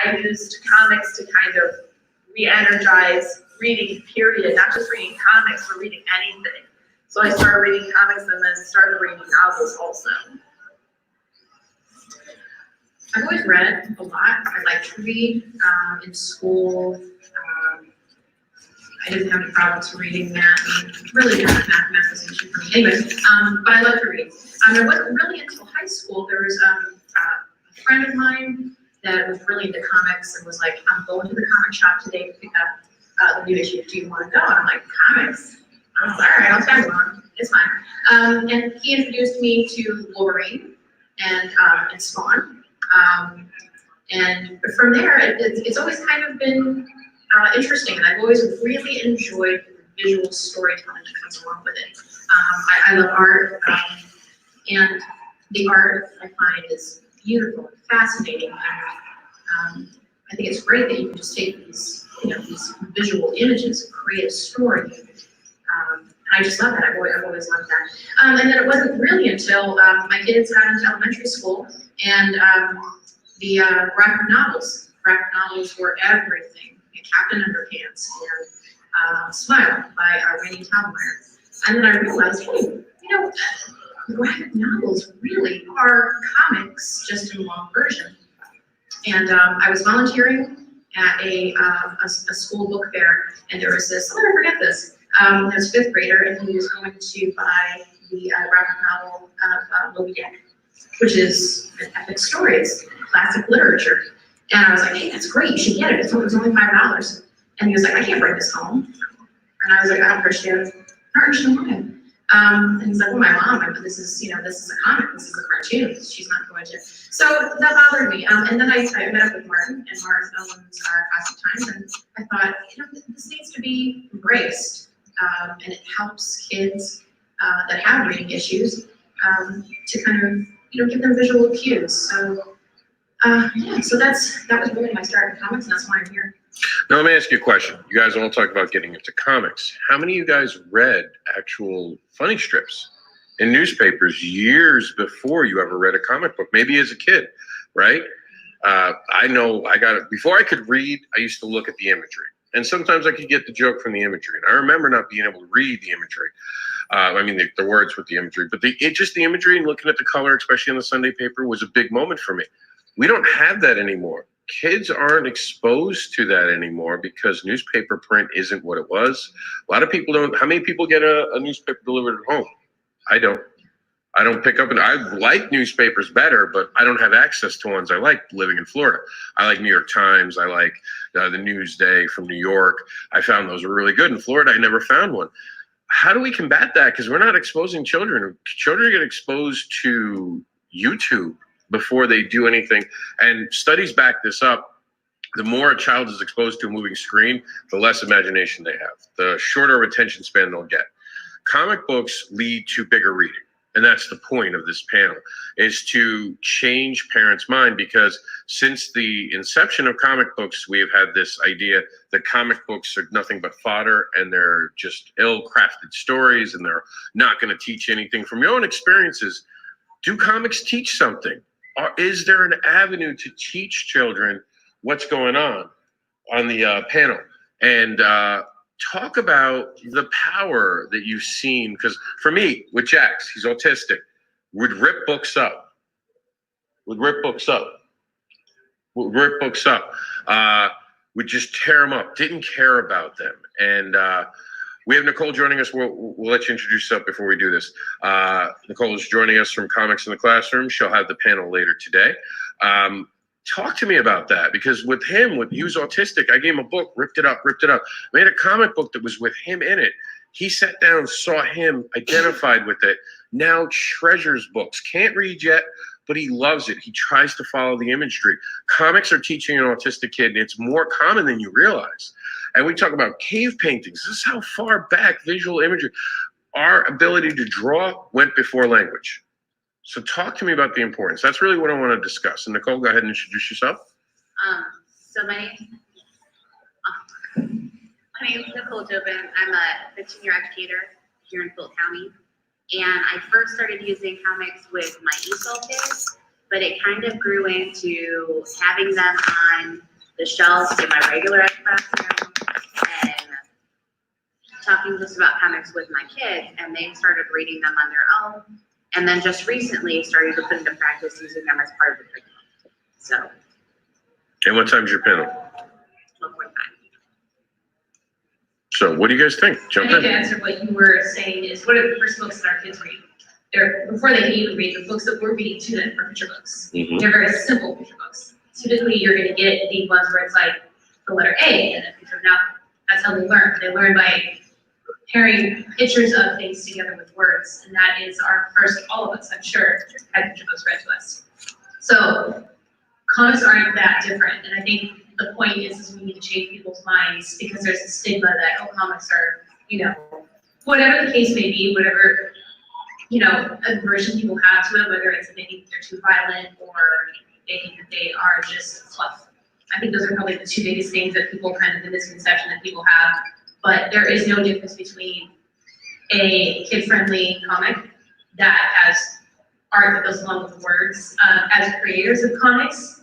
I used comics to kind of re-energize reading, period, not just reading comics, but reading anything. So I started reading comics and then started reading novels also. I've always read a lot. I like to read. In school, I didn't have any problems reading that. Really not math issue for me. Anyways, but I love to read. It wasn't really until high school. There was a friend of mine that was really into comics and was like, I'm going to the comic shop today to pick up the new issue. Do you want to go? And I'm like, comics? I was like, all right, I'll tag along. It's fine. And he introduced me to Wolverine and Spawn. And from there, it's always kind of been interesting, and I've always really enjoyed the visual storytelling that comes along with it. I love art, and the art I find is beautiful and fascinating. And I think it's great that you can just take these, these visual images and create a story. And I just love that. I've always loved that. And then it wasn't really until my kids got into elementary school and the graphic novels. Graphic novels were everything. Captain Underpants and Smile by Rainey Talmeyer. And then I realized, hey, graphic novels really are comics, just in a long version. And I was volunteering at a school book fair, and there was this, I'll never forget this, there was a 5th grader, and he was going to buy the graphic novel of Moby Dick, which is an epic story. It's classic literature. And I was like, hey, that's great, you should get it. It was only $5. And he was like, I can't bring this home. And I was like, I understand. not understand why. And he's like, well, my mom, this is a comic, this is a cartoon, she's not going to. So that bothered me. And then I met up with Martin, and Martin owns Cosmic Times, and I thought, this needs to be embraced, and it helps kids that have reading issues to kind of, give them visual cues. So so that was really my start in comics, and that's why I'm here. Now, let me ask you a question. You guys all talk about getting into comics. How many of you guys read actual funny strips in newspapers years before you ever read a comic book? Maybe as a kid, right? I know before I could read, I used to look at the imagery. And sometimes I could get the joke from the imagery. And I remember not being able to read the imagery. The words with the imagery. But just the imagery and looking at the color, especially on the Sunday paper, was a big moment for me. We don't have that anymore. Kids aren't exposed to that anymore because newspaper print isn't what it was. A lot of people don't. How many people get a newspaper delivered at home? I don't pick up, and I like newspapers better, but I don't have access to ones I like living in Florida. I like New York Times. I like the Newsday from New York. I found those were really good. In Florida, I never found one. How do we combat that? Because we're not exposing children. Children get exposed to YouTube before they do anything. And studies back this up. The more a child is exposed to a moving screen, the less imagination they have, the shorter attention span they'll get. Comic books lead to bigger reading. And that's the point of this panel, is to change parents' mind, because since the inception of comic books, we have had this idea that comic books are nothing but fodder, and they're just ill-crafted stories, and they're not going to teach anything. From your own experiences, do comics teach something? Or is there an avenue to teach children what's going on the panel? And talk about the power that you've seen, because for me, with Jax, he's autistic, would rip books up, would just tear them up, didn't care about them. And we have Nicole joining us. We'll let you introduce yourself before we do this. Nicole is joining us from Comics in the Classroom. She'll have the panel later today. Talk to me about that, because with him, when he was autistic, I gave him a book, ripped it up, made a comic book that was with him in it. He sat down, saw him, identified with it, now treasures books. Can't read yet, but he loves it. He tries to follow the imagery. Comics are teaching an autistic kid, and it's more common than you realize. And we talk about cave paintings. This is how far back visual imagery, our ability to draw went before language. So talk to me about the importance. That's really what I want to discuss. And Nicole, go ahead and introduce yourself. So my name is Nicole Jobin. I'm a 15-year educator here in Fulton County. And I first started using comics with my ESOL kids, but it kind of grew into having them on the shelves in my regular ed classroom and talking just about comics with my kids, and they started reading them on their own. And then just recently started to put into practice using them as part of the curriculum. So. And what time's your panel? 12:45. So what do you guys think? Jump I think in. to answer what you were saying is, what are the first books that our kids read? Before they can even read, the books that we're reading to them are picture books. Mhm. They're very simple picture books. Typically, you're going to get the ones where it's like the letter A and a picture of an apple. That's how they learn. They learn by pairing pictures of things together with words, and that is our first, all of us, I'm sure, had picture books read to us. So comics aren't that different, and I think the point is we need to change people's minds, because there's a stigma that, oh, comics are, whatever the case may be, whatever, aversion people have to it, whether it's they think they're too violent or they think that they are just fluff. I think those are probably the two biggest things that people kind of, the misconception that people have. But there is no difference between a kid-friendly comic that has art that goes along with words. As creators of comics,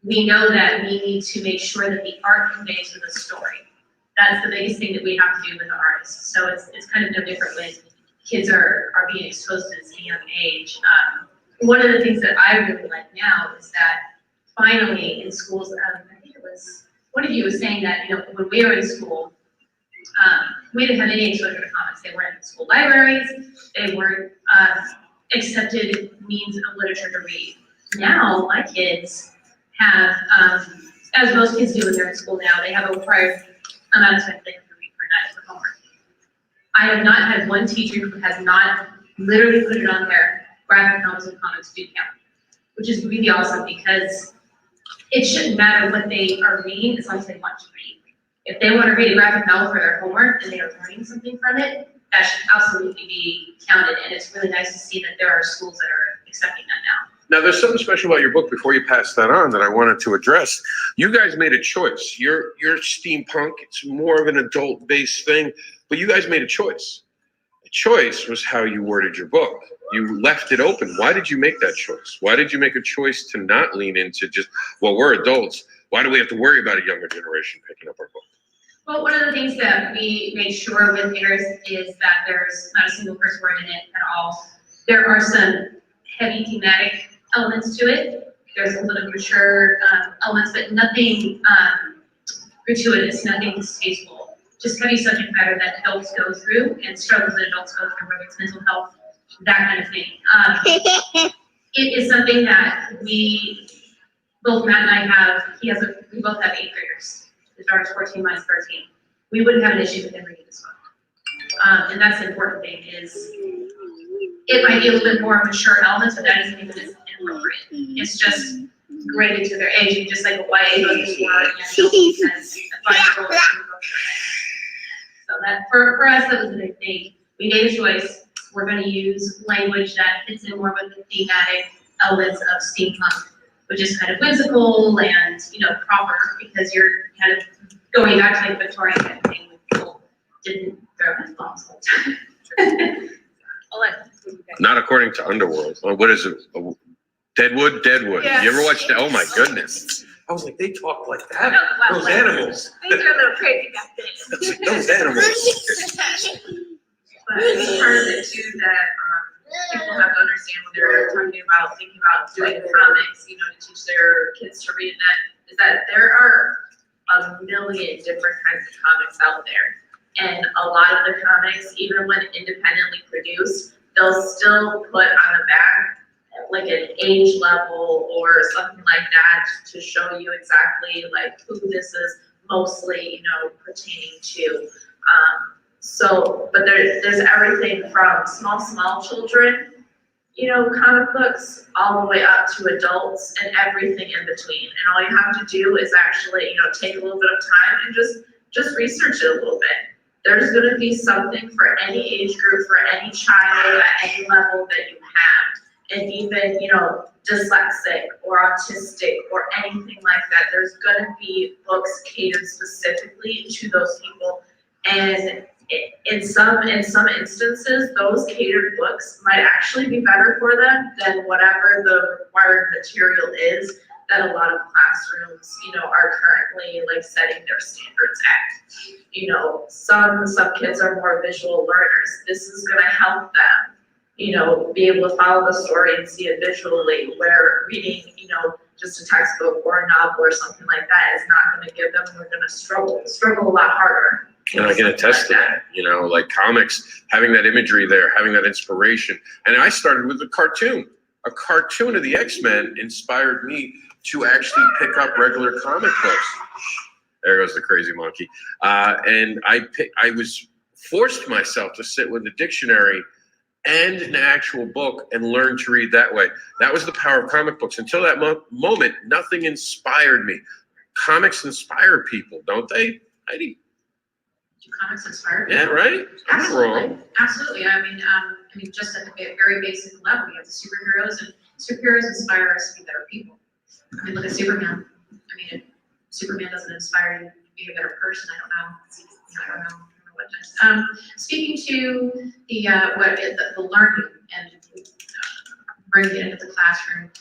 we know that we need to make sure that the art conveys to the story. That's the biggest thing that we have to do with the artists. So it's kind of no different when kids are being exposed to this young age. One of the things that I really like now is that finally in schools, I think it was, one of you was saying that, when we were in school, we didn't have any exposure to comics. They weren't in school libraries. They weren't accepted means of literature to read. Now, my kids have, as most kids do when they're in school now, they have a required amount of time they have to read per night for homework. I have not had one teacher who has not literally put it on their graphic novels and comics student count, which is really awesome because it shouldn't matter what they are reading as long as they want to read. If they want to read a graphic novel for their homework and they are learning something from it, that should absolutely be counted. And it's really nice to see that there are schools that are accepting that now. Now, there's something special about your book before you pass that on that I wanted to address. You guys made a choice. You're steampunk. It's more of an adult-based thing, but you guys made a choice. The choice was how you worded your book. You left it open. Why did you make that choice? Why did you make a choice to not lean into just, well, we're adults. Why do we have to worry about a younger generation picking up our book? Well, one of the things that we made sure with Heirs is that there's not a single curse word in it at all. There are some heavy thematic elements to it. There's a little mature elements, but nothing gratuitous, nothing distasteful. Just heavy subject matter that adults go through and struggles that adults go through, whether it's mental health, that kind of thing. It is something that both Matt and I have, we both have 8th graders. His daughter's 14, mine's 13. We wouldn't have an issue with him reading this book. And that's the important thing is, it might be a little bit more mature elements, but that doesn't mean that it's inappropriate. It's just graded to their age, and just like a YA book is for an adult says a 5-year-old. So that for us, that was a big thing. We made a choice. We're going to use language that fits in more with the thematic elements of steampunk, which is kind of whimsical and proper, because you're kind of going back to like Victorian kind of thing. People didn't throw his bombs all the time. Not according to Underworld. What is it? Deadwood? Deadwood. Yes. You ever watched that? Oh my goodness. I was like, they talk like that? No, Those animals. Things are a little crazy back then. Those animals. But it's part of it too that people have to understand when they're thinking about doing comics, to teach their kids to read, and that is that there are a million different kinds of comics out there. And a lot of the comics, even when independently produced, they'll still put on the back like an age level or something like that to show you exactly like who this is mostly, pertaining to. But there's everything from small children, comic books, all the way up to adults and everything in between. And all you have to do is actually, take a little bit of time and just research it a little bit. There's going to be something for any age group, for any child at any level that you have. And even, dyslexic or autistic or anything like that, there's going to be books catered specifically to those people. And in some instances, those catered books might actually be better for them than whatever the required material is that a lot of classrooms, are currently like setting their standards at. Some kids are more visual learners. This is going to help them, be able to follow the story and see it visually, where reading, just a textbook or a novel or something like that is not going to give them, they're going to struggle a lot harder. And I can attest to that, like comics, having that imagery there, having that inspiration. And I started with a cartoon. A cartoon of the X-Men inspired me to actually pick up regular comic books. There goes the crazy monkey. And I was forced myself to sit with a dictionary and an actual book and learn to read that way. That was the power of comic books. Until that moment, nothing inspired me. Comics inspire people, don't they, Heidi? Do comics inspire people? Yeah, right? Absolutely. Absolutely. I mean, just at the very basic level, you have the superheroes, and superheroes inspire us to be better people. I mean, look at Superman. I mean, if Superman doesn't inspire you to be a better person, I don't know what does. Speaking to the learning and bringing it into the classroom,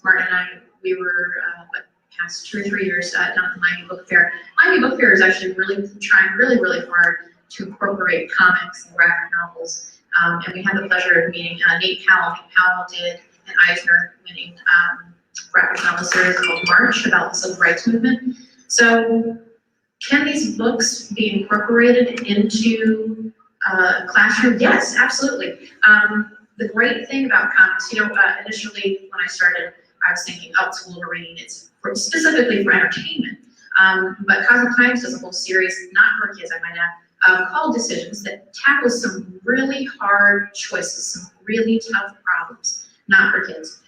Martin and I, we were past 2 or 3 years down at the Miami Book Fair. Miami Book Fair is actually really trying really hard to incorporate comics and graphic novels. And we had the pleasure of meeting Nate Powell. Nate Powell did an Eisner-winning graphic novel series called March about the civil rights movement. So can these books be incorporated into classroom? Yes, absolutely. The great thing about comics, initially when I started, I was thinking, it's a little reading, it's specifically for entertainment. But Cosmic Times does a whole series, not for kids, I might add, called Decisions that tackles some really hard choices, some really tough problems, not for kids.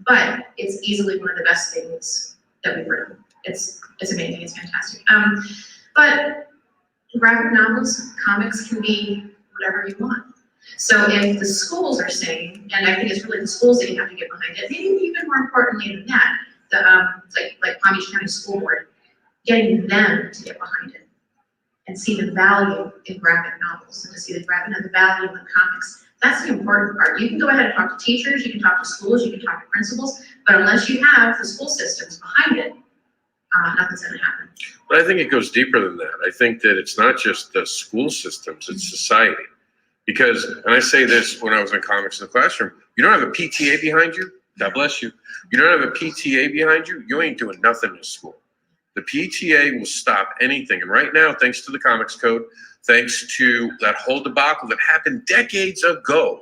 But it's easily one of the best things that we've written. It's amazing, it's fantastic. But graphic novels, comics can be whatever you want. So if the schools are saying, and I think it's really the schools that you have to get behind it, maybe even more importantly than that, like Palm Beach County School Board, getting them to get behind it and see the value in graphic novels and to see the value in comics. That's the important part. You can go ahead and talk to teachers, you can talk to schools, you can talk to principals, but unless you have the school systems behind it, nothing's going to happen. But I think it goes deeper than that. I think that it's not just the school systems, it's society. Because, and I say this when I was in comics in the classroom, you don't have a PTA behind you, God bless you. You don't have a PTA behind you, you ain't doing nothing in school. The PTA will stop anything. And right now, thanks to the Comics Code, thanks to that whole debacle that happened decades ago,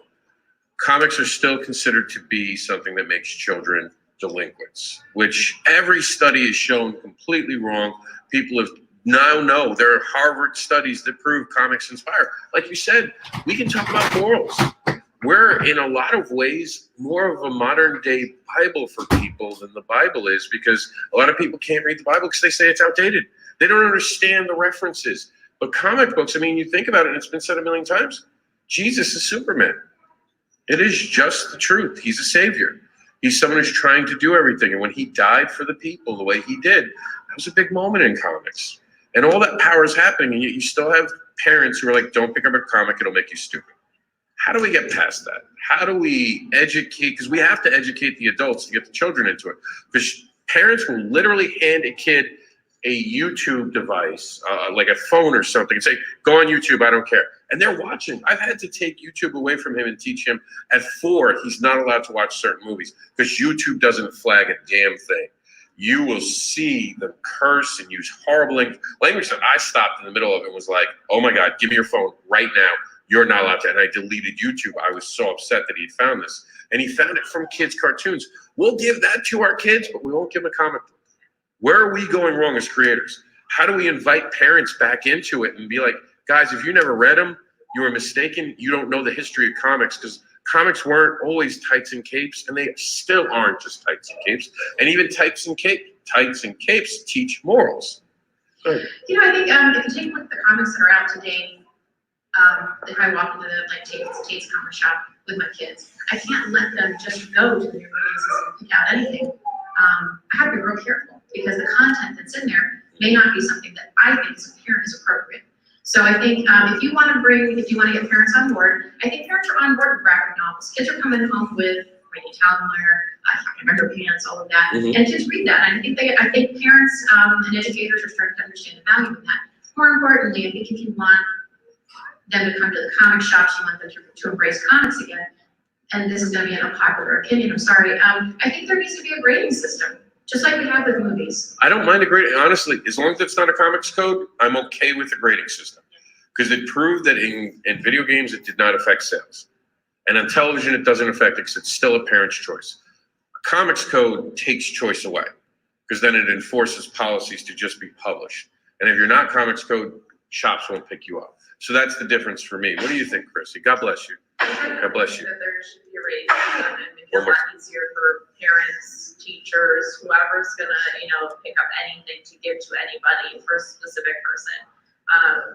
comics are still considered to be something that makes children delinquents, which every study has shown completely wrong. People have now know there are Harvard studies that prove comics inspire. Like you said, we can talk about morals. We're in a lot of ways more of a modern day Bible for people than the Bible is, because a lot of people can't read the Bible because they say it's outdated. They don't understand the references. But comic books, I mean, you think about it, and it's been said a million times, Jesus is Superman. It is just the truth. He's a savior. He's someone who's trying to do everything. And when he died for the people the way he did, that was a big moment in comics. And all that power is happening, and yet you still have parents who are like, don't pick up a comic, it'll make you stupid. How do we get past that? How do we educate? Because we have to educate the adults to get the children into it. Because parents will literally hand a kid a YouTube device, like a phone or something, and say, go on YouTube, I don't care. And they're watching. I've had to take YouTube away from him and teach him at 4, he's not allowed to watch certain movies because YouTube doesn't flag a damn thing. You will see them curse and use horrible language that I stopped in the middle of it and was like, oh my God, give me your phone right now. You're not allowed to. And I deleted YouTube. I was so upset that he'd found this. And he found it from kids' cartoons. We'll give that to our kids, but we won't give them a comic book. Where are we going wrong as creators? How do we invite parents back into it and be like, guys, if you never read them, you were mistaken. You don't know the history of comics, because comics weren't always tights and capes, and they still aren't just tights and capes. And even tights and capes teach morals. You know, I think if you take a look at the comics that are out today, if I walk into the Tate's comic shop with my kids, I can't let them just go to the new releases and pick out anything. I have to be real careful, because the content that's in there may not be something that I think as a parent is appropriate. So I think if you want to get parents on board, I think parents are on board with graphic novels. Kids are coming home with Rainy Talmeyer, Remember Pants, all of that, and kids read that. And I think parents and educators are starting to understand the value of that. More importantly, I think if you want them to come to the comic shops, you want them to embrace comics again, and this is going to be an unpopular opinion, I'm sorry, I think there needs to be a grading system, just like we have with movies. I don't mind a grading, honestly, as long as it's not a comics code, I'm okay with the grading system. Because it proved that in video games, it did not affect sales. And on television, it doesn't affect it because it's still a parent's choice. A comics code takes choice away, because then it enforces policies to just be published. And if you're not comics code, shops won't pick you up. So that's the difference for me. What do you think, Chrissy? God bless you. God bless you. That there should be a rating system and make it a lot easier for parents, teachers, whoever's gonna, pick up anything to give to anybody for a specific person.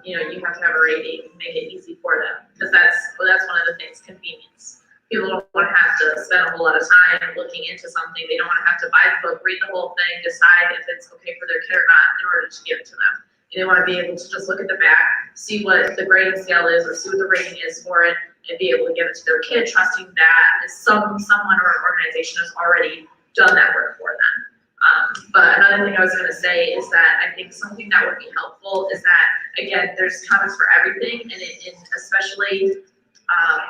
You have to have a rating, make it easy for them, because that's one of the things, convenience. People don't want to have to spend a whole lot of time looking into something. They don't want to have to buy the book, read the whole thing, decide if it's okay for their kid or not in order to give it to them. They want to be able to just look at the back, see what the grading scale is, or see what the rating is for it, and be able to give it to their kid, trusting that someone or an organization has already done that work for them. But another thing I was going to say is that I think something that would be helpful is that, again, there's comics for everything, and especially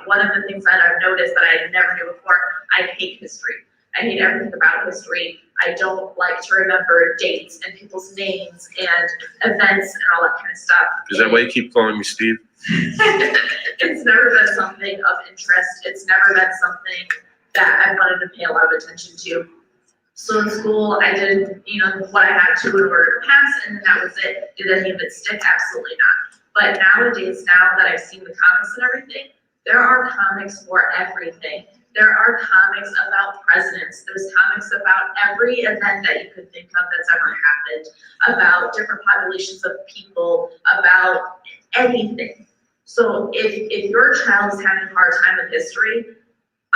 one of the things that I've noticed that I never knew before, I hate history. I hate everything about history. I don't like to remember dates and people's names and events and all that kind of stuff. Is that why you keep calling me Steve? It's never been something of interest. It's never been something that I wanted to pay a lot of attention to. So in school, I did, what I had to in order to pass, and that was it. Did any of it stick? Absolutely not. But nowadays, now that I've seen the comics and everything, there are comics for everything. There are comics about presidents. There's comics about every event that you could think of that's ever happened, about different populations of people, about anything. So if your child is having a hard time with history,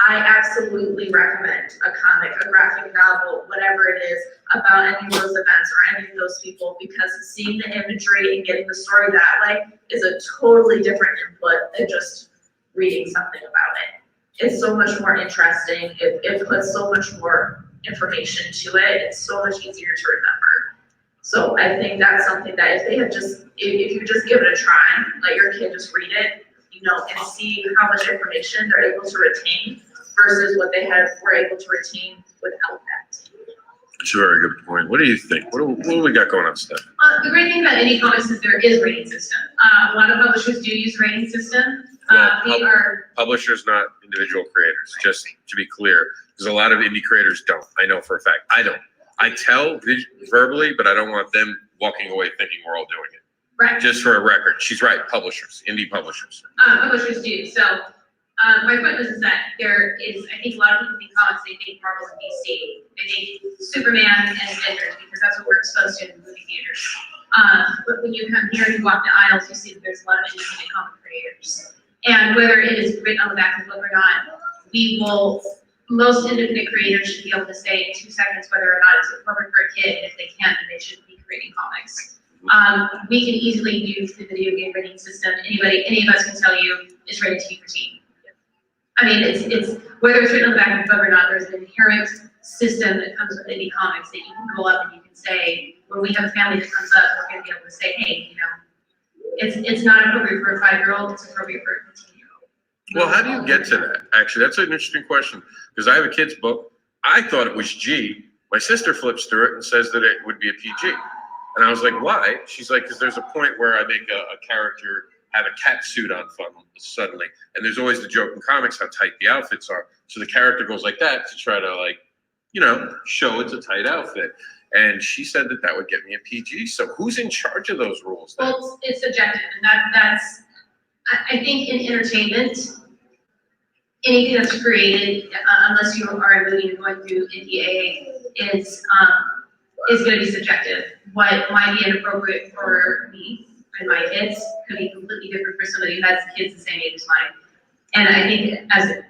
I absolutely recommend a comic, a graphic novel, whatever it is, about any of those events or any of those people, because seeing the imagery and getting the story that way is a totally different input than just reading something about it. It's so much more interesting. It puts so much more information to it. It's so much easier to remember. So I think that's something that if you just give it a try, let your kid just read it, and see how much information they're able to retain versus what they were able to retain without that. That's a very good point. What do you think? What do we got going on, Steph? The great thing about indie comics is there is rating system. A lot of publishers do use rating system. Publishers, not individual creators, just to be clear, because a lot of indie creators don't. I know for a fact. I don't. I tell verbally, but I don't want them walking away thinking we're all doing it. Right. Just for a record, she's right. Publishers, indie publishers. Publishers do. So my point was that there is, I think a lot of people think comics, they think Marvel and DC. They think Superman and Avengers because that's what we're exposed to in the movie theaters. But when you come here and you walk the aisles, you see that there's a lot of independent comic creators. And whether it is written on the back of the book or not, most independent creators should be able to say in 2 seconds whether or not it's appropriate for a kid, and if they can't, then they shouldn't be creating comics. We can easily use the video game rating system. Any of us can tell you it's rated T for teen. I mean, it's whether it's written on the back of the book or not, there's an inherent system that comes with indie comics that you can go up and you can say, when we have a family that comes up, we're going to be able to say, hey, it's not appropriate for a 5-year-old, it's appropriate for a 15-year-old. Well, how do you get to that? Actually, that's an interesting question, because I have a kid's book. I thought it was G. My sister flips through it and says that it would be a PG. And I was like, why? She's like, because there's a point where I make a character have a cat suit on suddenly. And there's always the joke in comics how tight the outfits are. So the character goes like that to try to show it's a tight outfit. And she said that would get me a PG. So who's in charge of those rules then? Well, it's subjective, and that's I think in entertainment, anything that's created, unless you are a movie going through NDAA, is going to be subjective. What might be inappropriate for me and my kids could be completely different for somebody who has kids the same age as mine. And I think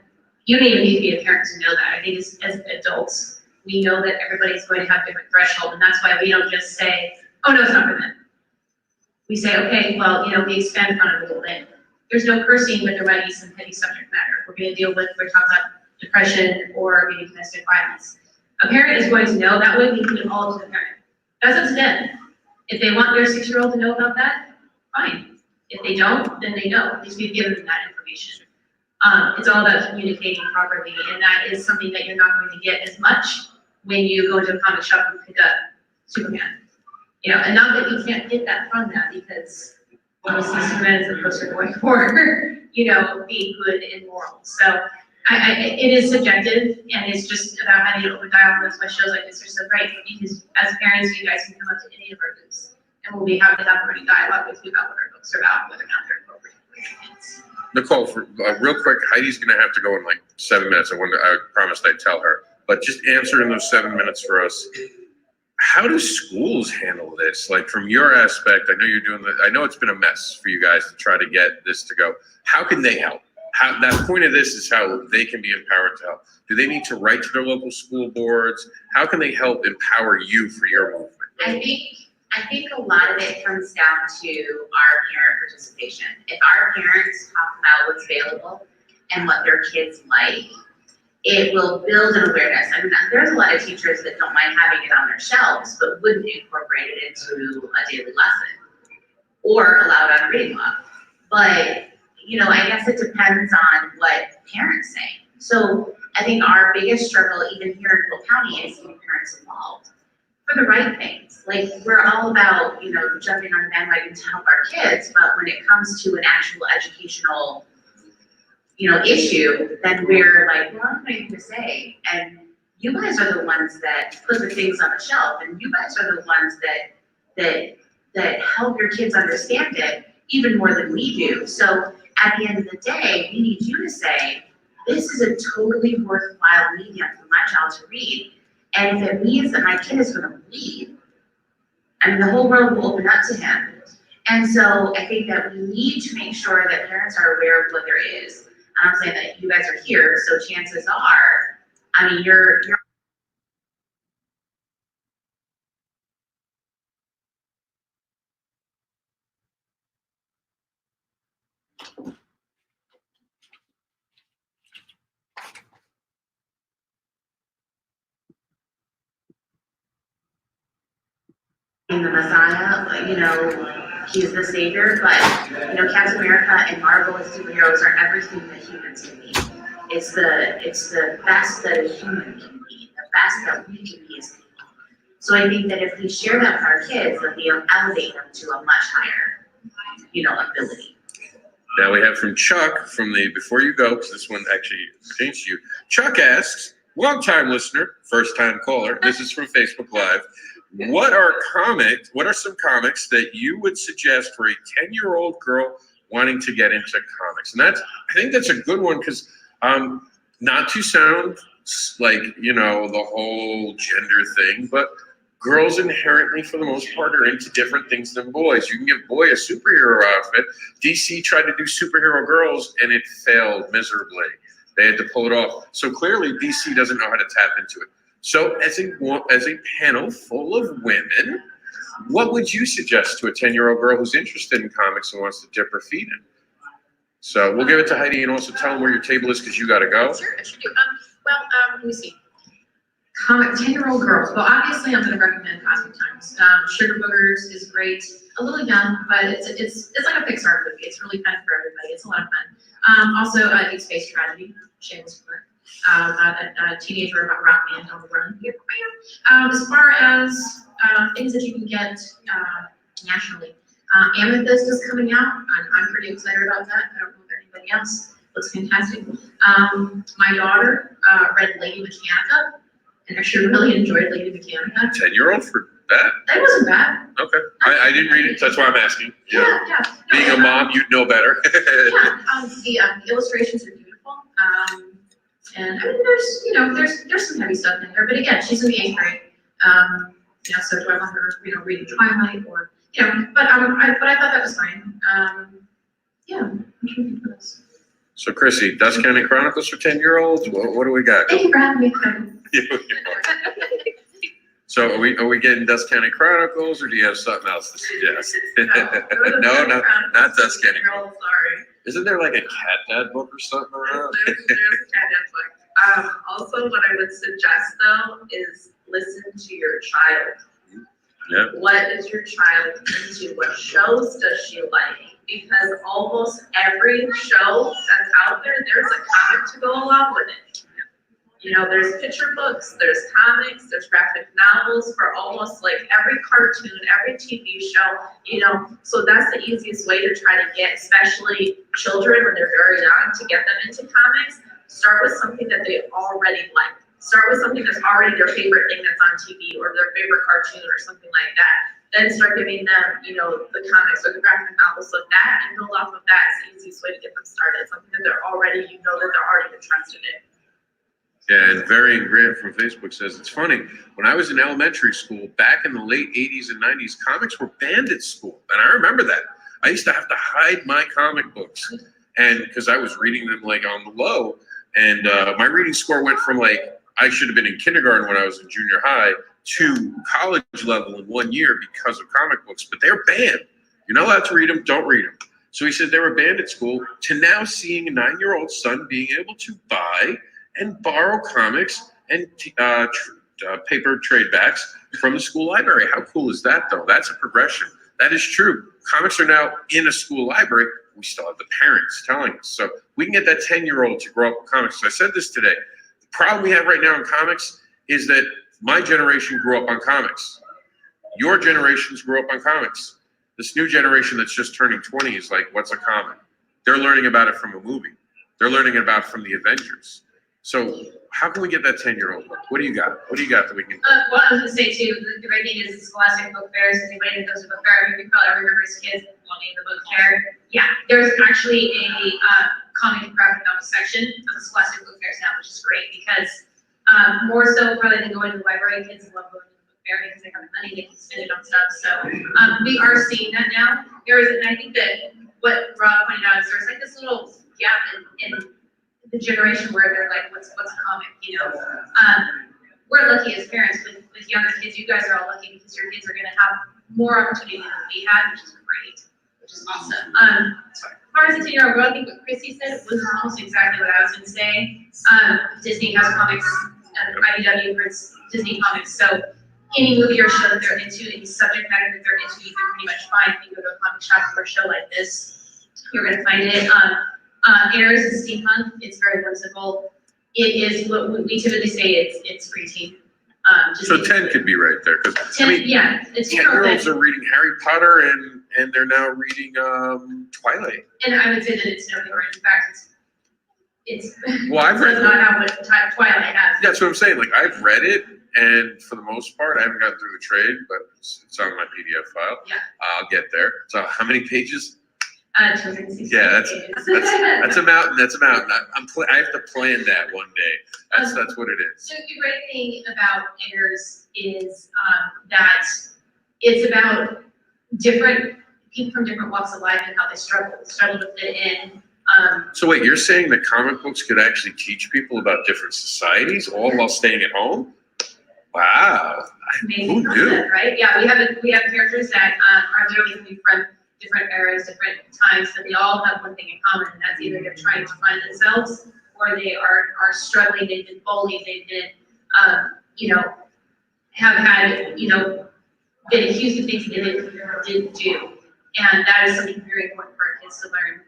you don't even need to be a parent to know that. I think as adults, we know that everybody's going to have different threshold, and that's why we don't just say, oh no, it's not for them. We say, okay, well, we expand upon it a little bit. There's no cursing, but there might be some heavy subject matter. We're talking about depression or maybe domestic violence. A parent is going to know that way. We can do all to the parent. That's up to them. If they want their 6-year-old to know about that, fine. If they don't, then they know. At least we've given them that information. It's all about communicating properly, and that is something that you're not going to get as much when you go into a comic shop and pick up Superman. And not that you can't get that from that, because obviously Superman is the poster boy for, being good and moral. So it is subjective, and it's just about having an open dialogue. That's why shows like this are so great, because as parents, you guys can come up to any of our booths, and we'll be happy to have a running dialogue with you about what our books are about, whether or not they're appropriate for your kids. Nicole, real quick, Heidi's going to have to go in like 7 minutes. I promised I'd tell her, but just answer in those 7 minutes for us. How do schools handle this? Like from your aspect, I know you're doing I know it's been a mess for you guys to try to get this to go. How can they help? That point of this is how they can be empowered to help. Do they need to write to their local school boards? How can they help empower you for your movement? I think a lot of it comes down to our parent participation. If our parents talk about what's available and what their kids like, it will build an awareness. I mean, there's a lot of teachers that don't mind having it on their shelves, but wouldn't incorporate it into a daily lesson or allow it on reading log. But, I guess it depends on what parents say. So I think our biggest struggle, even here in Will County, is getting parents involved for the right things. Like, we're all about, jumping on the bandwagon to help our kids, but when it comes to an actual educational issue, then we're like, well, what am I going to say? And you guys are the ones that put the things on the shelf, and you guys are the ones that help your kids understand it. even more than we do. So at the end of the day, we need you to say, this is a totally worthwhile medium for my child to read. And if it means that my kid is going to read, I mean, the whole world will open up to him. And so I think that we need to make sure that parents are aware of what there is. I'm saying that you guys are here, so chances are, I mean, you're the Messiah, you know, he's the savior, but, you know, Captain America and Marvel and superheroes are everything that humans can be. It's the best that a human can be, the best that we can be as people. So I think that if we share that with our kids, that we'll elevate them to a much higher, you know, ability. Now we have from Chuck from the Before You Go, because this one actually pertains to you. Chuck asks, long-time listener, first-time caller. This is from Facebook Live. What are some comics that you would suggest for a 10-year-old girl wanting to get into comics? And I think that's a good one because not to sound like, you know, the whole gender thing, but girls inherently, for the most part, are into different things than boys. You can give boy a superhero outfit. DC tried to do superhero girls, and it failed miserably. They had to pull it off. So clearly, DC doesn't know how to tap into it. So as a panel full of women, what would you suggest to a 10-year-old girl who's interested in comics and wants to dip her feet in? So we'll give it to Heidi and also tell them where your table is because you got to go. Sure, I should do. Let me see. 10-year-old girls. Well, obviously, I'm going to recommend Cosmic Times. Sugar Boogers is great. A little young, but it's like a Pixar movie. It's really fun for everybody. It's a lot of fun. Also, Deep Space Tragedy. Shameless plug. A teenage robot rock band on the run. As far as things that you can get nationally, Amethyst is coming out. I'm pretty excited about that. I don't know if anybody else. Looks fantastic. My daughter read Lady Mechanica and actually really enjoyed Lady Mechanica. 10-year-old for that? That wasn't bad. Okay. I didn't read it. That's why I'm asking. Yeah. Being a mom, you'd know better. The illustrations are beautiful. And I mean, there's some heavy stuff in there. But again, she's in the 8th grade. So do I want her, reading Twilight or, but I thought that was fine. I'm trying to think what else. So, Chrissy, Dust County Chronicles for 10-year-olds? What do we got? Thank you for having me. So, are we getting Dust County Chronicles, or do you have something else to suggest? No, not Dust County. Sorry. Isn't there like a Cat Dad book or something around? There's a Cat Dad book. Also, what I would suggest though is listen to your child. Yeah. What is your child into? What shows does she like? Because almost every show that's out there, there's a comic to go along with it. There's picture books, there's comics, there's graphic novels for almost like every cartoon, every TV show, so that's the easiest way to try to get, especially children when they're very young, to get them into comics. Start with something that they already like. Start with something that's already their favorite thing that's on TV or their favorite cartoon or something like that. Then start giving them, the comics or the graphic novels of that and build off of that. It's the easiest way to get them started. Something that they're already, that they're already interested in. Yeah, and Varying Grant from Facebook says, it's funny, when I was in elementary school, back in the late 80s and 90s, comics were banned at school. And I remember that. I used to have to hide my comic books and because I was reading them like on the low. And my reading score went from like, I should have been in kindergarten when I was in junior high to college level in 1 year because of comic books, but they're banned. You're not allowed to read them, don't read them. So he said they were banned at school, to now seeing a 9-year-old son being able to buy and borrow comics and paper trade backs from the school library. How cool is that, though? That's a progression. That is true. Comics are now in a school library. We still have the parents telling us. So we can get that 10-year-old to grow up with comics. So I said this today. The problem we have right now in comics is that my generation grew up on comics. Your generations grew up on comics. This new generation that's just turning 20 is like, what's a comic? They're learning about it from a movie. They're learning about it from the Avengers. So how can we get that 10-year-old book? What do you got? What do you got that we can? Well, I was gonna say too, the great thing is Scholastic Book Fairs. Anybody that goes to book fair, you probably remember as kids wanting the book fair. Yeah, there's actually a comic and graphic novel section of the Scholastic Book Fairs now, which is great because more so probably than going to the library, kids love going to the book fair because they have the money, they can spend it on stuff. So we are seeing that now. And I think that what Rob pointed out is there's like this little gap in the generation where they're like, what's a comic, you know? We're lucky as parents with younger kids. You guys are all lucky because your kids are gonna have more opportunity than we had, which is great, which is awesome. As far as the 10-year-old girl, I think what Christy said was almost exactly what I was gonna say. Disney has comics, IDW prints Disney comics, so any movie or show that they're into, any subject matter that they're into, you can pretty much find. If you go to a comic shop for a show like this, you're gonna find it. Airs is steampunk. It's very whimsical. It is what we typically say. It's preteen. So 10 could be right there because 10, yeah, it's 10-year-olds are reading Harry Potter and they're now reading Twilight. And I would say that it's no different. In fact, it's Well, I've read does not have what Twilight has. That's what I'm saying. Like I've read it, and for the most part, I haven't gotten through the trade, but it's on my PDF file. Yeah. I'll get there. So how many pages? 260 Yeah, pages. that's a mountain. That's a mountain. I have to plan that one day. That's what it is. So the great thing about Airs is that it's about different people from different walks of life and how they struggle to fit in. So wait, you're saying that comic books could actually teach people about different societies, all while staying at home? Wow. Amazing Who knew? concept, right? Yeah, we have characters that are literally coming from different eras, different times, but they all have one thing in common, and that's either they're trying to find themselves or they are struggling. They've been bullied. They've been, have had, been accused of things that they didn't do, and that is something very important for our kids to learn.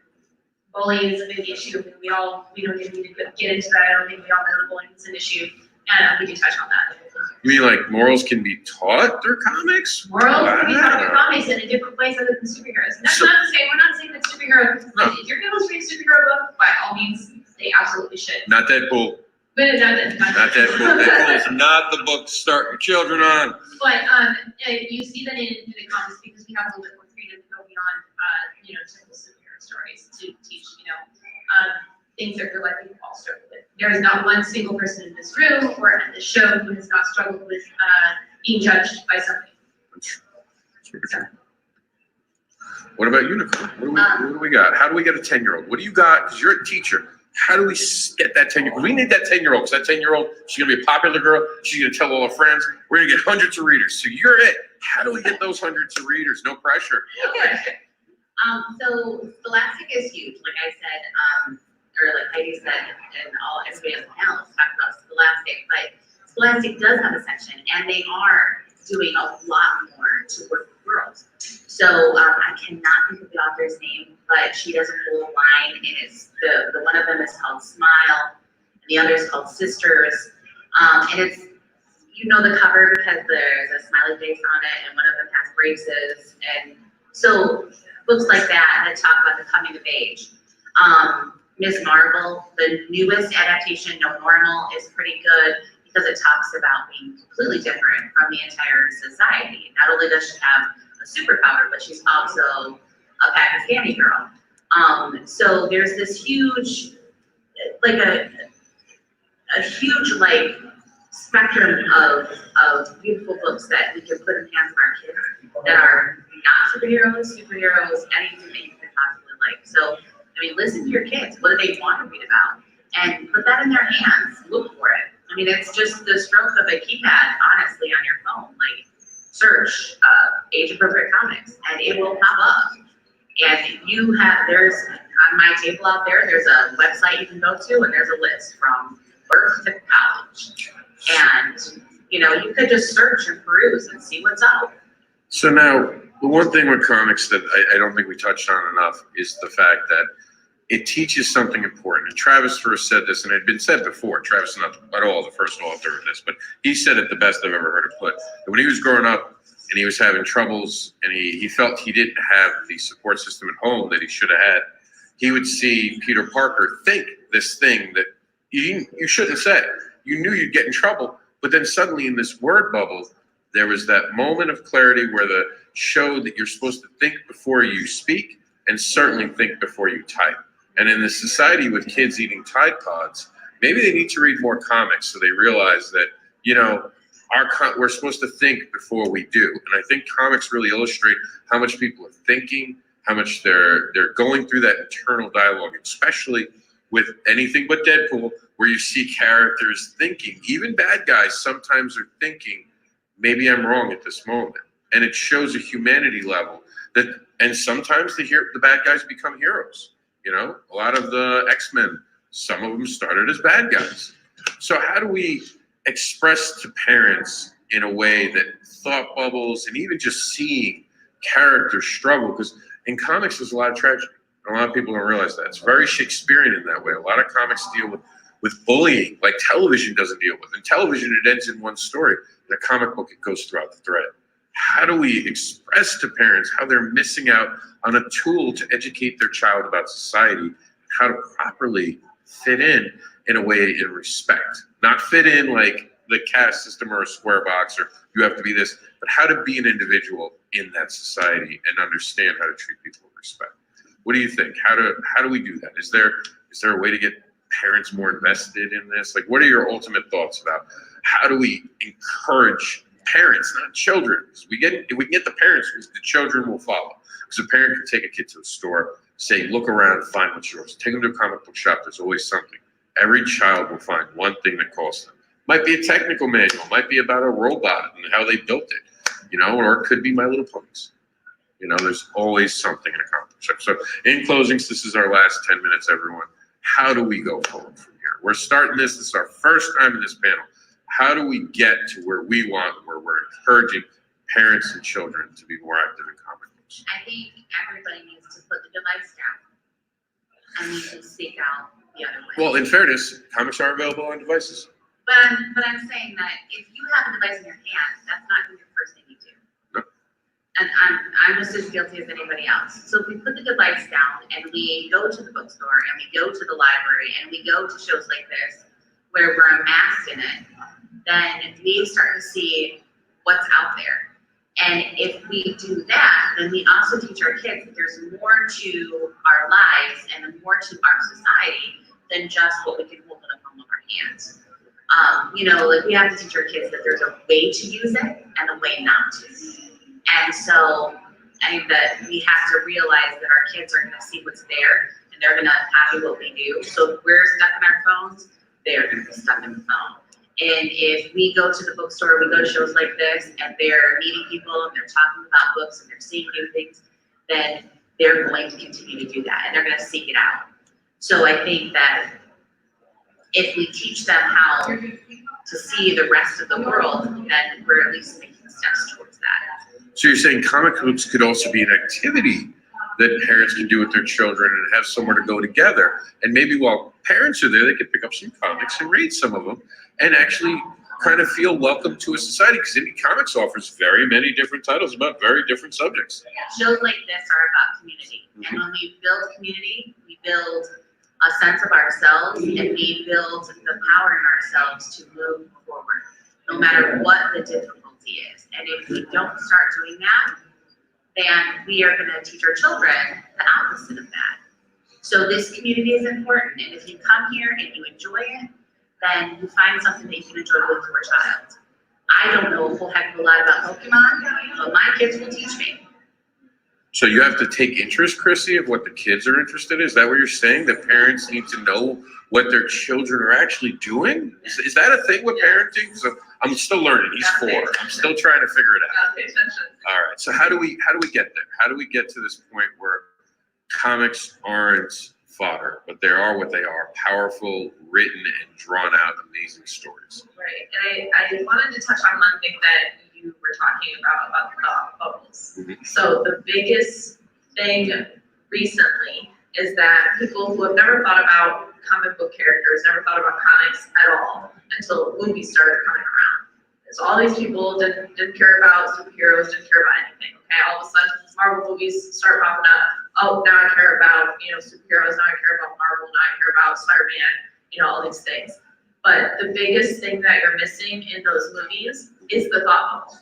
Bullying is a big issue. We don't even need to get into that. I don't think we all know that bullying is an issue, and we can touch on that. You mean like morals can be taught through comics? Morals can be taught through comics in a different place other than superheroes. That's not to say we're not saying that superheroes. No. If your kid wants to read a superhero book, by all means, they absolutely should. Not Deadpool. But it's not that. Not Deadpool. Deadpool is not the book to start your children on. But you see that in independent comics because we have a little bit more freedom to go beyond, typical superhero stories to teach, things that we're likely to all struggle with. There is not one single person in this room or at the show who has not struggled with being judged by something. What about you, Nicole? What do we got? How do we get a 10-year-old? What do you got? Because you're a teacher. How do we get that 10-year-old? We need that 10-year-old because that 10-year-old, she's going to be a popular girl. She's going to tell all her friends. We're going to get hundreds of readers. So you're it. How do we get those hundreds of readers? No pressure. So Scholastic is huge, like I said, or like Heidi said, and everybody on the panel is talking about Scholastic, but Scholastic does have a section, and they are doing a lot more to work with girls. So I cannot think of the author's name, but she does a whole line, and it's the one of them is called Smile, and the other is called Sisters, and it's the cover because there's a smiley face on it, and one of them has braces, and so books like that talk about the coming of age. Ms. Marvel, the newest adaptation, No Normal, is pretty good because it talks about being completely different from the entire society. Not only does she have a superpower, but she's also a Pakistani girl. So there's this huge, like a huge spectrum of beautiful books that we can put in the hands of our kids that are not superheroes, anything that you could possibly like. So listen to your kids. What do they want to read about? And put that in their hands. Look for it. It's just the stroke of a keypad, honestly, on your phone. Search age-appropriate comics, and it will pop up. And there's on my table out there, there's a website you can go to, and there's a list from birth to college. And, you could just search and peruse and see what's out. So now, the one thing with comics that I don't think we touched on enough is the fact that it teaches something important. And Travis first said this, and it had been said before. Travis is not at all the first author of this, but he said it the best I've ever heard it put. When he was growing up and he was having troubles and he felt he didn't have the support system at home that he should have had, he would see Peter Parker think this thing that you shouldn't say. You knew you'd get in trouble, but then suddenly in this word bubble, there was that moment of clarity where the showed that you're supposed to think before you speak and certainly think before you type. And in this society with kids eating Tide Pods, maybe they need to read more comics so they realize that, you know, we're supposed to think before we do. And I think comics really illustrate how much people are thinking, how much they're going through that internal dialogue, especially with anything but Deadpool, where you see characters thinking. Even bad guys sometimes are thinking, maybe I'm wrong at this moment. And it shows a humanity level that, and sometimes the bad guys become heroes. You know, a lot of the X-Men, some of them started as bad guys. So how do we express to parents in a way that thought bubbles and even just seeing characters struggle? Because in comics, there's a lot of tragedy. A lot of people don't realize that. It's very Shakespearean in that way. A lot of comics deal with bullying, like television doesn't deal with. In television, it ends in one story. In a comic book, it goes throughout the thread. How do we express to parents how they're missing out on a tool to educate their child about society, how to properly fit in a way in respect? Not fit in like the caste system or a square box or you have to be this, but how to be an individual in that society and understand how to treat people with respect. What do you think? How do we do that? Is there a way to get parents more invested in this? Like, what are your ultimate thoughts about how do we encourage parents, not children? Because if we can get the parents, the children will follow. Because a parent can take a kid to a store, say, look around, find what's yours. Take them to a comic book shop. There's always something. Every child will find one thing that calls them. Might be a technical manual, might be about a robot and how they built it, you know, or it could be My Little Ponies. You know, there's always something in a comic book shop. So in closing, this is our last 10 minutes, everyone. How do we go forward from here? We're starting this. This is our first time in this panel. How do we get to where we want, where we're encouraging parents and children to be more active in comic books? I think everybody needs to put the device down and need to seek out the other way. Well, in fairness, comics are available on devices. But I'm saying that if you have a device in your hand, that's not the first thing you do. No. And I'm just as guilty as anybody else. So if we put the device down and we go to the bookstore and we go to the library and we go to shows like this where we're immersed in it, then we start to see what's out there. And if we do that, then we also teach our kids that there's more to our lives and more to our society than just what we can hold in the palm of our hands. You know, like we have to teach our kids that there's a way to use it and a way not to. And so I think that we have to realize that our kids are going to see what's there and they're going to copy what we do. So if we're stuck in our phones, they're going to be stuck in the phone. And if we go to the bookstore, we go to shows like this and they're meeting people and they're talking about books and they're seeing new things, then they're going to continue to do that and they're going to seek it out. So I think that if we teach them how to see the rest of the world, then we're at least making steps towards that. So you're saying comic books could also be an activity that parents can do with their children and have somewhere to go together. And maybe while parents are there, they could pick up some comics and read some of them and actually kind of feel welcome to a society, because Indie Comics offers very many different titles about very different subjects. Shows like this are about community. And when we build community, we build a sense of ourselves and we build the power in ourselves to move forward, no matter what the difficulty is. And if we don't start doing that, then we are going to teach our children the opposite of that. So this community is important. And if you come here and you enjoy it, then you find something that you can enjoy with your child. I don't know a whole heck of a lot about Pokemon, but my kids will teach me. So you have to take interest, Chrissy, of what the kids are interested in? Is that what you're saying? That parents need to know what their children are actually doing? Is that a thing with parenting? So I'm still learning. He's 4. I'm still trying to figure it out. All right. So how do we get there? How do we get to this point where comics aren't fodder, but they are what they are: powerful, written, and drawn out, amazing stories? Right. And I wanted to touch on one thing that you were talking about the bubbles. Mm-hmm. So the biggest thing recently is that people who have never thought about comic book characters, never thought about comics at all until movies started coming around. So all these people didn't care about superheroes, didn't care about anything. Okay, all of a sudden Marvel movies start popping up. Oh, now I care about superheroes. Now I care about Marvel. Now I care about Spider-Man. all these things. But the biggest thing that you're missing in those movies is the thought bubble.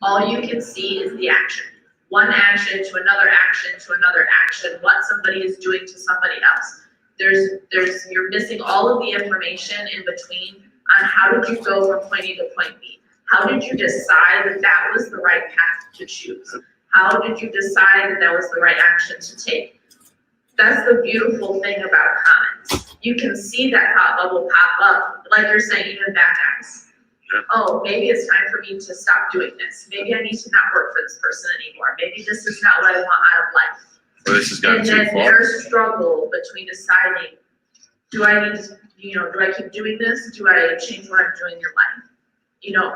All you can see is the action. One action to another action to another action, what somebody is doing to somebody else. You're missing all of the information in between on how did you go from point A to point B? How did you decide that that was the right path to choose? How did you decide that that was the right action to take? That's the beautiful thing about comics. You can see that thought bubble pop up, like you're saying, even Bad Guys. Oh, maybe it's time for me to stop doing this. Maybe I need to not work for this person anymore. Maybe this is not what I want out of life. Well, this has gotten And too then far. their struggle between deciding, do I need to, do I keep doing this? Do I change what I'm doing in life?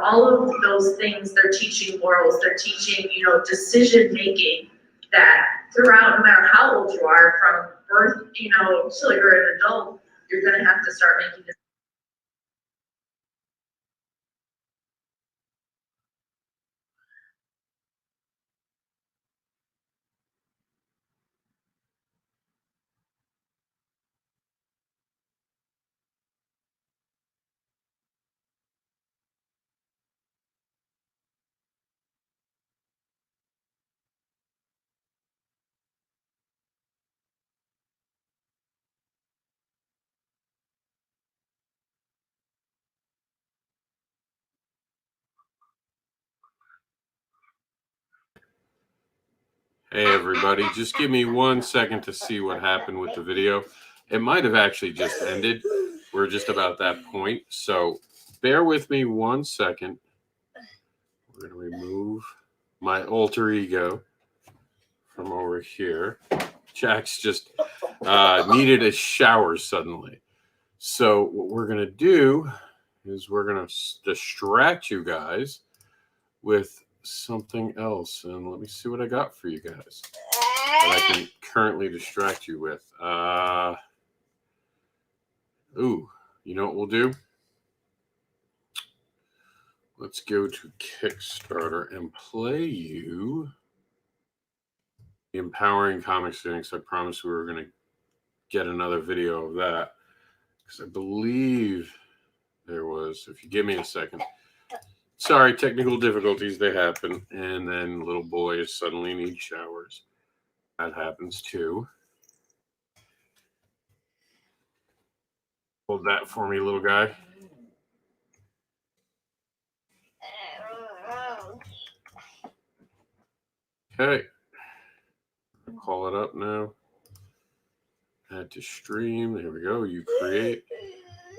All of those things, they're teaching morals, they're teaching, decision making that throughout, no matter how old you are, from birth, till you're an adult, you're gonna have to start making decisions. Hey everybody, just give me 1 second to see what happened with the video. It might have actually just ended. We're just about that point. So bear with me 1 second. We're going to remove my alter ego from over here. Jax just needed a shower suddenly. So what we're going to do is we're going to distract you guys with something else. And let me see what I got for you guys that I can currently distract you with. Ooh, you know what we'll do? Let's go to Kickstarter and play you the Empowering Comics Phoenix. I promised we were going to get another video of that because I believe there was. If you give me a second. Sorry, technical difficulties, they happen. And then little boys suddenly need showers. That happens too. Hold that for me, little guy. Okay. Call it up now. Add to stream. There we go. You create.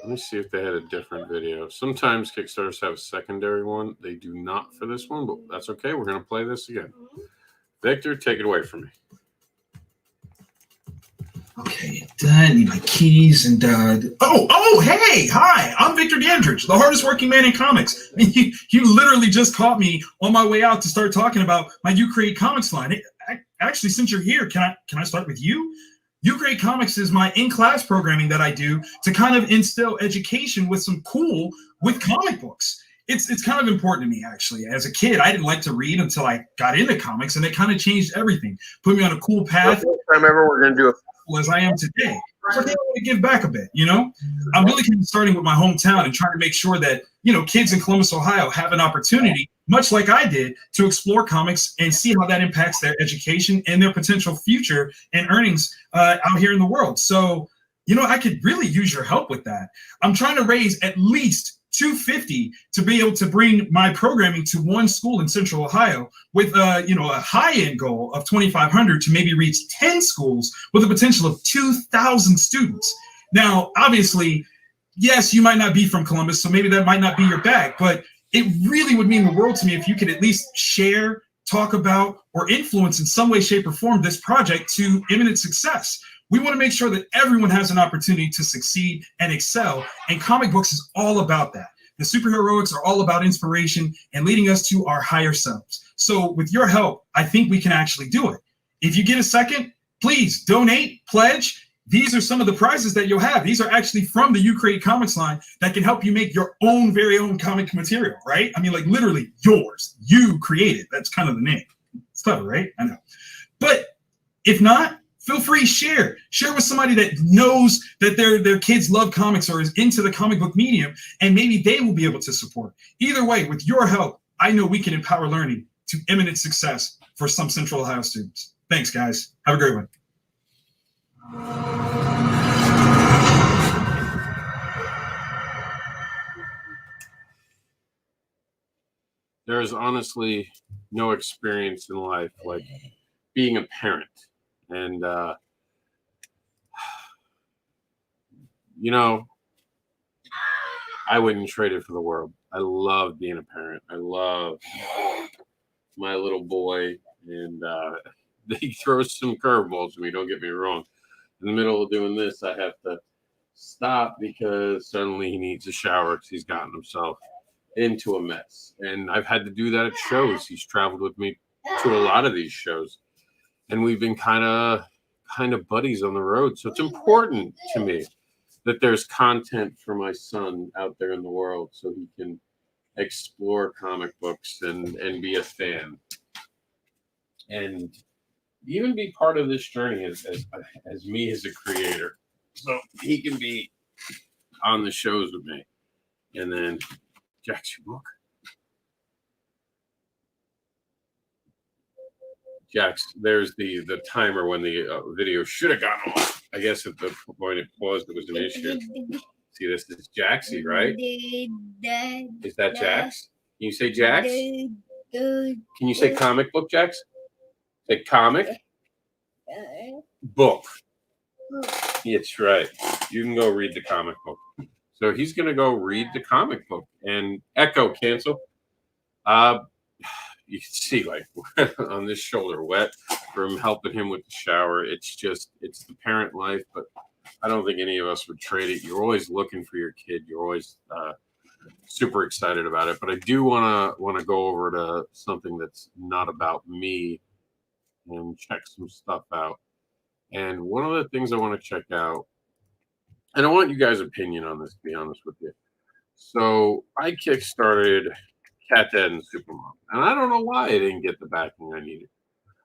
Let me see if they had a different video. Sometimes Kickstarters have a secondary one. They do not for this one, but that's okay. We're going to play this again. Victor, take it away from me. Okay, done. Need my keys and hey, hi! I'm Victor Dandridge, the hardest working man in comics. You literally just caught me on my way out to start talking about my You Create Comics line. Actually, since you're here, can I start with you? You Create Comics is my in-class programming that I do to kind of instill education with some with comic books. It's kind of important to me, actually. As a kid, I didn't like to read until I got into comics, and it kind of changed everything. Put me on a cool path. Time ever we're going to do it. As I am today. So I think I want to give back a bit, I'm really kind of starting with my hometown and trying to make sure that, kids in Columbus, Ohio have an opportunity, much like I did, to explore comics and see how that impacts their education and their potential future and earnings out here in the world. So, I could really use your help with that. I'm trying to raise at least $250 to be able to bring my programming to one school in Central Ohio with a high-end goal of 2,500 to maybe reach 10 schools with a potential of 2,000 students. Now, obviously, yes, you might not be from Columbus, so maybe that might not be your bag, but it really would mean the world to me if you could at least share, talk about, or influence in some way, shape, or form this project to imminent success. We want to make sure that everyone has an opportunity to succeed and excel, and comic books is all about that. The superheroics are all about inspiration and leading us to our higher selves. So with your help, I think we can actually do it. If you get a second, please donate, pledge. These are some of the prizes that you'll have. These are actually from the You Create Comics line that can help you make your own very own comic material, right? I mean, like literally yours. You create it. That's kind of the name. It's clever, right? I know. But if not, Feel free, share with somebody that knows that their kids love comics or is into the comic book medium, and maybe they will be able to support. Either way, with your help, I know we can empower learning to imminent success for some Central Ohio students. Thanks, guys. Have a great one. There is honestly no experience in life like being a parent. And, you know, I wouldn't trade it for the world. I love being a parent. I love my little boy. And he throws some curveballs to me, don't get me wrong. In the middle of doing this, I have to stop because suddenly he needs a shower because he's gotten himself into a mess. And I've had to do that at shows. He's traveled with me to a lot of these shows. And we've been kind of buddies on the road. So it's important to me that there's content for my son out there in the world so he can explore comic books and be a fan. And even be part of this journey as me as a creator. So he can be on the shows with me. And then Jack's your book. Jax, there's the timer when the video should have gone off. I guess at the point it paused, it was an issue. See, this is Jaxie, right? Is that Jax? Can you say Jax? Can you say comic book, Jax? Say comic book. It's right. You can go read the comic book. So he's going to go read the comic book. And Echo, cancel. You can see, like, on this shoulder wet from helping him with the shower. It's the parent life, but I don't think any of us would trade it. You're always looking for your kid. You're always super excited about it. But I do want to go over to something that's not about me and check some stuff out. And one of the things I want to check out, and I want you guys' opinion on this, to be honest with you. So I kickstarted Cat Dad and Supermom, and I don't know why I didn't get the backing I needed.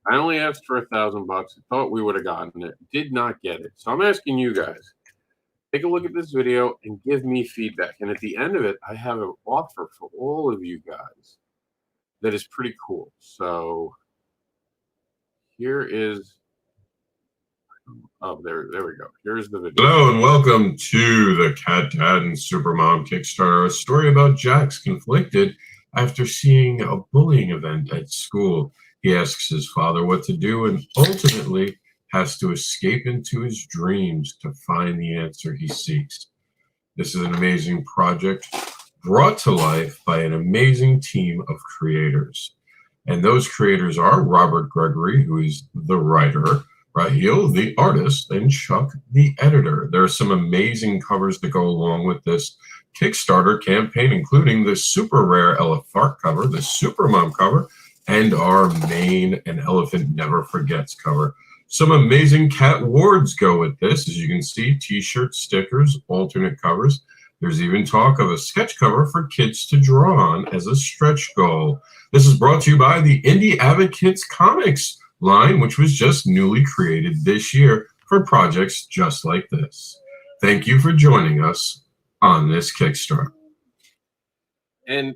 I only asked for $1,000. I thought we would have gotten it. Did not get it. So I'm asking you guys, take a look at this video and give me feedback. And at the end of it, I have an offer for all of you guys that is pretty cool. So here is, oh, there we go. Here's the video. Hello and welcome to the Cat Dad and Supermom Kickstarter, a story about Jax conflicted after seeing a bullying event at school. He asks his father what to do and ultimately has to escape into his dreams to find the answer he seeks. This is an amazing project brought to life by an amazing team of creators. And those creators are Robert Gregory, who is the writer, Raheel, the artist, and Chuck, the editor. There are some amazing covers that go along with this Kickstarter campaign, including the super rare Ella Fark cover, the Supermom cover, and our main An Elephant Never Forgets cover. Some amazing cat wards go with this. As you can see, t-shirts, stickers, alternate covers. There's even talk of a sketch cover for kids to draw on as a stretch goal. This is brought to you by the Indie Advocates Comics line, which was just newly created this year for projects just like this. Thank you for joining us on this Kickstarter. And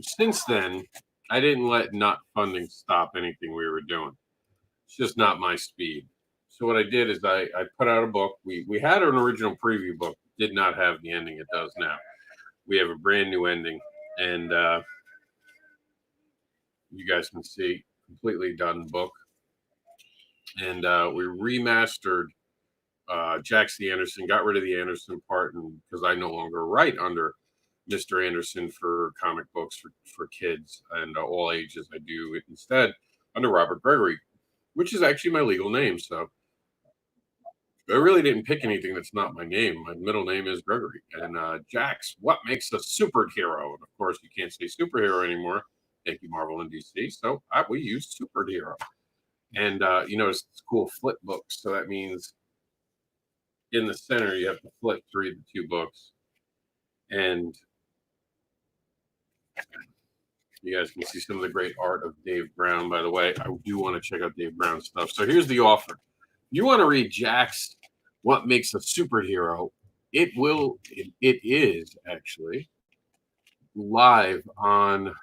since then, I didn't let not funding stop anything we were doing. It's just not my speed. So what I did is I put out a book. We had an original preview book, did not have the ending it does now. We have a brand new ending, and you guys can see completely done book. And we remastered Jax the Anderson, got rid of the Anderson part, and because I no longer write under Mr. Anderson for comic books for kids and all ages, I do it instead under Robert Gregory, which is actually my legal name. So I really didn't pick anything that's not my name. My middle name is Gregory. And Jax, what makes a superhero? And of course, you can't say superhero anymore. Thank you, Marvel and DC. So we use superhero. And you notice it's cool flip books. So that means in the center, you have to flip to read the two books. And You guys can see some of the great art of Dave Brown. By the way, I do want to check out Dave Brown's stuff. So here's the offer. You want to read Jack's What Makes a Superhero? It is actually live on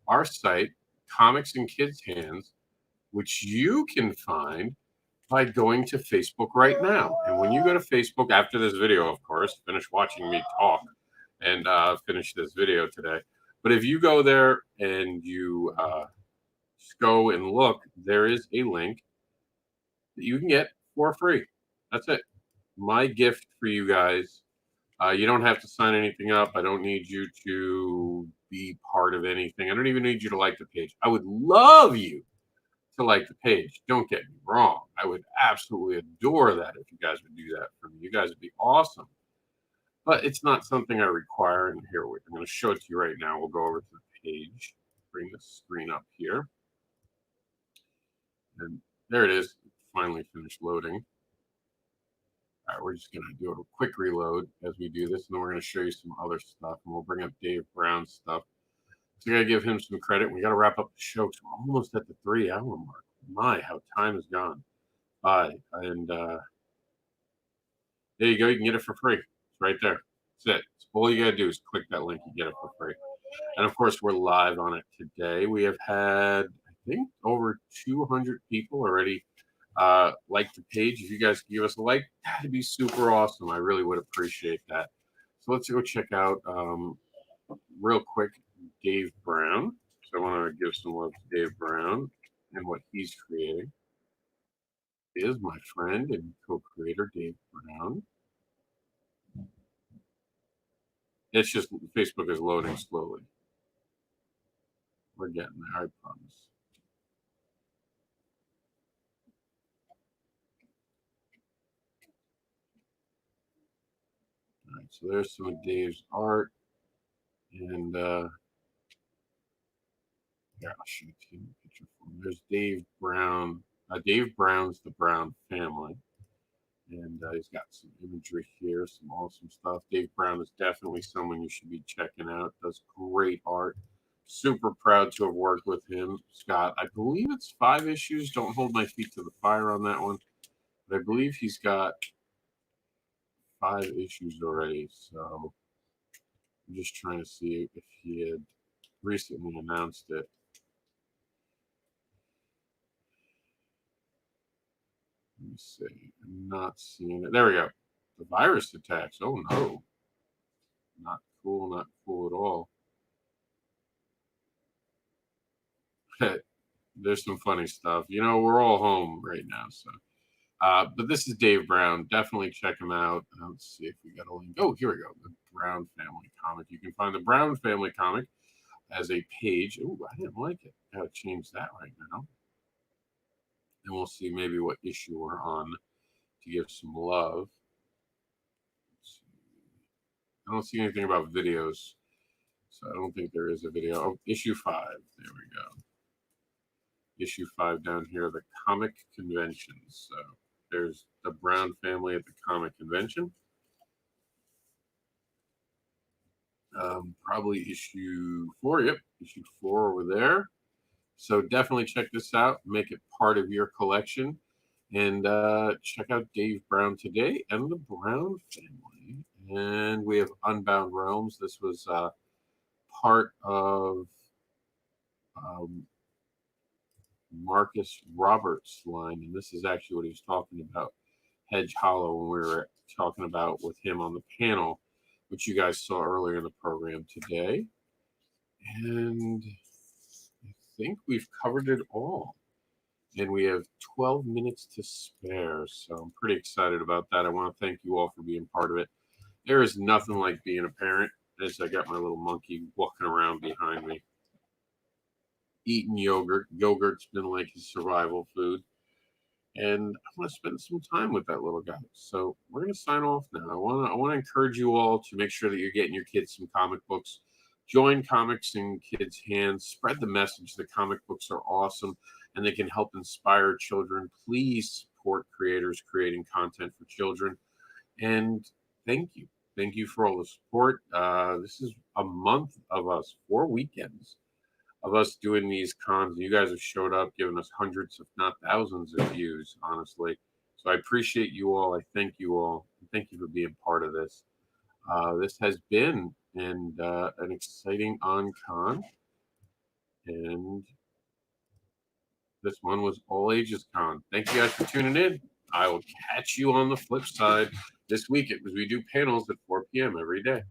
our site, Comics in Kids' Hands, which you can find by going to Facebook right now. And when you go to Facebook after this video, of course, finish watching me talk and finish this video today. But if you go there and you just go and look, there is a link that you can get for free. That's it. My gift for you guys. You don't have to sign anything up. I don't need you to be part of anything. I don't even need you to like the page. I would love you to like the page. Don't get me wrong. I would absolutely adore that if you guys would do that for me. You guys would be awesome. But it's not something I require. And here, I'm going to show it to you right now. We'll go over to the page. Bring the screen up here. And there it is. Finally finished loading. All right, we're just going to do a quick reload as we do this, and then we're going to show you some other stuff, and we'll bring up Dave Brown's stuff. So I got to give him some credit. We got to wrap up the show because we're almost at the 3-hour mark. My, how time has gone by. And there you go. You can get it for free. It's right there. That's it. So all you got to do is click that link and get it for free. And, of course, we're live on it today. We have had, I think, over 200 people already like the page. If you guys could give us a like, that'd be super awesome. I really would appreciate that. So let's go check out real quick Dave Brown. So I want to give some love to Dave Brown and what he's creating. Is my friend and co-creator Dave Brown. It's just Facebook is loading slowly. We're getting there, I promise. All right, so there's some of Dave's art, and yeah, I'll show you a picture for him. There's Dave Brown. Dave Brown's The Brown Family, and he's got some imagery here, some awesome stuff. Dave Brown is definitely someone you should be checking out. Does great art. Super proud to have worked with him, Scott. I believe it's 5 issues. Don't hold my feet to the fire on that one, but I believe he's got 5 issues already. So I'm just trying to see if he had recently announced it. Let me see. I'm not seeing it. There we go. The virus attacks. Oh no. Not cool. Not cool at all. There's some funny stuff. You know, we're all home right now, so. But this is Dave Brown. Definitely check him out. Let's see if we got a link. Oh, here we go. The Brown Family comic. You can find the Brown Family comic as a page. Oh, I didn't like it. Gotta change that right now. And we'll see maybe what issue we're on to give some love. Let's see. I don't see anything about videos, so I don't think there is a video. Oh, issue 5. There we go. Issue 5 down here, the comic conventions. So there's the Brown Family at the comic convention. Probably issue 4. Yep, issue 4 over there. So definitely check this out. Make it part of your collection. And check out Dave Brown today and the Brown Family. And we have Unbound Realms. This was part of Marcus Roberts' line, and this is actually what he was talking about, Hedge Hollow, when we were talking about with him on the panel, which you guys saw earlier in the program today. And I think we've covered it all. And we have 12 minutes to spare, so I'm pretty excited about that. I want to thank you all for being part of it. There is nothing like being a parent, as I got my little monkey walking around behind me. Eating yogurt. Yogurt's been like his survival food. And I want to spend some time with that little guy. So we're going to sign off now. I want to encourage you all to make sure that you're getting your kids some comic books. Join Comics in Kids' Hands. Spread the message. The comic books are awesome, and they can help inspire children. Please support creators creating content for children. And thank you. Thank you for all the support. This is a month of us, 4 weekends of us doing these cons. You guys have showed up, giving us hundreds, if not thousands, of views, honestly. So I appreciate you all. I thank you all. Thank you for being part of this. This has been an exciting on-con. And this one was All Ages Con. Thank you guys for tuning in. I will catch you on the flip side this week, because we do panels at 4 p.m. every day.